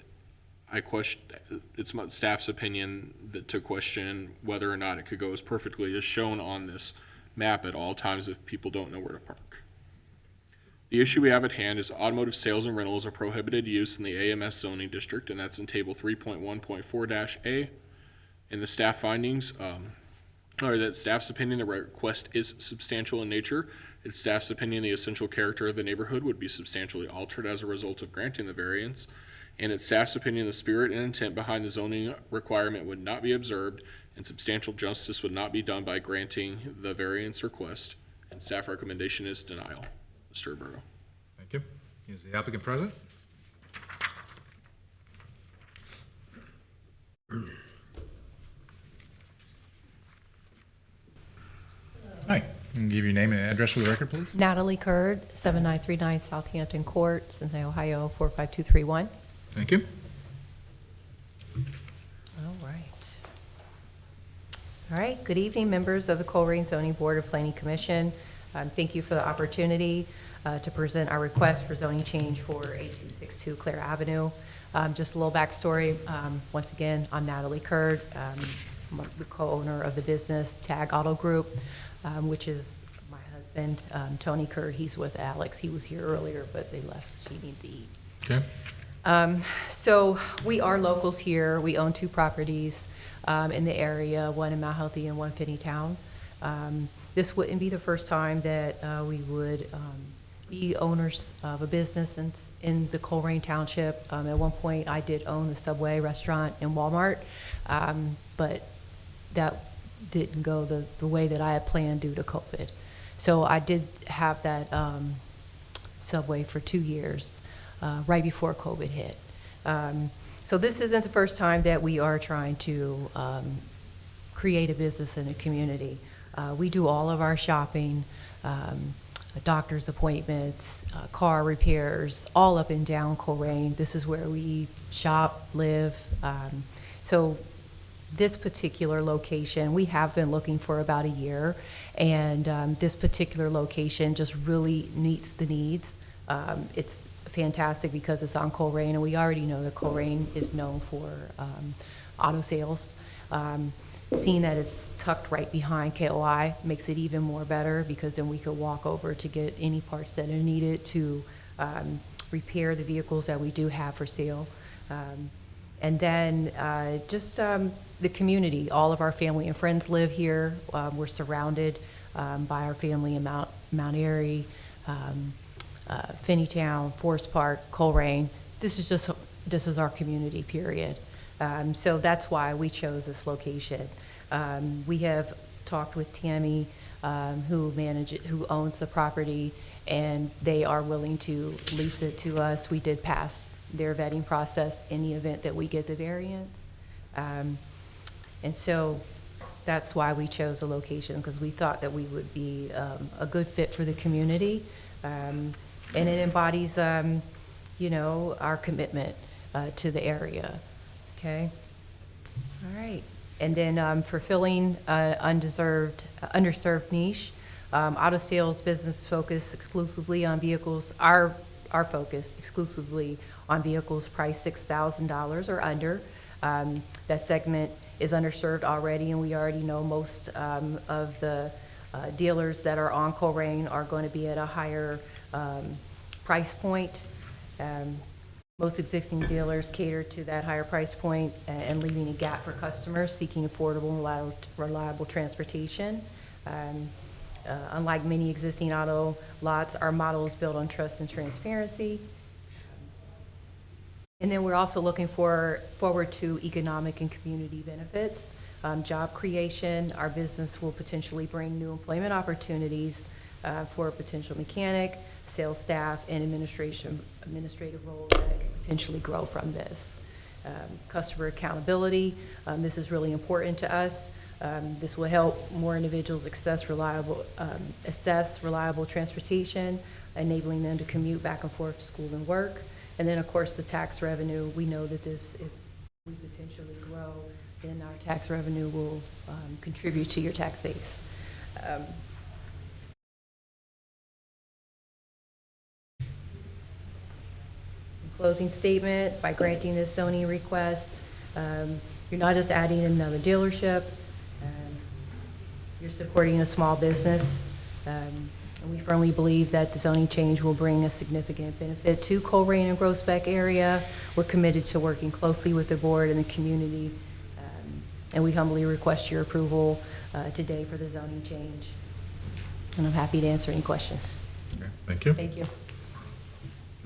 Speaker 4: it's my staff's opinion to question whether or not it could go as perfectly as shown on this map at all times if people don't know where to park. The issue we have at hand is automotive sales and rentals are prohibited use in the AMS zoning district, and that's in table 3.1.4-A. In the staff findings, or that staff's opinion the request is substantial in nature. It's staff's opinion the essential character of the neighborhood would be substantially altered as a result of granting the variance. And it's staff's opinion the spirit and intent behind the zoning requirement would not be observed and substantial justice would not be done by granting the variance request. And staff recommendation is denial. Mr. Roberto.
Speaker 1: Thank you. Is the applicant present?
Speaker 7: Hi.
Speaker 1: And give your name and address for the record, please.
Speaker 20: Natalie Curd, 7939 Southampton Court, Cincinnati, Ohio, 45231.
Speaker 1: Thank you.
Speaker 20: All right. All right, good evening, members of the Colerain Zoning Board of Planning Commission. Thank you for the opportunity to present our request for zoning change for 8262 Clare Avenue. Just a little backstory. Once again, I'm Natalie Curd. I'm the co-owner of the business Tag Auto Group, which is my husband, Tony Curd. He's with Alex. He was here earlier, but they left. She needed to eat.
Speaker 1: Okay.
Speaker 20: So we are locals here. We own 2 properties in the area, one in Mount Healthy and one Finneytown. This wouldn't be the first time that we would be owners of a business in the Colerain Township. At one point, I did own the Subway restaurant and Walmart, but that didn't go the way that I had planned due to COVID. So I did have that Subway for 2 years, right before COVID hit. So this isn't the first time that we are trying to create a business in the community. We do all of our shopping, doctor's appointments, car repairs, all up and down Colerain. This is where we shop, live. So this particular location, we have been looking for about a year, and this particular location just really meets the needs. It's fantastic because it's on Colerain, and we already know that Colerain is known for auto sales. Seeing that it's tucked right behind KOI makes it even more better, because then we could walk over to get any parts that are needed to repair the vehicles that we do have for sale. And then just the community, all of our family and friends live here. We're surrounded by our family in Mount Airy, Finneytown, Forest Park, Colerain. This is our community, period. So that's why we chose this location. We have talked with Tammy, who owns the property, and they are willing to lease it to us. We did pass their vetting process in the event that we get the variance. And so that's why we chose the location, because we thought that we would be a good fit for the community. And it embodies, our commitment to the area. Okay. All right. And then for filling underserved niche, auto sales business focus exclusively on vehicles. Our focus exclusively on vehicles priced $6,000 or under. That segment is underserved already, and we already know most of the dealers that are on Colerain are going to be at a higher price point. Most existing dealers cater to that higher price point and leaving a gap for customers seeking affordable and reliable transportation. Unlike many existing auto lots, our model is built on trust and transparency. And then we're also looking forward to economic and community benefits, job creation. Our business will potentially bring new employment opportunities for a potential mechanic, sales staff, and administrative roles that can potentially grow from this. Customer accountability, this is really important to us. This will help more individuals access reliable transportation, enabling them to commute back and forth to school and work. And then, of course, the tax revenue. We know that if we potentially grow, then our tax revenue will contribute to your tax base. Closing statement, by granting this zoning request, you're not just adding another dealership, you're supporting a small business, and we firmly believe that the zoning change will bring a significant benefit to Colerain and Groesbeck area. We're committed to working closely with the board and the community, and we humbly request your approval today for the zoning change. And I'm happy to answer any questions.
Speaker 1: Okay, thank you.
Speaker 20: Thank you.
Speaker 1: Do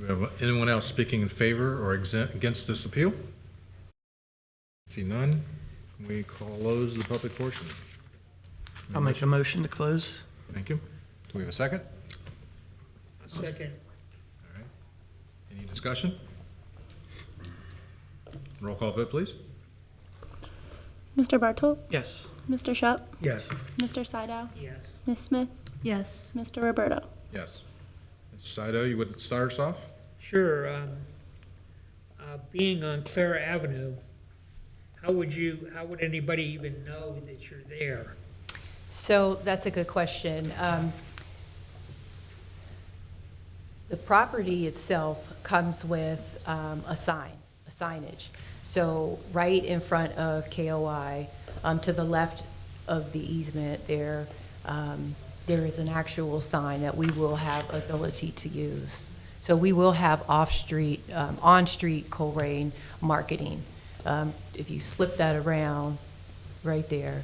Speaker 1: we have anyone else speaking in favor or against this appeal? See none. Can we close the public portion?
Speaker 8: I'll make a motion to close.
Speaker 1: Thank you. Do we have a second?
Speaker 18: Second.
Speaker 1: All right. Any discussion? Roll call vote, please.
Speaker 2: Mr. Bartolt?
Speaker 8: Yes.
Speaker 2: Mr. Shupp?
Speaker 6: Yes.
Speaker 2: Mr. Sydow?
Speaker 18: Yes.
Speaker 2: Ms. Smith?
Speaker 5: Yes.
Speaker 2: Mr. Roberto?
Speaker 1: Yes. Mr. Saito, you would start us off?
Speaker 18: Sure. Being on Clara Avenue, how would anybody even know that you're there?
Speaker 20: So that's a good question. The property itself comes with a signage. So right in front of KOI, to the left of the easement there, there is an actual sign that we will have ability to use. So we will have off-street, on-street Colerain marketing. If you flip that around right there,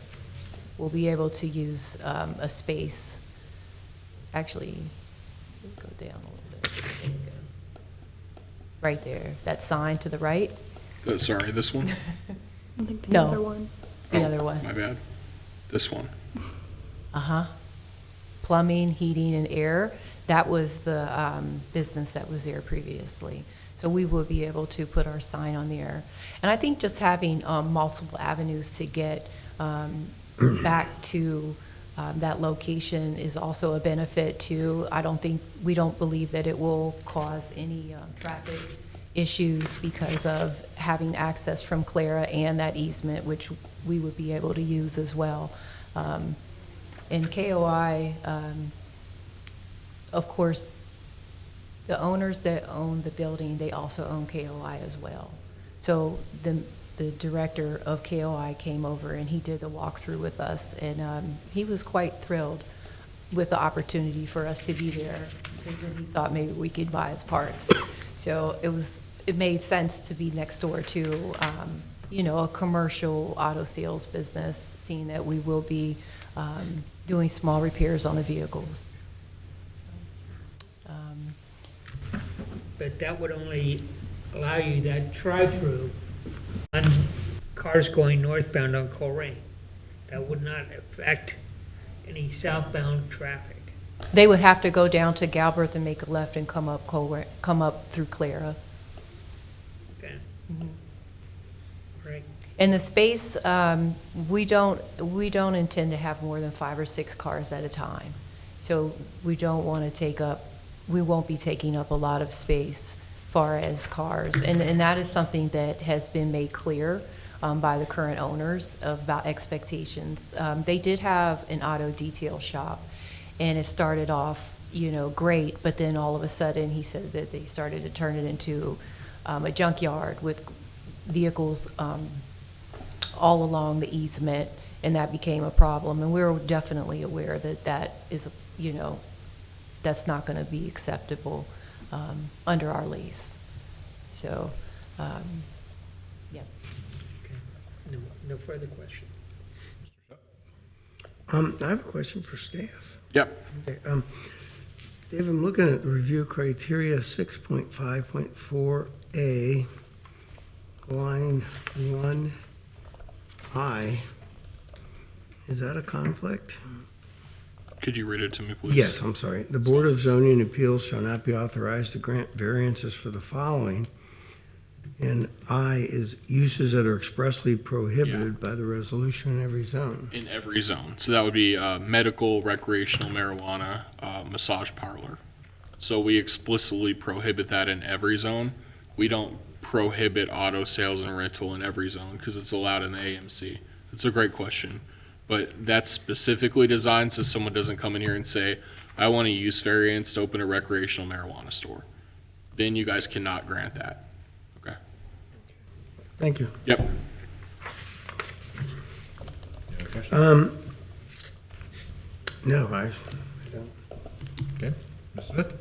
Speaker 20: we'll be able to use a space. Actually, we'll go down a little bit. There we go. Right there, that sign to the right.
Speaker 4: Sorry, this one?
Speaker 2: I think the
Speaker 20: No.
Speaker 2: other one.
Speaker 20: The
Speaker 4: Oh,
Speaker 20: other one.
Speaker 4: My bad. This one.
Speaker 20: Uh-huh. Plumbing, heating, and air. That was the business that was there previously. So we will be able to put our sign on there. And I think just having multiple avenues to get back to that location is also a benefit too. We don't believe that it will cause any traffic issues because of having access from Clara and that easement, which we would be able to use as well. And KOI, of course, the owners that own the building, they also own KOI as well. So the director of KOI came over and he did the walkthrough with us, and he was quite thrilled with the opportunity for us to be there, because then he thought maybe we could buy his parts. So it made sense to be next door to, a commercial auto sales business, seeing that we will be doing small repairs on the vehicles.
Speaker 18: But that would only allow you that drive-through on cars going northbound on Colerain. That would not affect any southbound traffic.
Speaker 20: They would have to go down to Galbraith and make a left and come up through Clara.
Speaker 18: Okay.
Speaker 20: Mhm.
Speaker 18: Right.
Speaker 20: In the space, we don't intend to have more than 5 or 6 cars at a time. So we won't be taking up a lot of space far as cars. And that is something that has been made clear by the current owners about expectations. They did have an auto detail shop, and it started off, great, but then all of a sudden he said that they started to turn it into a junkyard with vehicles all along the easement, and that became a problem. And we're definitely aware that is, that's not going to be acceptable under our lease. So, yeah.
Speaker 18: Okay. No further question.
Speaker 6: I have a question for staff.
Speaker 4: Yep.
Speaker 6: Okay, Dave, I'm looking at the review criteria 6.5.4A, line 1I. Is that a conflict?
Speaker 4: Could you read it to me, please?
Speaker 6: Yes, I'm sorry. The Board of Zoning Appeals shall not be authorized to grant variances for the following. And I is uses that are expressly prohibited by the resolution in every zone.
Speaker 4: In every zone. So that would be medical, recreational marijuana, massage parlor. So we explicitly prohibit that in every zone. We don't prohibit auto sales and rental in every zone because it's allowed in the AMC. It's a great question. But that's specifically designed so someone doesn't come in here and say, I want a use variance to open a recreational marijuana store. Then you guys cannot grant that. Okay.
Speaker 6: Thank you.
Speaker 4: Yep.
Speaker 1: Any other questions?
Speaker 6: No, I don't.
Speaker 1: Okay. Ms. Smith?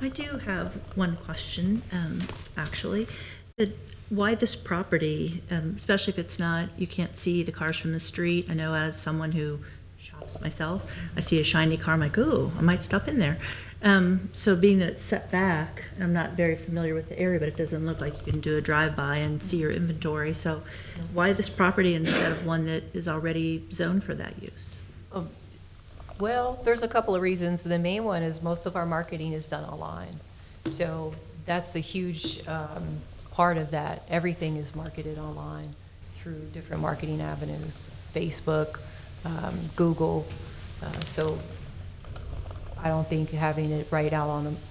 Speaker 5: I do have one question, actually. Why this property, especially if it's not, you can't see the cars from the street? I know as someone who shops myself, I see a shiny car, I'm like, ooh, I might stop in there. So being that it's set back, I'm not very familiar with the area, but it doesn't look like you can do a drive-by and see your inventory. So why this property instead of one that is already zoned for that use?
Speaker 20: Well, there's a couple of reasons. The main one is most of our marketing is done online. So that's a huge part of that. Everything is marketed online through different marketing avenues, Facebook, Google. So I don't think having it right out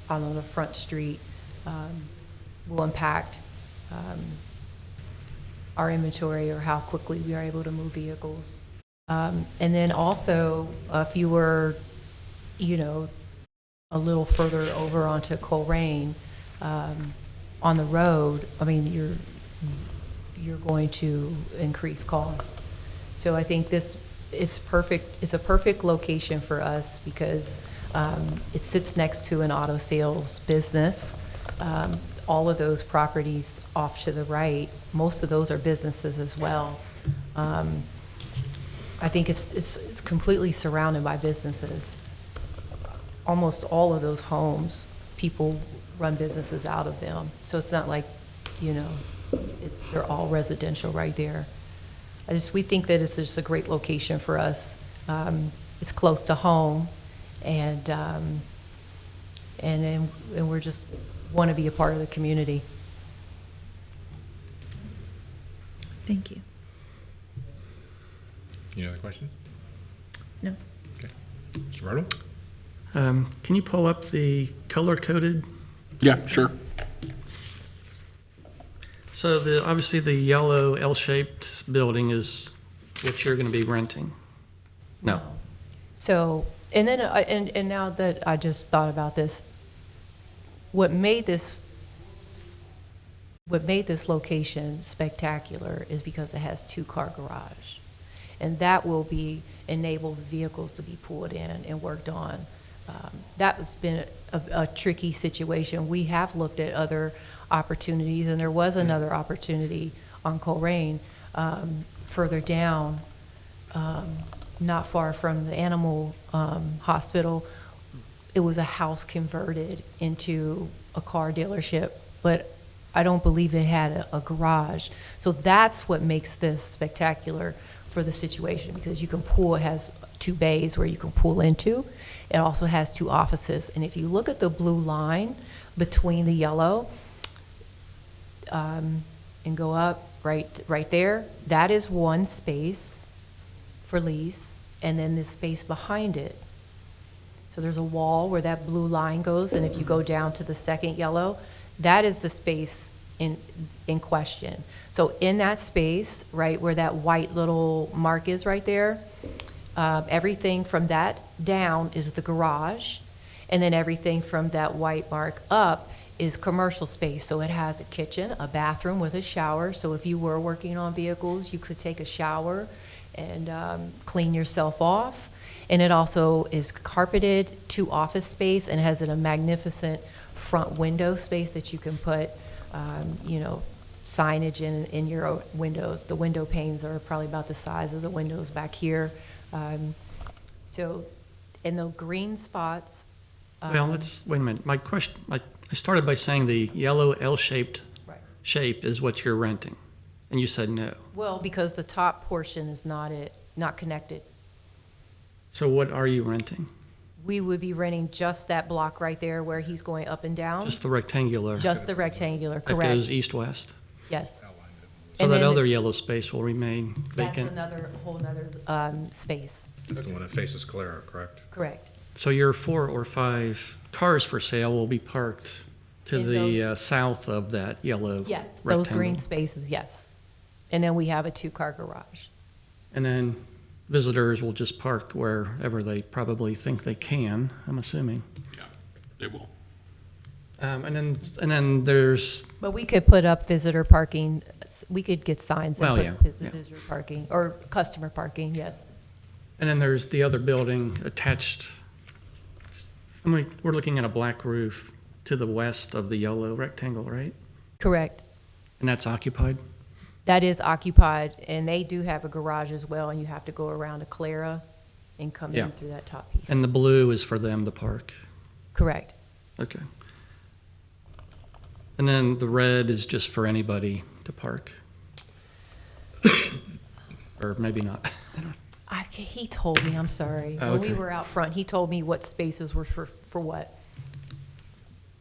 Speaker 20: on the front street will impact our inventory or how quickly we are able to move vehicles. And then also, if you were, a little further over onto Colerain, on the road, I mean, you're going to increase costs. So I think this is perfect. It's a perfect location for us because it sits next to an auto sales business. All of those properties off to the right, most of those are businesses as well. I think it's completely surrounded by businesses. Almost all of those homes, people run businesses out of them. So it's not like, they're all residential right there. We think that it's just a great location for us. It's close to home, and we're just want to be a part of the community.
Speaker 5: Thank you.
Speaker 1: Any other questions?
Speaker 5: No.
Speaker 1: Okay. Mr. Bartle?
Speaker 8: Can you pull up the color-coded?
Speaker 4: Yeah, sure.
Speaker 8: So obviously the yellow L-shaped building is what you're going to be renting? No.
Speaker 20: So, and then, and now that I just thought about this, what made this location spectacular is because it has two-car garage. And that will enable vehicles to be pulled in and worked on. That has been a tricky situation. We have looked at other opportunities, and there was another opportunity on Colerain further down, not far from the animal hospital. It was a house converted into a car dealership, but I don't believe it had a garage. So that's what makes this spectacular for the situation, because you can pull, it has 2 bays where you can pull into. It also has 2 offices. And if you look at the blue line between the yellow and go up right there, that is 1 space for lease, and then the space behind it. So there's a wall where that blue line goes, and if you go down to the second yellow, that is the space in question. So in that space, right where that white little mark is right there, everything from that down is the garage, and then everything from that white mark up is commercial space. So it has a kitchen, a bathroom with a shower. So if you were working on vehicles, you could take a shower and clean yourself off. And it also is carpeted, 2 office space, and has a magnificent front window space that you can put, signage in your windows. The window panes are probably about the size of the windows back here. So in the green spots.
Speaker 8: Well, wait a minute. My question, I started by saying the yellow L-shaped shape is what you're renting, and you said no.
Speaker 20: Well, because the top portion is not connected.
Speaker 8: So what are you renting?
Speaker 20: We would be renting just that block right there where he's going up and down.
Speaker 8: Just the rectangular?
Speaker 20: Just the rectangular, correct.
Speaker 8: That goes east-west?
Speaker 20: Yes.
Speaker 8: So
Speaker 20: And
Speaker 8: that
Speaker 20: then
Speaker 8: other yellow space will remain vacant?
Speaker 20: That's whole nother space.
Speaker 1: That's the one that faces Colerain, correct?
Speaker 20: Correct.
Speaker 8: So your 4 or 5 cars for sale will be parked to
Speaker 20: In
Speaker 8: the south of that yellow
Speaker 20: Yes,
Speaker 8: rectangle?
Speaker 20: those green spaces, yes. And then we have a 2-car garage.
Speaker 8: And then visitors will just park wherever they probably think they can, I'm assuming.
Speaker 4: Yeah, they will.
Speaker 8: And then there's,
Speaker 20: But we could put up visitor parking, we could get signs
Speaker 8: Well,
Speaker 20: and put
Speaker 8: yeah.
Speaker 20: visitor parking, or customer parking, yes.
Speaker 8: and then there's the other building attached. We're looking at a black roof to the west of the yellow rectangle, right?
Speaker 20: Correct.
Speaker 8: And that's occupied?
Speaker 20: That is occupied, and they do have a garage as well, and you have to go around to Clara and come
Speaker 8: Yeah.
Speaker 20: in through that top piece.
Speaker 8: And the blue is for them to park?
Speaker 20: Correct.
Speaker 8: Okay. And then the red is just for anybody to park? Or maybe not?
Speaker 20: He told me, I'm sorry.
Speaker 8: Oh,
Speaker 20: When we
Speaker 8: okay.
Speaker 20: were out front, he told me what spaces were for what.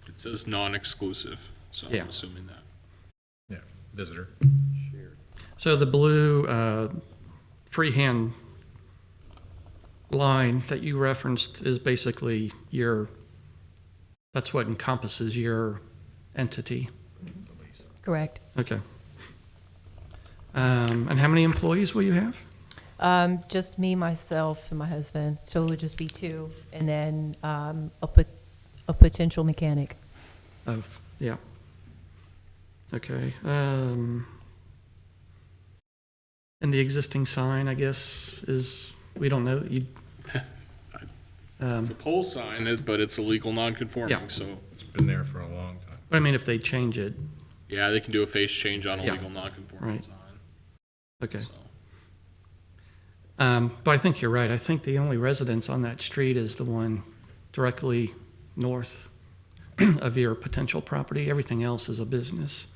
Speaker 4: It says non-exclusive, so
Speaker 8: Yeah.
Speaker 4: I'm assuming that.
Speaker 1: Yeah, visitor.
Speaker 8: So the blue freehand line that you referenced is basically that's what encompasses your entity.
Speaker 20: Correct.
Speaker 8: Okay. And how many employees will you have?
Speaker 20: Just me, myself, and my husband, so it would just be two, and then a potential mechanic.
Speaker 8: Oh, yeah. Okay. And the existing sign, I guess, we don't know.
Speaker 4: It's a pole sign, but it's illegal non-conforming,
Speaker 8: Yeah.
Speaker 4: so.
Speaker 1: It's been there for a long time.
Speaker 8: I mean, if they change it.
Speaker 4: Yeah, they can do a face change on a
Speaker 8: Yeah.
Speaker 4: legal non-conforming
Speaker 8: Right.
Speaker 4: sign.
Speaker 8: Okay.
Speaker 4: So.
Speaker 8: But I think you're right. I think the only residence on that street is the one directly north of your potential property. Everything else is a business.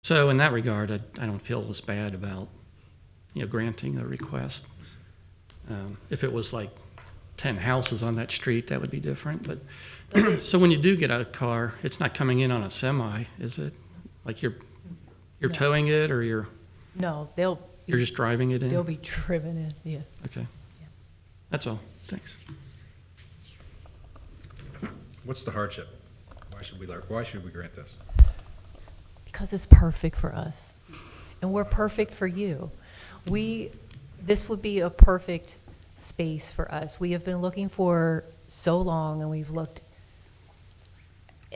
Speaker 8: So in that regard, I don't feel as bad about, granting a request. If it was like 10 houses on that street, that would be different. But so when you do get a car, it's not coming in on a semi, is it? Like you're
Speaker 20: No.
Speaker 8: towing it, or you're
Speaker 20: No,
Speaker 8: you're just driving it in?
Speaker 20: They'll be driven in, yeah.
Speaker 8: Okay. That's all. Thanks.
Speaker 1: What's the hardship? Why should we grant this?
Speaker 20: Because it's perfect for us, and we're perfect for you. This would be a perfect space for us. We have been looking for so long, and we've looked.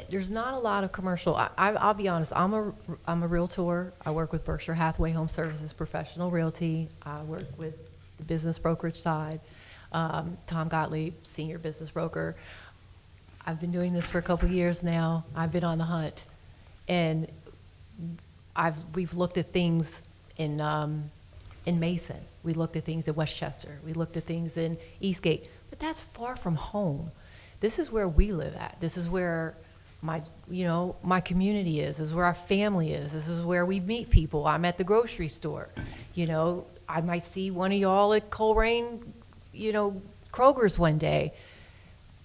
Speaker 20: There's not a lot of commercial. I'll be honest. I'm a realtor. I work with Berkshire Hathaway Home Services Professional Realty. I work with the business brokerage side. Tom Gottlieb, senior business broker. I've been doing this for a couple years now. I've been on the hunt, and we've looked at things in Mason. We looked at things in Westchester. We looked at things in Eastgate, but that's far from home. This is where we live at. This is where my community is. This is where our family is. This is where we meet people. I'm at the grocery store. I might see one of y'all at Colerain, Kroger's one day.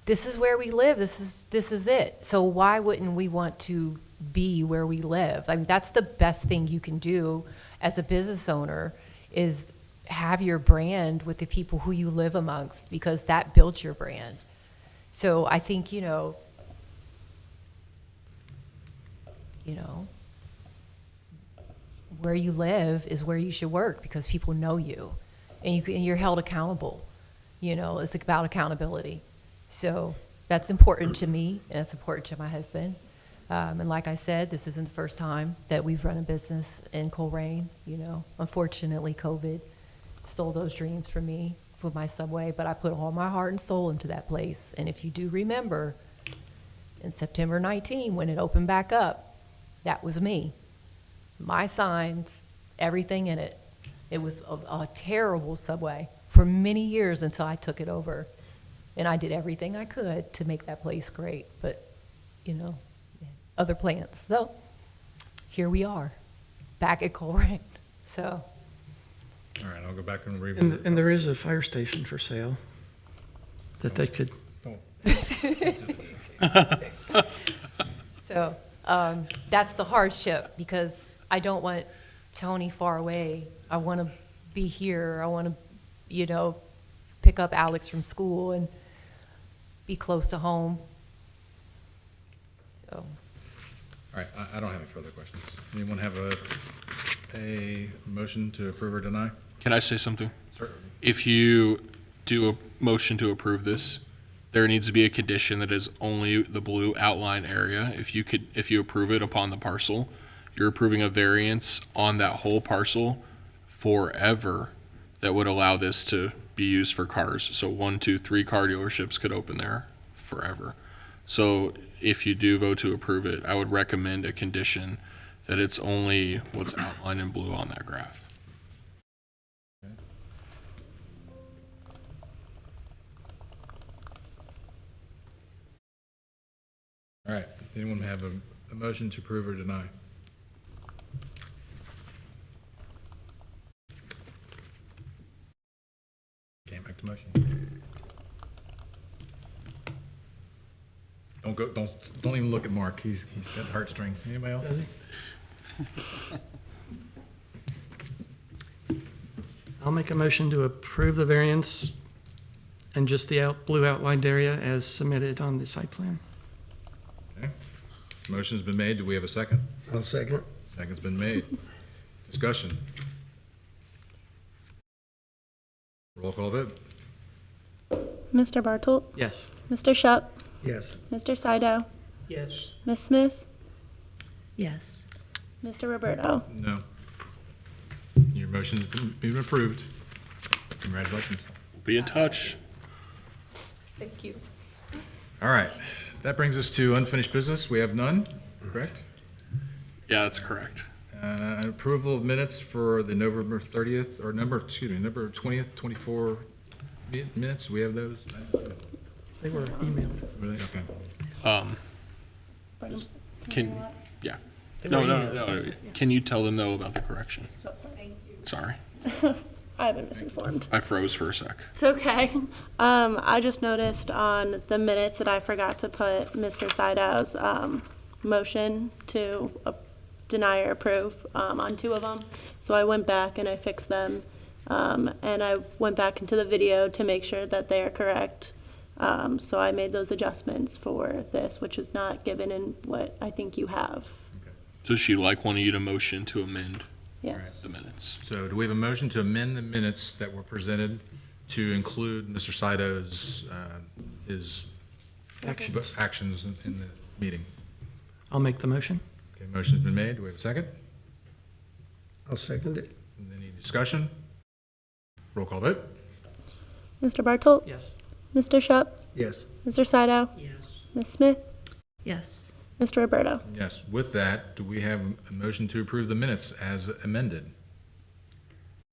Speaker 20: This is where we live. This is it. So why wouldn't we want to be where we live? I mean, that's the best thing you can do as a business owner, is have your brand with the people who you live amongst, because that builds your brand. So I think, where you live is where you should work, because people know you, and you're held accountable. It's about accountability. So that's important to me, and it's important to my husband. And like I said, this isn't the first time that we've run a business in Colerain. Unfortunately, COVID stole those dreams from me with my Subway, but I put all my heart and soul into that place. And if you do remember, in September 19, when it opened back up, that was me. My signs, everything in it. It was a terrible Subway for many years until I took it over. And I did everything I could to make that place great, but, other plans. So here we are, back at Colerain. So.
Speaker 1: All right, I'll go back and review.
Speaker 8: And there is a fire station for sale that they could.
Speaker 20: So that's the hardship, because I don't want Tony far away. I want to be here. I want to, pick up Alex from school and be close to home. So.
Speaker 1: All right, I don't have any further questions. Anyone have a motion to approve or deny?
Speaker 4: Can I say something?
Speaker 1: Certainly.
Speaker 4: If you do a motion to approve this, there needs to be a condition that is only the blue outline area. If you approve it upon the parcel, you're approving a variance on that whole parcel forever that would allow this to be used for cars. So 1, 2, 3 car dealerships could open there forever. So if you do vote to approve it, I would recommend a condition that it's only what's outlined in blue on that graph.
Speaker 1: All right, anyone have a motion to approve or deny? Can't make the motion. Don't even look at Mark. He's got heartstrings. Anybody else?
Speaker 8: I'll make a motion to approve the variance and just the blue outlined area as submitted on the site plan.
Speaker 1: Okay. Motion's been made. Do we have a second?
Speaker 6: I'll second it.
Speaker 1: Second's been made. Discussion. Roll call vote.
Speaker 2: Mr. Bartelt?
Speaker 8: Yes.
Speaker 2: Mr. Shup?
Speaker 6: Yes.
Speaker 2: Mr. Sydow?
Speaker 18: Yes.
Speaker 2: Ms. Smith?
Speaker 5: Yes.
Speaker 2: Mr. Roberto?
Speaker 1: No. Your motion's been approved. Congratulations.
Speaker 4: Be in touch.
Speaker 20: Thank you.
Speaker 1: All right. That brings us to unfinished business. We have none, correct?
Speaker 4: Yeah, that's correct.
Speaker 1: Approval of minutes for the November 30th, or November 20th, 24 minutes. We have those?
Speaker 8: They were emailed.
Speaker 1: Really? Okay.
Speaker 4: Yeah. No. Can you tell them though about the correction?
Speaker 2: So sorry.
Speaker 4: Sorry.
Speaker 2: I've been misinformed.
Speaker 4: I froze for a sec.
Speaker 2: It's okay. I just noticed on the minutes that I forgot to put Mr. Sydow's motion to deny or approve on 2 of them. So I went back and I fixed them. And I went back into the video to make sure that they are correct. So I made those adjustments for this, which is not given in what I think you have.
Speaker 4: Does she like wanting you to motion to amend
Speaker 2: Yes.
Speaker 4: the minutes?
Speaker 1: So do we have a motion to amend the minutes that were presented to include Mr. Sydow's, his actions in the meeting?
Speaker 8: I'll make the motion.
Speaker 1: Okay, motion's been made. Do we have a second?
Speaker 6: I'll second it.
Speaker 1: Any discussion? Roll call vote.
Speaker 2: Mr. Bartelt?
Speaker 8: Yes.
Speaker 2: Mr. Shup?
Speaker 6: Yes.
Speaker 2: Mr. Sydow?
Speaker 18: Yes.
Speaker 2: Ms. Smith?
Speaker 5: Yes.
Speaker 2: Mr. Roberto?
Speaker 1: Yes. With that, do we have a motion to approve the minutes as amended?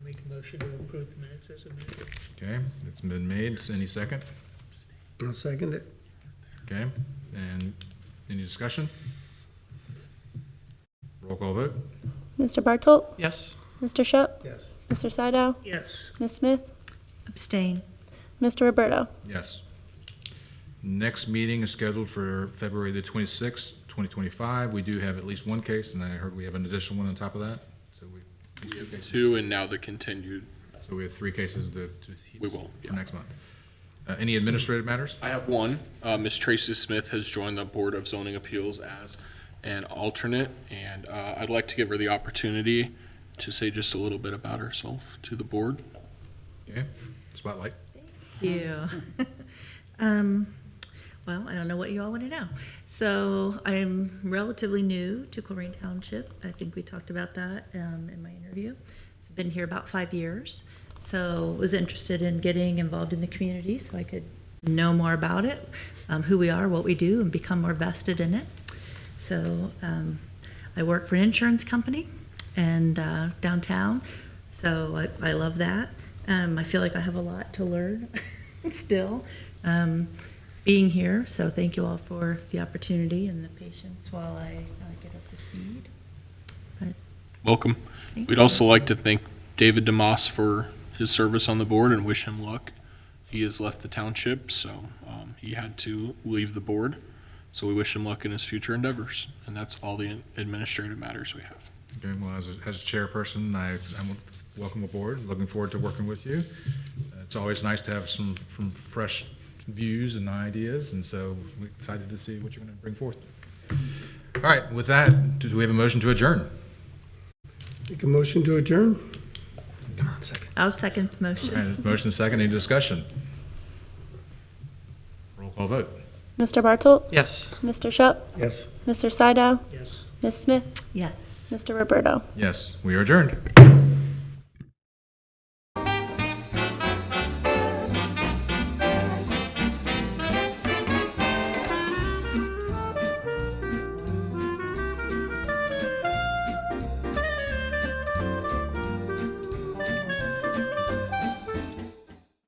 Speaker 18: Make a motion to approve the minutes as amended.
Speaker 1: Okay, it's been made. Any second?
Speaker 6: I'll second it.
Speaker 1: Okay, and any discussion? Roll call vote.
Speaker 2: Mr. Bartelt?
Speaker 8: Yes.
Speaker 2: Mr. Shup?
Speaker 6: Yes.
Speaker 2: Mr. Sydow?
Speaker 18: Yes.
Speaker 2: Ms. Smith?
Speaker 5: Abstain.
Speaker 2: Mr. Roberto?
Speaker 1: Yes. Next meeting is scheduled for February the 26th, 2025. We do have at least one case, and I heard we have an additional one on top of that. So
Speaker 4: We have 2 and now the continued.
Speaker 1: So we have 3 cases
Speaker 4: We will,
Speaker 1: for next month. Any administrative matters?
Speaker 4: I have one. Ms. Tracy Smith has joined the Board of Zoning Appeals as an alternate, and I'd like to give her the opportunity to say just a little bit about herself to the board.
Speaker 1: Okay, spotlight.
Speaker 5: Yeah. Well, I don't know what you all want to know. So I'm relatively new to Colerain Township. I think we talked about that in my interview. I've been here about 5 years. So was interested in getting involved in the community so I could know more about it, who we are, what we do, and become more vested in it. So I work for an insurance company and downtown. So I love that. I feel like I have a lot to learn still. Being here, so thank you all for the opportunity and the patience while I get up to speed. But
Speaker 4: Welcome.
Speaker 5: Thank
Speaker 4: We'd
Speaker 5: you.
Speaker 4: also like to thank David DeMoss for his service on the board and wish him luck. He has left the township, so he had to leave the board. So we wish him luck in his future endeavors. And that's all the administrative matters we have.
Speaker 1: Okay, well, as a chairperson, I'm welcome aboard. Looking forward to working with you. It's always nice to have some fresh views and ideas, and so we're excited to see what you're going to bring forth. All right, with that, do we have a motion to adjourn?
Speaker 6: Make a motion to adjourn?
Speaker 5: I'll second the motion.
Speaker 1: All right, motion second, any discussion? Roll call vote.
Speaker 2: Mr. Bartelt?
Speaker 8: Yes.
Speaker 2: Mr. Shup?
Speaker 6: Yes.
Speaker 2: Mr. Sydow?
Speaker 18: Yes.
Speaker 2: Ms. Smith?
Speaker 5: Yes.
Speaker 2: Mr. Roberto?
Speaker 1: Yes, we are adjourned.